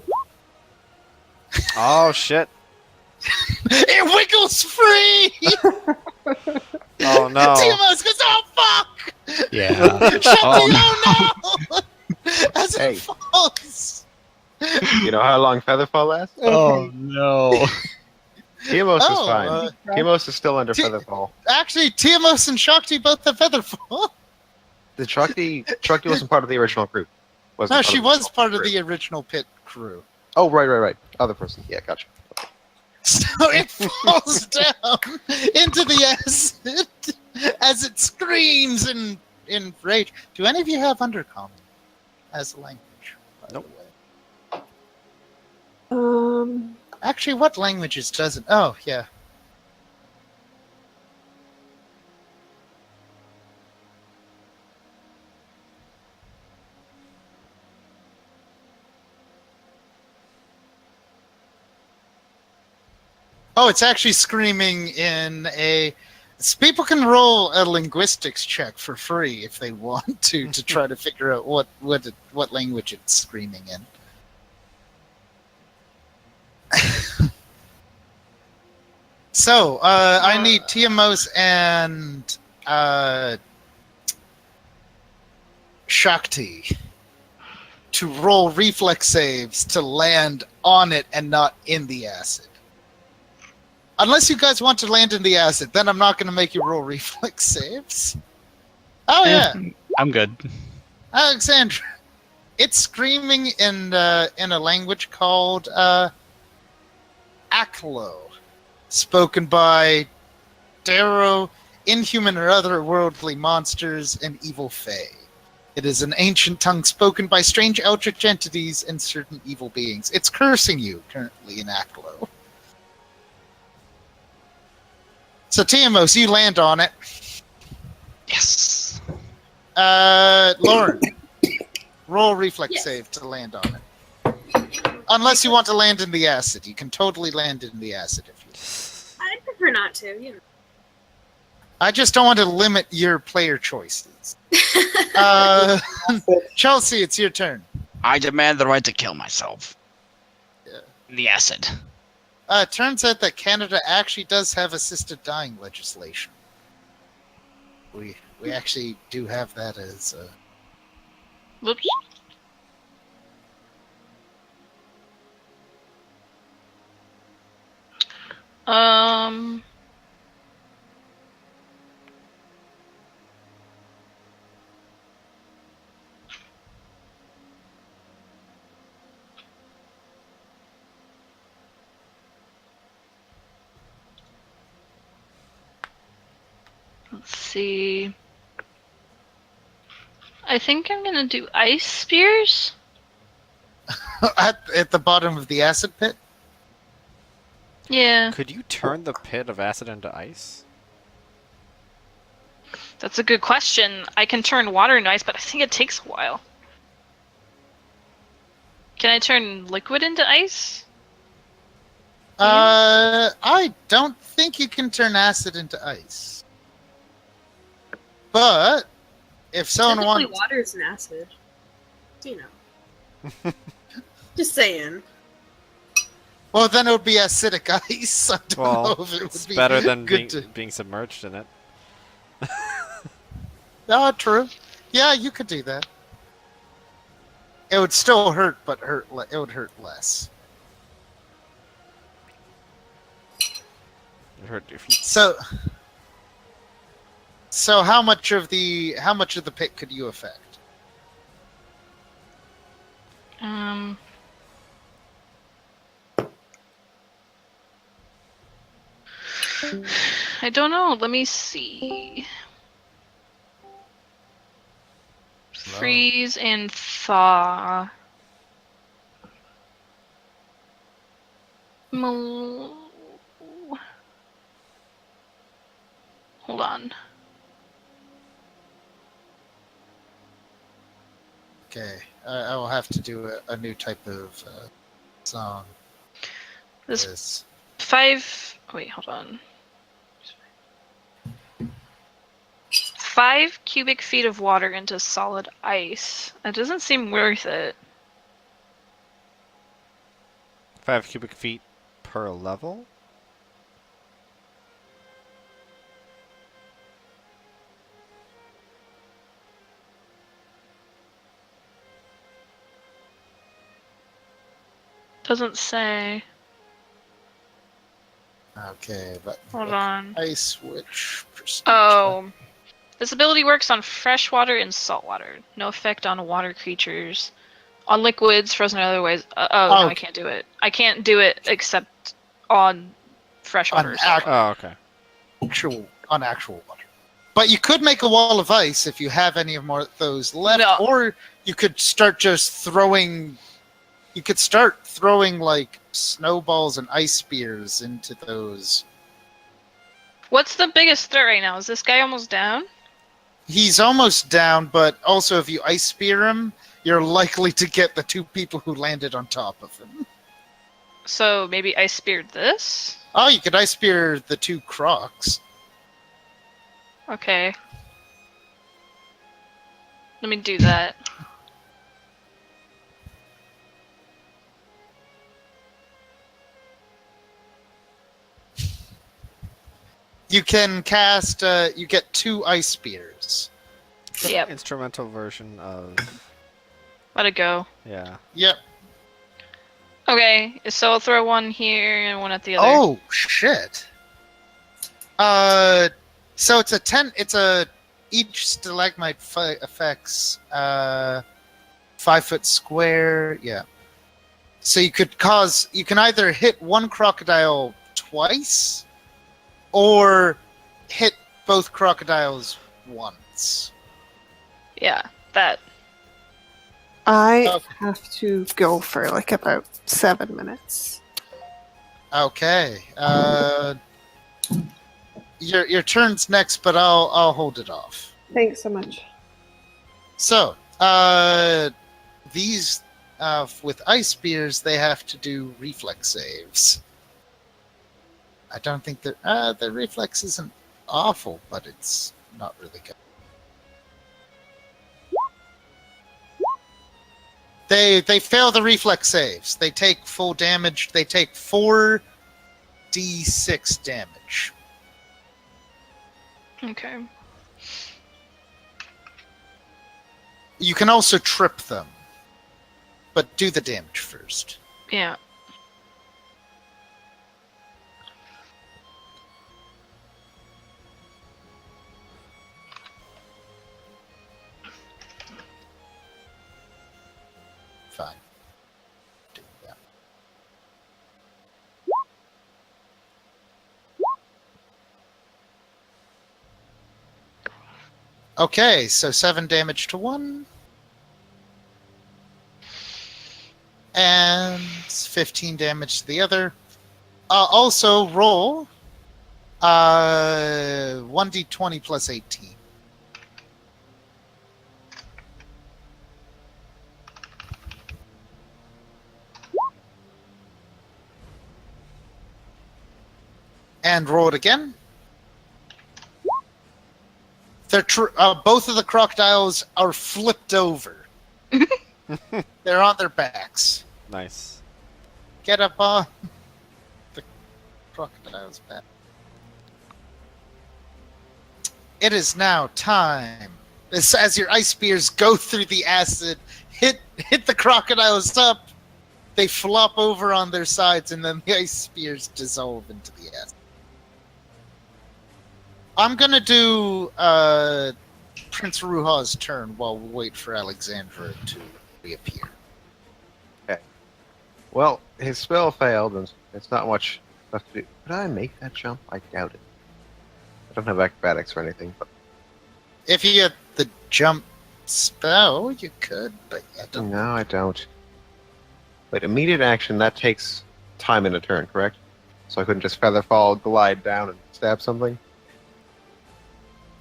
Speaker 2: Oh, shit.
Speaker 1: It wiggles free!
Speaker 2: Oh, no.
Speaker 1: Timo's goes, oh, fuck!
Speaker 7: Yeah.
Speaker 1: Shut
Speaker 7: Oh,
Speaker 1: the oh, no! As
Speaker 3: Hey.
Speaker 1: it falls.
Speaker 3: You know how long Featherfall lasts?
Speaker 7: Oh, no.
Speaker 3: Tiamos is
Speaker 1: Oh,
Speaker 3: fine. Tiamos is still under
Speaker 1: Ti-
Speaker 3: Featherfall.
Speaker 1: Actually, Tiamos and Shakti both have Featherfall.
Speaker 3: The Shakti wasn't part of the original group.
Speaker 1: No, she was part of the original pit crew.
Speaker 3: Oh, right. Other person. Yeah, gotcha.
Speaker 1: So it falls down into the acid as it screams in rage. Do any of you have Undercommon as a language? By
Speaker 2: Nope.
Speaker 1: the way? Actually, what languages doesn't? Oh, yeah. Oh, it's actually screaming in a... People can roll a linguistics check for free if they want to try to figure out what language it's screaming in. So, I need Tiamos and Shakti to roll reflex saves to land on it and not in the acid. Unless you guys want to land in the acid, then I'm not going to make you roll reflex saves. Oh, yeah.
Speaker 7: I'm good.
Speaker 1: Alexandra. It's screaming in a language called Aklo, spoken by Darrow, inhuman or otherworldly monsters, and evil fae. It is an ancient tongue spoken by strange eldritch entities and certain evil beings. It's cursing you currently in Aklo. So Tiamos, you land on it.
Speaker 9: Yes.
Speaker 1: Lauren, roll reflex
Speaker 6: Yes.
Speaker 1: save to land on it. Unless you want to land in the acid, you can totally land in the acid if you.
Speaker 6: I'd prefer not to, you
Speaker 1: I just don't want to limit your player choices. Chelsea, it's your turn.
Speaker 9: I demand the right to kill myself.
Speaker 1: Yeah.
Speaker 9: In the acid.
Speaker 1: It turns out that Canada actually does have assisted dying legislation. We actually do have that as.
Speaker 4: Whoops. Let's see. I think I'm gonna do ice spears.
Speaker 1: At the bottom of the acid pit?
Speaker 4: Yeah,
Speaker 2: Could you turn the pit of acid into ice?
Speaker 4: that's a good question. I can turn water into ice, but I think it takes a while. Can I turn liquid into ice?
Speaker 1: I don't think you can turn acid into ice. But if someone
Speaker 6: Technically,
Speaker 1: wants,
Speaker 6: water is an acid. You know. Just saying.
Speaker 1: well, then it would be acidic ice. I don't
Speaker 2: Well,
Speaker 1: know if it would
Speaker 2: it's
Speaker 1: be
Speaker 2: better than
Speaker 1: good
Speaker 2: being submerged in it.
Speaker 1: Oh, true. Yeah, you could do that. It would still hurt, but it would hurt less.
Speaker 2: It hurt if you...
Speaker 1: So how much of the pit could you affect?
Speaker 4: I don't know. Let me see. Freeze and thaw. Hold on.
Speaker 1: Okay, I will have to do a new type of song.
Speaker 4: This 5. Wait, hold on. 5 cubic feet of water into solid ice. That doesn't seem worth it.
Speaker 2: 5 cubic feet per level?
Speaker 4: Doesn't say.
Speaker 1: Okay, but
Speaker 4: Hold on.
Speaker 1: ice switch. Prestige.
Speaker 4: Oh. This ability works on fresh water and salt water. No effect on water creatures. On liquids, frozen or otherwise. No, I can't do it. I can't do it except on fresh water. or salt water.
Speaker 2: Oh, okay.
Speaker 1: On actual water. But you could make a wall of ice if you have any of more of those left,
Speaker 4: No.
Speaker 1: or you could start just throwing. You could start throwing like snowballs and ice spears into those.
Speaker 4: What's the biggest threat right now? Is this guy almost down?
Speaker 1: He's almost down, but also if you ice spear him, you're likely to get the 2 people who landed on top of him.
Speaker 4: So maybe I speared this?
Speaker 1: Oh, you could ice spear the 2 crocs.
Speaker 4: Okay. Let me do that.
Speaker 1: You can cast. You get 2 ice spears.
Speaker 4: Yep.
Speaker 2: Instrumental version of...
Speaker 4: Let it go.
Speaker 2: Yeah.
Speaker 1: Yep.
Speaker 4: Okay, so I'll throw one here and one at the other.
Speaker 1: Oh shit. So it's a 10. Each stalagmite affects 5 foot square. Yeah. So you can either hit one crocodile twice, or hit both crocodiles once.
Speaker 4: Yeah, that.
Speaker 5: I have to go for like about 7 minutes.
Speaker 1: Okay. Your turn's next, but I'll hold it off.
Speaker 5: Thanks so much.
Speaker 1: So, these with ice spears, they have to do reflex saves. I don't think the reflex isn't awful, but it's not really good. They fail the reflex saves. They take full damage. They take 4d6 damage.
Speaker 4: Okay.
Speaker 1: You can also trip them, but do the damage first.
Speaker 4: Yeah.
Speaker 1: Fine. Do that. Okay, so 7 damage to one. And 15 damage to the other. Also, roll 1d20 plus 18. And roll it again. Both of the crocodiles are flipped over. They're on their backs.
Speaker 2: Nice.
Speaker 1: Get up on the crocodile's back. It is now time. As your ice spears go through the acid, hit the crocodiles up, they flop over on their sides, and then the ice spears dissolve into the acid. I'm gonna do Prince Ruha's turn while we wait for Alexandra to reappear.
Speaker 3: Well, his spell failed, and it's not much left to do. Could I make that jump? I doubt it. I don't have acrobatics or anything, but
Speaker 1: If you get the jump spell, you could, but I don't.
Speaker 3: no, I don't. Wait, immediate action, that takes time in a turn, correct? So I couldn't just feather fall, glide down, and stab something?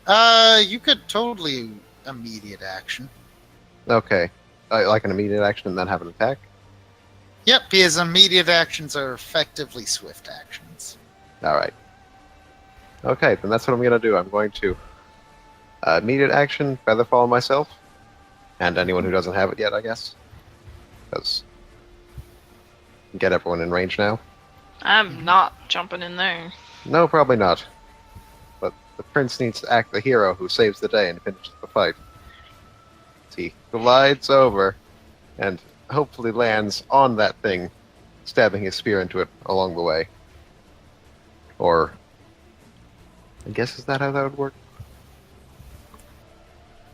Speaker 1: You could totally immediate action.
Speaker 3: Okay. Like an immediate action and then have an attack?
Speaker 1: Yep, because immediate actions are effectively swift actions.
Speaker 3: Alright. Okay, then that's what I'm going to do. I'm going to immediate action, feather fall myself, and anyone who doesn't have it yet, I guess. Because get everyone in range now.
Speaker 4: I'm not jumping in there.
Speaker 3: No, probably not. But the prince needs to act the hero who saves the day and finishes the fight. He glides over and hopefully lands on that thing, stabbing his spear into it along the way. Or, I guess, is that how that would work?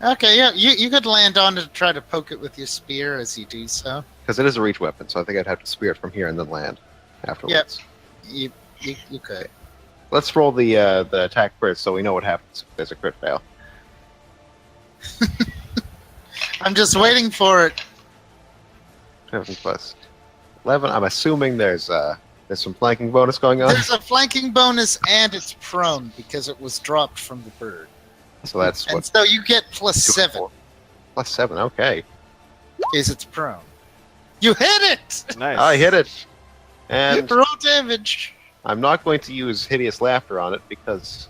Speaker 1: Okay, yeah, you could land on it to try to poke it with your spear as you do so.
Speaker 3: Because it is a reach weapon, so I think I'd have to spear it from here and then land afterwards.
Speaker 1: You could.
Speaker 3: Let's roll the attack first so we know what happens if there's a crit fail.
Speaker 1: I'm just waiting for it.
Speaker 3: 7 plus 11. I'm assuming there's some flanking bonus going on.
Speaker 1: There's a flanking bonus and it's prone because it was dropped from the bird.
Speaker 3: So that's
Speaker 1: And
Speaker 3: what.
Speaker 1: so you get plus
Speaker 3: 2 and
Speaker 1: 7
Speaker 3: 4. Plus 7. Okay,
Speaker 1: because it's prone. You hit it!
Speaker 2: Nice.
Speaker 3: I hit it, and
Speaker 1: Roll damage.
Speaker 3: I'm not going to use hideous laughter on it because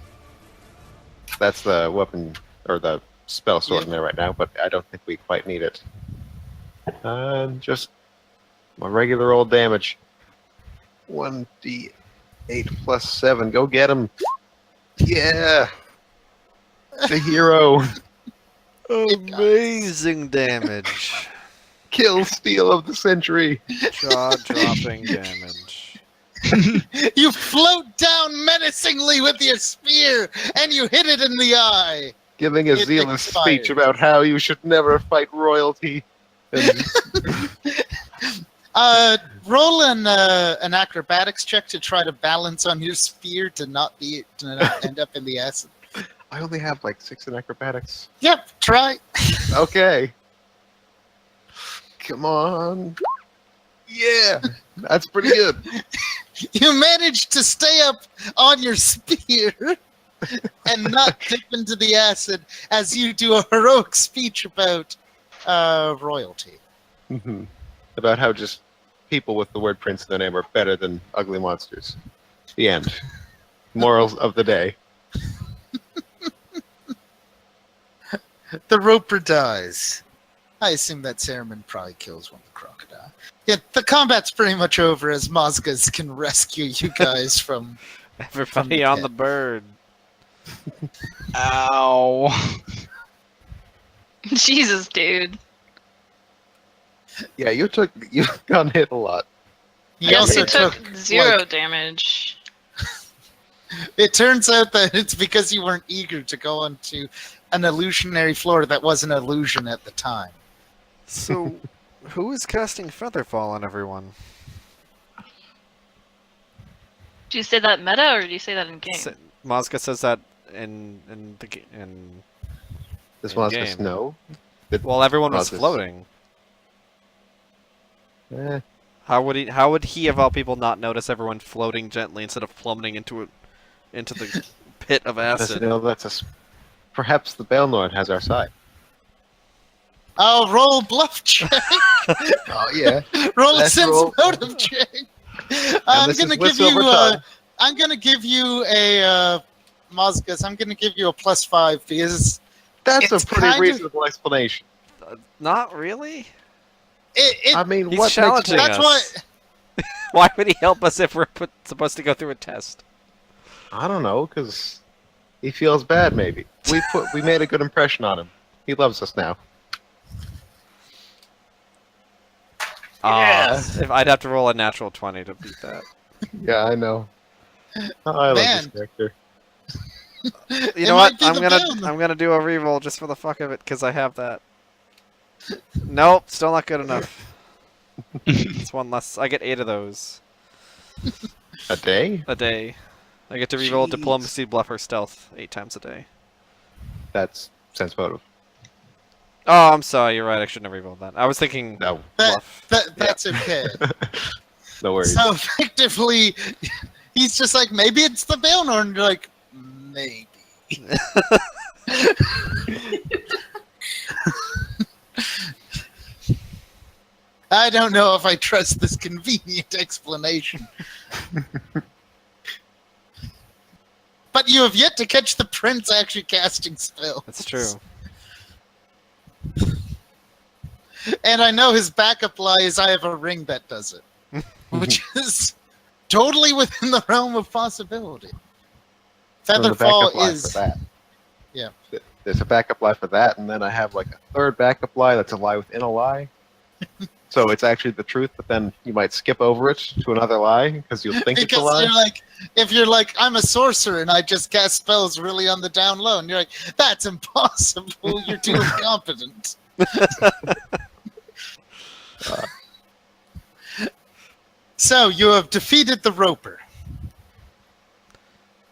Speaker 3: that's the weapon or the spell sword in there right now. But I don't think we quite need it. Just my regular old damage. 1d8 plus 7. Go get him. Yeah. The hero.
Speaker 2: Amazing damage.
Speaker 3: Kill steal of the century.
Speaker 2: Jaw-dropping damage.
Speaker 1: You float down menacingly with your spear and you hit it in the eye.
Speaker 3: Giving a
Speaker 1: It
Speaker 3: zealous
Speaker 1: expired.
Speaker 3: speech about how you should never fight royalty. And
Speaker 1: Roll an acrobatics check to try to balance on your spear to not end up in the acid.
Speaker 3: I only have like 6 in acrobatics.
Speaker 1: Yep, try.
Speaker 3: Okay. Come on. Yeah, that's pretty good.
Speaker 1: You managed to stay up on your spear. and not dip into the acid as you do a heroic speech about royalty.
Speaker 3: About how just people with the word prince in their name are better than ugly monsters. The end. Morals of the day.
Speaker 1: The roper dies. I assume that Saruman probably kills one of the crocodile. Yeah, the combat's pretty much over as Mozgas can rescue you guys from
Speaker 2: Everybody on
Speaker 1: pit.
Speaker 2: the bird.
Speaker 9: Ow.
Speaker 4: Jesus, dude.
Speaker 3: Yeah, you got hit a lot.
Speaker 1: He also
Speaker 4: You took
Speaker 1: took
Speaker 4: 0 damage.
Speaker 1: It turns out that it's because you weren't eager to go onto an illusionary floor that was an illusion at the time.
Speaker 2: So, who is casting Featherfall on everyone?
Speaker 4: Do you say that meta or do you say that in game?
Speaker 2: Mozga says that in the in.
Speaker 3: Does
Speaker 2: In
Speaker 3: Moscas
Speaker 2: game.
Speaker 3: know?
Speaker 2: Well, everyone was
Speaker 3: Mozgas-
Speaker 2: floating.
Speaker 3: Eh,
Speaker 2: How would he of all people not notice everyone floating gently instead of plummeting into the pit of
Speaker 3: does
Speaker 2: acid?
Speaker 3: it know perhaps the Baelnord has our side.
Speaker 1: Oh, roll bluff check.
Speaker 3: Oh yeah.
Speaker 1: Roll a
Speaker 3: Let's
Speaker 1: sense
Speaker 3: roll.
Speaker 1: motive check. I'm
Speaker 3: this
Speaker 1: gonna
Speaker 3: is with
Speaker 1: give you.
Speaker 3: silver tongue.
Speaker 1: I'm gonna give you a Mozgas. I'm gonna give you a +5 because
Speaker 3: That's
Speaker 1: It's
Speaker 3: a pretty
Speaker 1: kind of-
Speaker 3: reasonable explanation.
Speaker 2: Not really.
Speaker 1: it
Speaker 3: I mean,
Speaker 2: He's
Speaker 3: what makes
Speaker 2: challenging
Speaker 1: that's
Speaker 2: us.
Speaker 1: what.
Speaker 2: Why would he help us if we're supposed to go through a test?
Speaker 3: I don't know, because he feels bad. Maybe we made a good impression on him. He loves us now.
Speaker 2: If I'd have to roll a natural 20 to beat that.
Speaker 3: Yeah, I know. Oh, I love
Speaker 1: Man.
Speaker 3: this character.
Speaker 2: You
Speaker 1: It
Speaker 2: know
Speaker 1: might
Speaker 2: what?
Speaker 1: be
Speaker 2: I'm
Speaker 1: the
Speaker 2: gonna
Speaker 1: Baelnord.
Speaker 2: I'm gonna do a reroll just for the fuck of it because I have that. Nope, still not good enough. It's one less. I get 8 of those
Speaker 3: A day?
Speaker 2: a day. I get to reroll
Speaker 3: Jeez.
Speaker 2: diplomacy, bluff, or stealth 8 times a day.
Speaker 3: That's sense motive.
Speaker 2: Oh, I'm sorry. You're right. I shouldn't have rerolled that. I was thinking
Speaker 3: No,
Speaker 2: bluff.
Speaker 1: That's okay.
Speaker 3: no worries.
Speaker 1: So effectively, he's just like, maybe it's the Baelnord, and you're like, maybe. I don't know if I trust this convenient explanation. But you have yet to catch the prince actually casting spells.
Speaker 2: That's true.
Speaker 1: And I know his backup lie is I have a ring that does it. Which is totally within the realm of possibility.
Speaker 3: So the
Speaker 1: Featherfall
Speaker 3: backup lie
Speaker 1: is...
Speaker 3: for that.
Speaker 1: Yeah.
Speaker 3: There's a backup lie for that, and then I have like a third backup lie that's a lie within a lie. So it's actually the truth, but then you might skip over it to another lie because you'll think it's a
Speaker 1: Because
Speaker 3: lie.
Speaker 1: you're like, if you're like, I'm a sorcerer and I just cast spells really on the down low, and you're like, that's impossible. You're too incompetent. So you have defeated the Roper.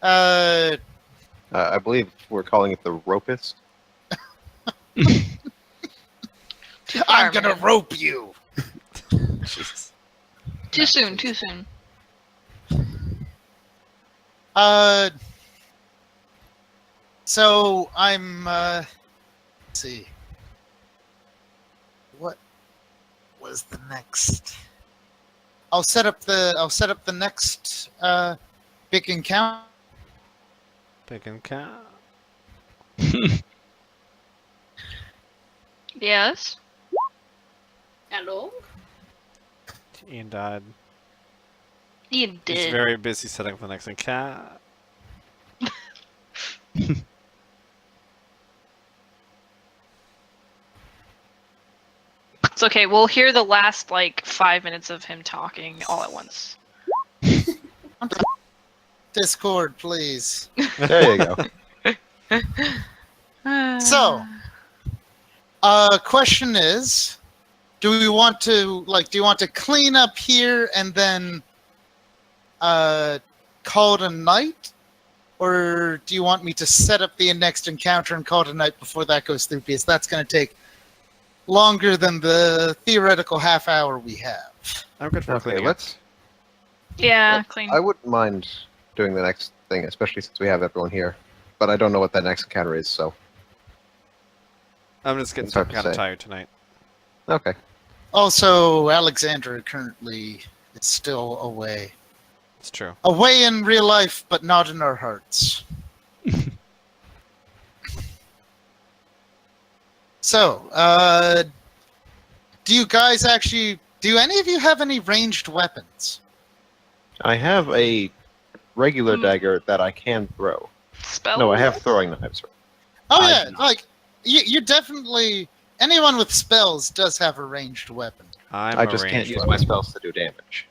Speaker 3: I believe we're calling it the Ropist.
Speaker 1: I'm gonna rope you.
Speaker 2: Jeez.
Speaker 4: Too soon, too soon.
Speaker 1: So I'm. Let's see. What was the next? I'll set up the next big encounter.
Speaker 2: Big and cat.
Speaker 4: Yes.
Speaker 6: Hello?
Speaker 2: Ian died.
Speaker 4: You
Speaker 2: He's
Speaker 4: did.
Speaker 2: very busy setting up the next encounter.
Speaker 4: It's okay. We'll hear the last like 5 minutes of him talking all at once.
Speaker 1: Discord, please.
Speaker 3: There you go.
Speaker 1: So, question is, do you want to clean up here and then call it a night? Or do you want me to set up the next encounter and call it a night before that goes through? Because that's going to take longer than the theoretical half hour we have.
Speaker 2: I'm good for
Speaker 3: Okay,
Speaker 2: cleaning up.
Speaker 3: let's.
Speaker 4: Yeah, clean.
Speaker 3: I wouldn't mind doing the next thing, especially since we have everyone here. but I don't know what that next encounter is, so...
Speaker 2: I'm just getting
Speaker 3: It's hard to
Speaker 2: kind of
Speaker 3: say.
Speaker 2: tired tonight.
Speaker 3: Okay.
Speaker 1: Also, Alexandra currently is still away.
Speaker 2: It's true.
Speaker 1: Away in real life, but not in our hearts. So, do you guys actually... Do any of you have any ranged weapons?
Speaker 3: I have a regular dagger that I can throw.
Speaker 4: Spell.
Speaker 3: No, I have throwing knives.
Speaker 1: Oh
Speaker 3: I
Speaker 1: yeah,
Speaker 3: do not.
Speaker 1: like you definitely anyone with spells does have a ranged weapon.
Speaker 3: I just can't use my spells to do damage.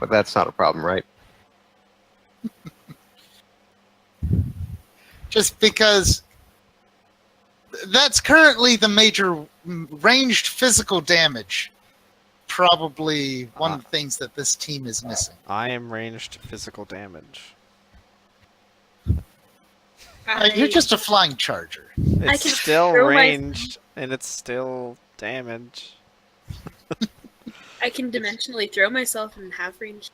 Speaker 3: But that's not a problem, right?
Speaker 1: Just because that's currently the major ranged physical damage. Probably one of the things that this team is missing.
Speaker 2: I am ranged physical damage.
Speaker 1: You're just a flying charger.
Speaker 6: I
Speaker 2: It's
Speaker 6: can
Speaker 2: still
Speaker 6: throw
Speaker 2: ranged, and it's still damage.
Speaker 6: I can dimensionally throw myself in half range.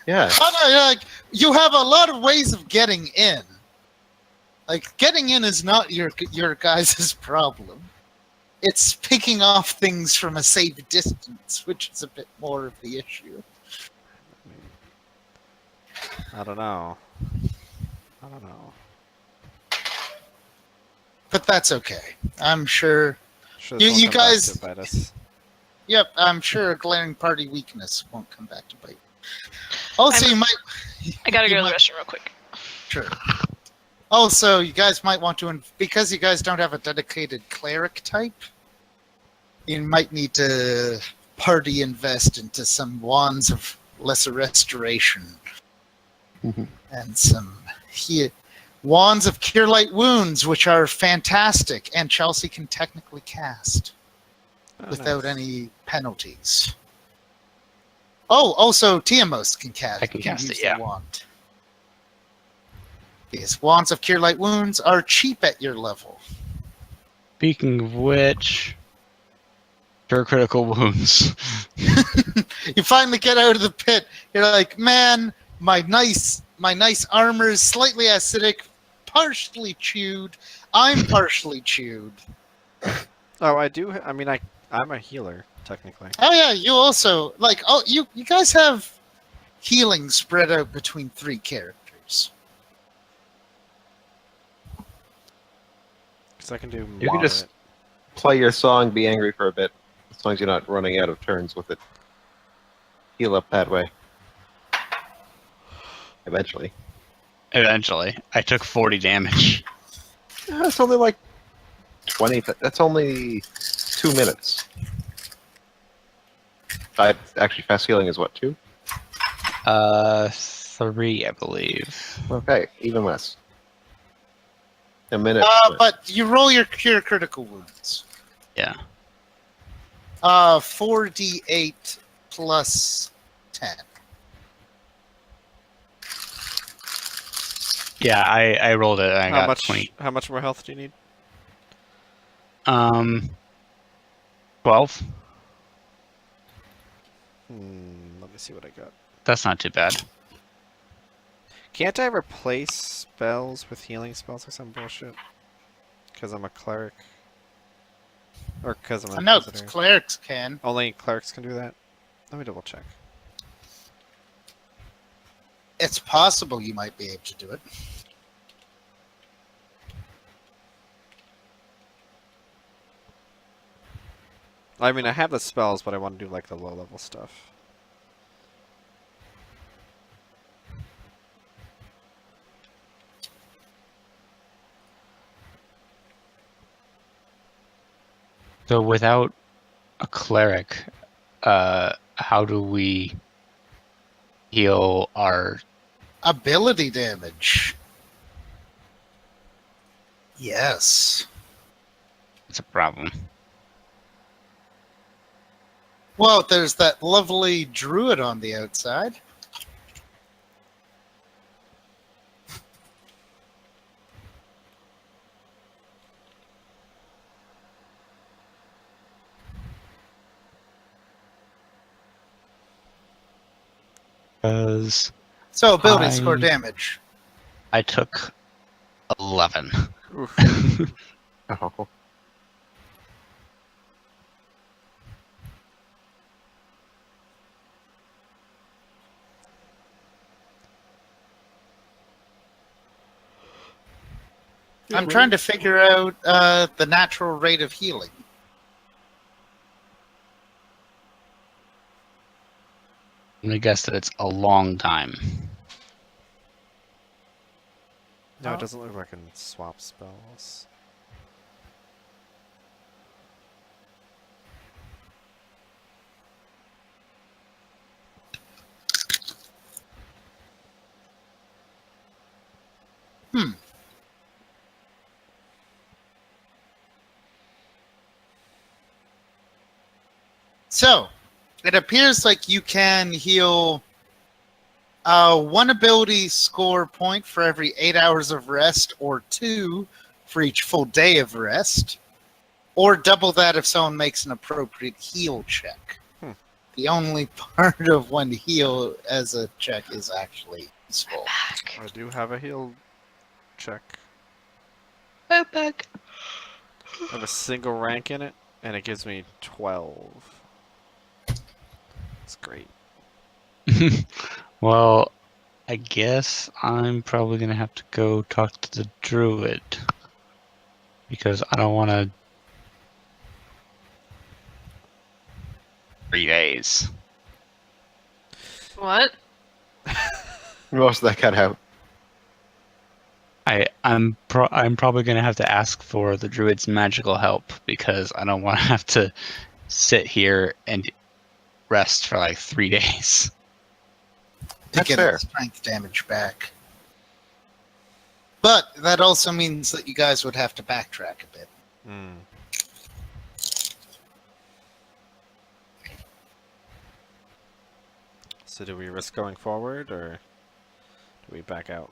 Speaker 3: Yeah.
Speaker 1: Oh, no, like, you have a lot of ways of getting in. Like, getting in is not your guys' problem. It's picking off things from a safe distance, which is a bit more of the issue.
Speaker 2: I don't know. I don't know.
Speaker 1: But that's okay. I'm sure.
Speaker 2: Sure this
Speaker 1: You-
Speaker 2: won't
Speaker 1: you
Speaker 2: come back
Speaker 1: guys-
Speaker 2: to bite us.
Speaker 1: Yep, I'm sure a glaring party weakness won't come back to bite. Also, you might.
Speaker 4: I gotta
Speaker 1: you
Speaker 4: go to the
Speaker 1: might-
Speaker 4: restroom real quick.
Speaker 1: Sure. Also, you guys might want to, because you guys don't have a dedicated cleric type, you might need to party invest into some wands of lesser restoration
Speaker 3: Mhm.
Speaker 1: and some wands of cure light wounds, which are fantastic, and Chelsea can technically cast without
Speaker 2: nice.
Speaker 1: any penalties. Oh, also Tiamos can cast.
Speaker 7: I can cast
Speaker 1: use
Speaker 7: it, yeah.
Speaker 1: The wand. These wands of cure light wounds are cheap at your level.
Speaker 7: Speaking of which, cure critical wounds.
Speaker 1: You finally get out of the pit. You're like, man, my nice armor is slightly acidic, partially chewed. I'm partially chewed.
Speaker 2: Oh, I do. I mean, I'm a healer technically.
Speaker 1: Oh yeah, you also like. Oh, you guys have healing spread out between 3 characters.
Speaker 2: Because I can do.
Speaker 3: You can just play your song, be angry for a bit, as long as you're not running out of turns with it. Heal up that way. Eventually.
Speaker 7: Eventually, I took 40 damage.
Speaker 3: That's only like 20. That's only 2 minutes. Actually, fast healing is what, 2?
Speaker 7: 3, I believe.
Speaker 3: Okay, even less. A minute.
Speaker 1: But you roll your cure critical wounds.
Speaker 7: Yeah.
Speaker 1: 4d8 plus 10.
Speaker 7: Yeah, I rolled it. And I
Speaker 2: How
Speaker 7: got
Speaker 2: much?
Speaker 7: 20.
Speaker 2: How much more health do you need?
Speaker 7: 12.
Speaker 2: Let me see what I got.
Speaker 7: That's not too bad.
Speaker 2: Can't I replace spells with healing spells or some bullshit? Because I'm a cleric. Or because I'm a
Speaker 1: No,
Speaker 2: Inquisitor.
Speaker 1: clerics can.
Speaker 2: Only clerics can do that? Let me double check.
Speaker 1: It's possible you might be able to do it.
Speaker 2: I mean, I have the spells, but I want to do like the low level stuff.
Speaker 7: So without a cleric, how do we heal our...
Speaker 1: Ability damage. Yes.
Speaker 7: It's a problem.
Speaker 1: Well, there's that lovely druid on the outside.
Speaker 7: Because
Speaker 1: So ability score
Speaker 7: I-
Speaker 1: damage.
Speaker 7: I took 11.
Speaker 2: Oof.
Speaker 3: Oh.
Speaker 1: I'm trying to figure out the natural rate of healing.
Speaker 7: I'm gonna guess that it's a long time.
Speaker 2: No, it doesn't look like I can swap spells.
Speaker 1: So, it appears like you can heal one ability score point for every 8 hours of rest, or 2 for each full day of rest, or double that if someone makes an appropriate heal check. The only part of when to heal as a check is actually useful.
Speaker 2: I do have a heal check.
Speaker 4: Oh, back.
Speaker 2: I have a single rank in it, and it gives me 12. That's great.
Speaker 7: Well, I guess I'm probably gonna have to go talk to the druid because I don't want to. 3 days.
Speaker 4: What?
Speaker 3: Most of that cut out.
Speaker 7: I'm probably gonna have to ask for the druid's magical help because I don't want to have to sit here and rest for like 3 days.
Speaker 1: To
Speaker 3: That's
Speaker 1: get
Speaker 3: fair.
Speaker 1: strength damage back. But that also means that you guys would have to backtrack a bit.
Speaker 2: Mm. So do we risk going forward, or do we back out?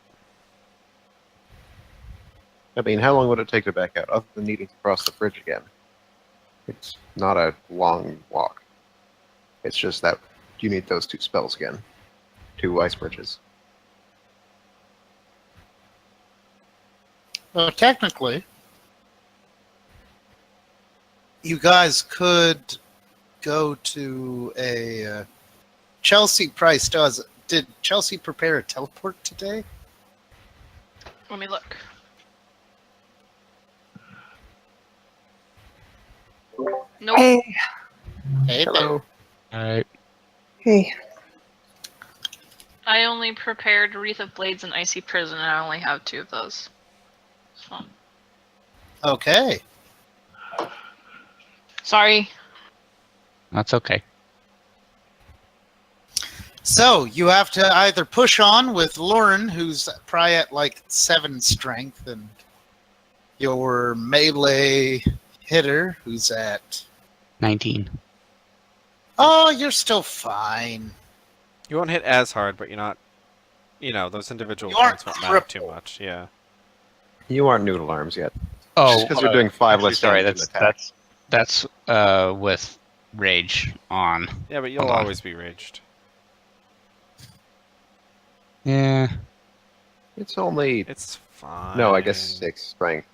Speaker 3: I mean, how long would it take to back out, other than needing to cross the bridge again? It's not a long walk. It's just that you need those 2 spells again. 2 ice bridges.
Speaker 1: Well, technically, you guys could go to a Chelsea Price does. Did Chelsea prepare a teleport today?
Speaker 4: Let me look. Nope.
Speaker 5: Hey,
Speaker 1: Hey
Speaker 3: Hello.
Speaker 7: Alright.
Speaker 5: hey.
Speaker 4: I only prepared Wreath of Blades and Icy Prison, and I only have 2 of those. So.
Speaker 1: there. Okay.
Speaker 4: Sorry.
Speaker 7: That's okay.
Speaker 1: So you have to either push on with Lauren, who's probably at like 7 strength, and your melee hitter, who's at.
Speaker 7: 19.
Speaker 1: Oh, you're still fine.
Speaker 2: You won't hit as hard, but you're not. You know, those individual
Speaker 1: You aren't
Speaker 2: points won't matter too
Speaker 1: crippled.
Speaker 2: much. Yeah.
Speaker 3: You aren't noodle arms yet.
Speaker 7: Oh,
Speaker 3: Just because you're doing 5
Speaker 7: actually,
Speaker 3: less
Speaker 7: sorry.
Speaker 3: damage in attack.
Speaker 7: That's with rage on.
Speaker 2: Yeah, but you'll
Speaker 7: Hold on.
Speaker 2: always be raged.
Speaker 7: Yeah.
Speaker 3: It's only...
Speaker 2: It's fine.
Speaker 3: No, I guess 6 strength.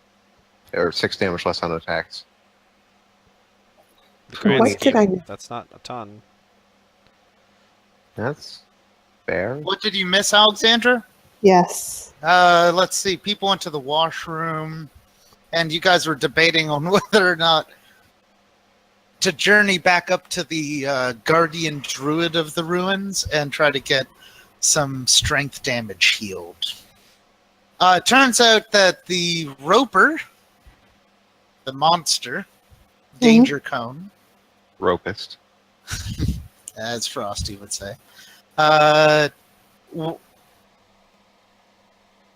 Speaker 3: Or 6 damage less on attacks.
Speaker 2: The grand
Speaker 5: What did I
Speaker 2: scheme,
Speaker 5: miss?
Speaker 2: that's not a ton.
Speaker 3: That's fair.
Speaker 1: What did you miss, Alexandra?
Speaker 5: Yes.
Speaker 1: Let's see. People went to the washroom, and you guys were debating on whether or not to journey back up to the guardian druid of the ruins and try to get some strength damage healed. It turns out that the roper, the monster, danger cone,
Speaker 3: Ropist.
Speaker 1: as Frosty would say,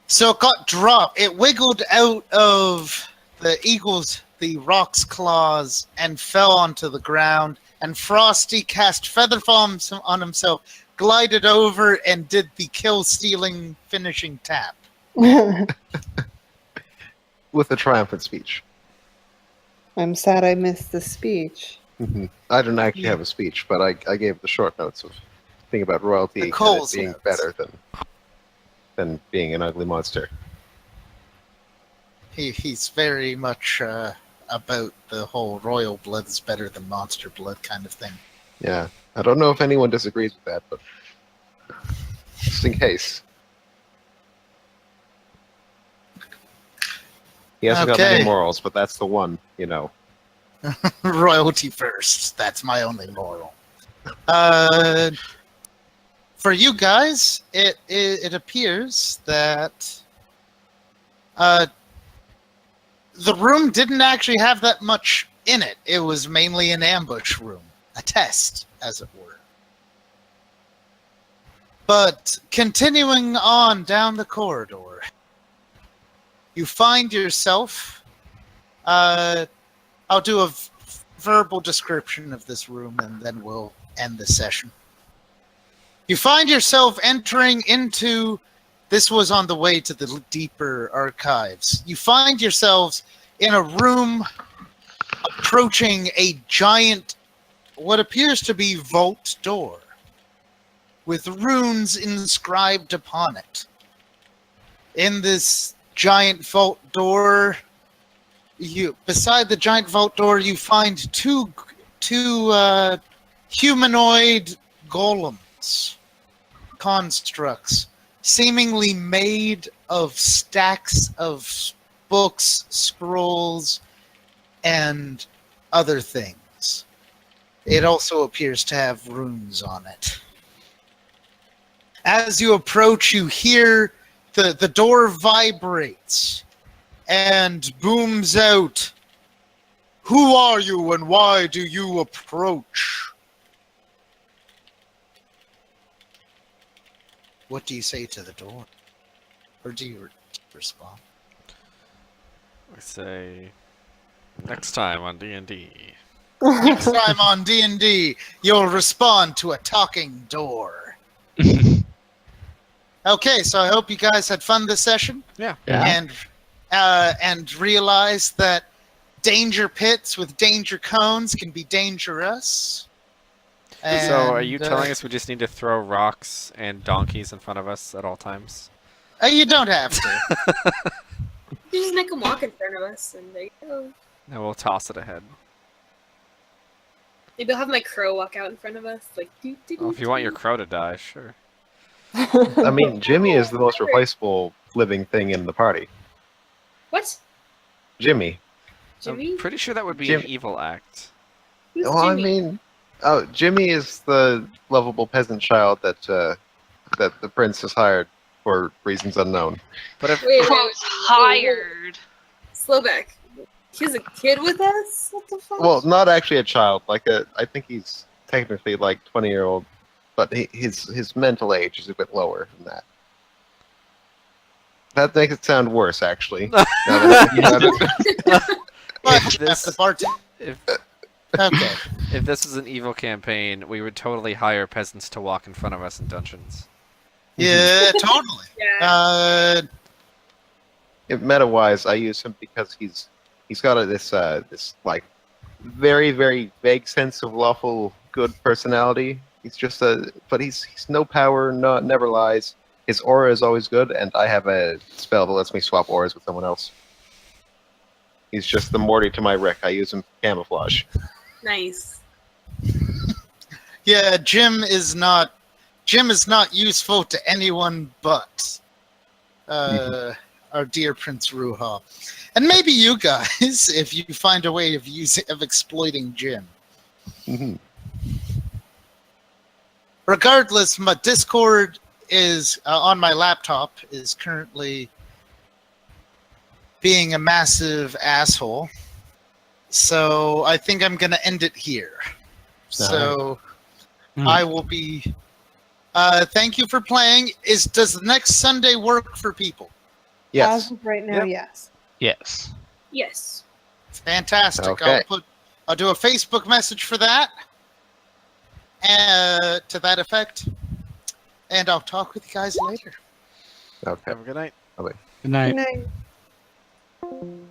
Speaker 1: so it got dropped. It wiggled out of the rock's claws, and fell onto the ground. And Frosty cast Featherfall on himself, glided over, and did the kill-stealing finishing tap.
Speaker 3: With a triumphant speech.
Speaker 5: I'm sad I missed the speech.
Speaker 3: I didn't actually have a speech, but I gave the short notes of thing about royalty
Speaker 1: The
Speaker 3: and it
Speaker 1: Coles
Speaker 3: being
Speaker 1: notes.
Speaker 3: better than... than being an ugly monster.
Speaker 1: He's very much about the whole royal blood is better than monster blood kind of thing.
Speaker 3: Yeah, I don't know if anyone disagrees with that, but just in case. He hasn't got
Speaker 1: Okay.
Speaker 3: many morals, but that's the one, you know.
Speaker 1: Royalty first. That's my only moral. For you guys, it appears that the room didn't actually have that much in it. It was mainly an ambush room, a test, as it were. But continuing on down the corridor, you find yourself. I'll do a verbal description of this room, and then we'll end the session. You find yourself entering into. This was on the way to the deeper archives. You find yourselves in a room approaching a giant, what appears to be vault door, with runes inscribed upon it. In this giant vault door, beside the giant vault door, you find two humanoid golems, constructs, seemingly made of stacks of books, scrolls, and other things. It also appears to have runes on it. As you approach, you hear the door vibrates and booms out, "Who are you and why do you approach?" What do you say to the door? Or do you respond?
Speaker 2: I say, next time on D&D.
Speaker 1: Next time on D&D, you'll respond to a talking door. Okay, so I hope you guys had fun this session.
Speaker 2: Yeah.
Speaker 1: And realized that danger pits with danger cones can be dangerous.
Speaker 2: So are
Speaker 1: And,
Speaker 2: you telling us we just need to throw rocks and donkeys in front of us at all times?
Speaker 1: You don't have to.
Speaker 6: You just make them walk in front of us, and there you go.
Speaker 2: And we'll toss it ahead.
Speaker 6: Maybe I'll have my crow walk out in front of us, like.
Speaker 2: Well, if you want your crow to die, sure.
Speaker 3: I mean, Jimmy is the most replaceable living thing in the party.
Speaker 6: What?
Speaker 3: Jimmy.
Speaker 6: Jimmy?
Speaker 2: I'm pretty sure that would be
Speaker 3: Jim-
Speaker 2: an evil act.
Speaker 6: Who's
Speaker 3: Well,
Speaker 6: Jimmy?
Speaker 3: I mean, Jimmy is the lovable peasant child that the prince has hired for reasons unknown.
Speaker 2: But if
Speaker 6: Wait,
Speaker 4: Quote, hired.
Speaker 6: Slow back. He's a kid with us? What the fuck?
Speaker 3: Well, not actually a child. I think he's technically like 20-year-old, but his mental age is a bit lower than that. That makes it sound worse, actually. Now that I think about it.
Speaker 1: But
Speaker 2: If this-
Speaker 1: the bartender.
Speaker 2: if
Speaker 1: Okay.
Speaker 2: if this was an evil campaign, we would totally hire peasants to walk in front of us in dungeons.
Speaker 1: Yeah, totally.
Speaker 6: Yeah.
Speaker 3: Meta-wise, I use him because he's got this like very, very vague sense of lawful good personality. He's just but he's no power, never lies. His aura is always good, and I have a spell that lets me swap auras with someone else. He's just the Morty to my Rick. I use him for camouflage.
Speaker 6: Nice.
Speaker 1: Yeah, Jim is not useful to anyone but our dear Prince Ruha. And maybe you guys, if you find a way of exploiting Jim.
Speaker 3: Mhm.
Speaker 1: Regardless, my Discord is on my laptop is currently being a massive asshole. So I think I'm going to end it here. So I will be... thank you for playing. Does the next Sunday work for people?
Speaker 3: Yes.
Speaker 5: As of right now,
Speaker 2: Yep.
Speaker 5: yes.
Speaker 7: Yes.
Speaker 6: Yes.
Speaker 1: Fantastic.
Speaker 3: Okay.
Speaker 1: I'll do a Facebook message for that. To that effect. And I'll talk with you guys later.
Speaker 3: Okay.
Speaker 2: Have a good night.
Speaker 7: Good night.
Speaker 5: Good night.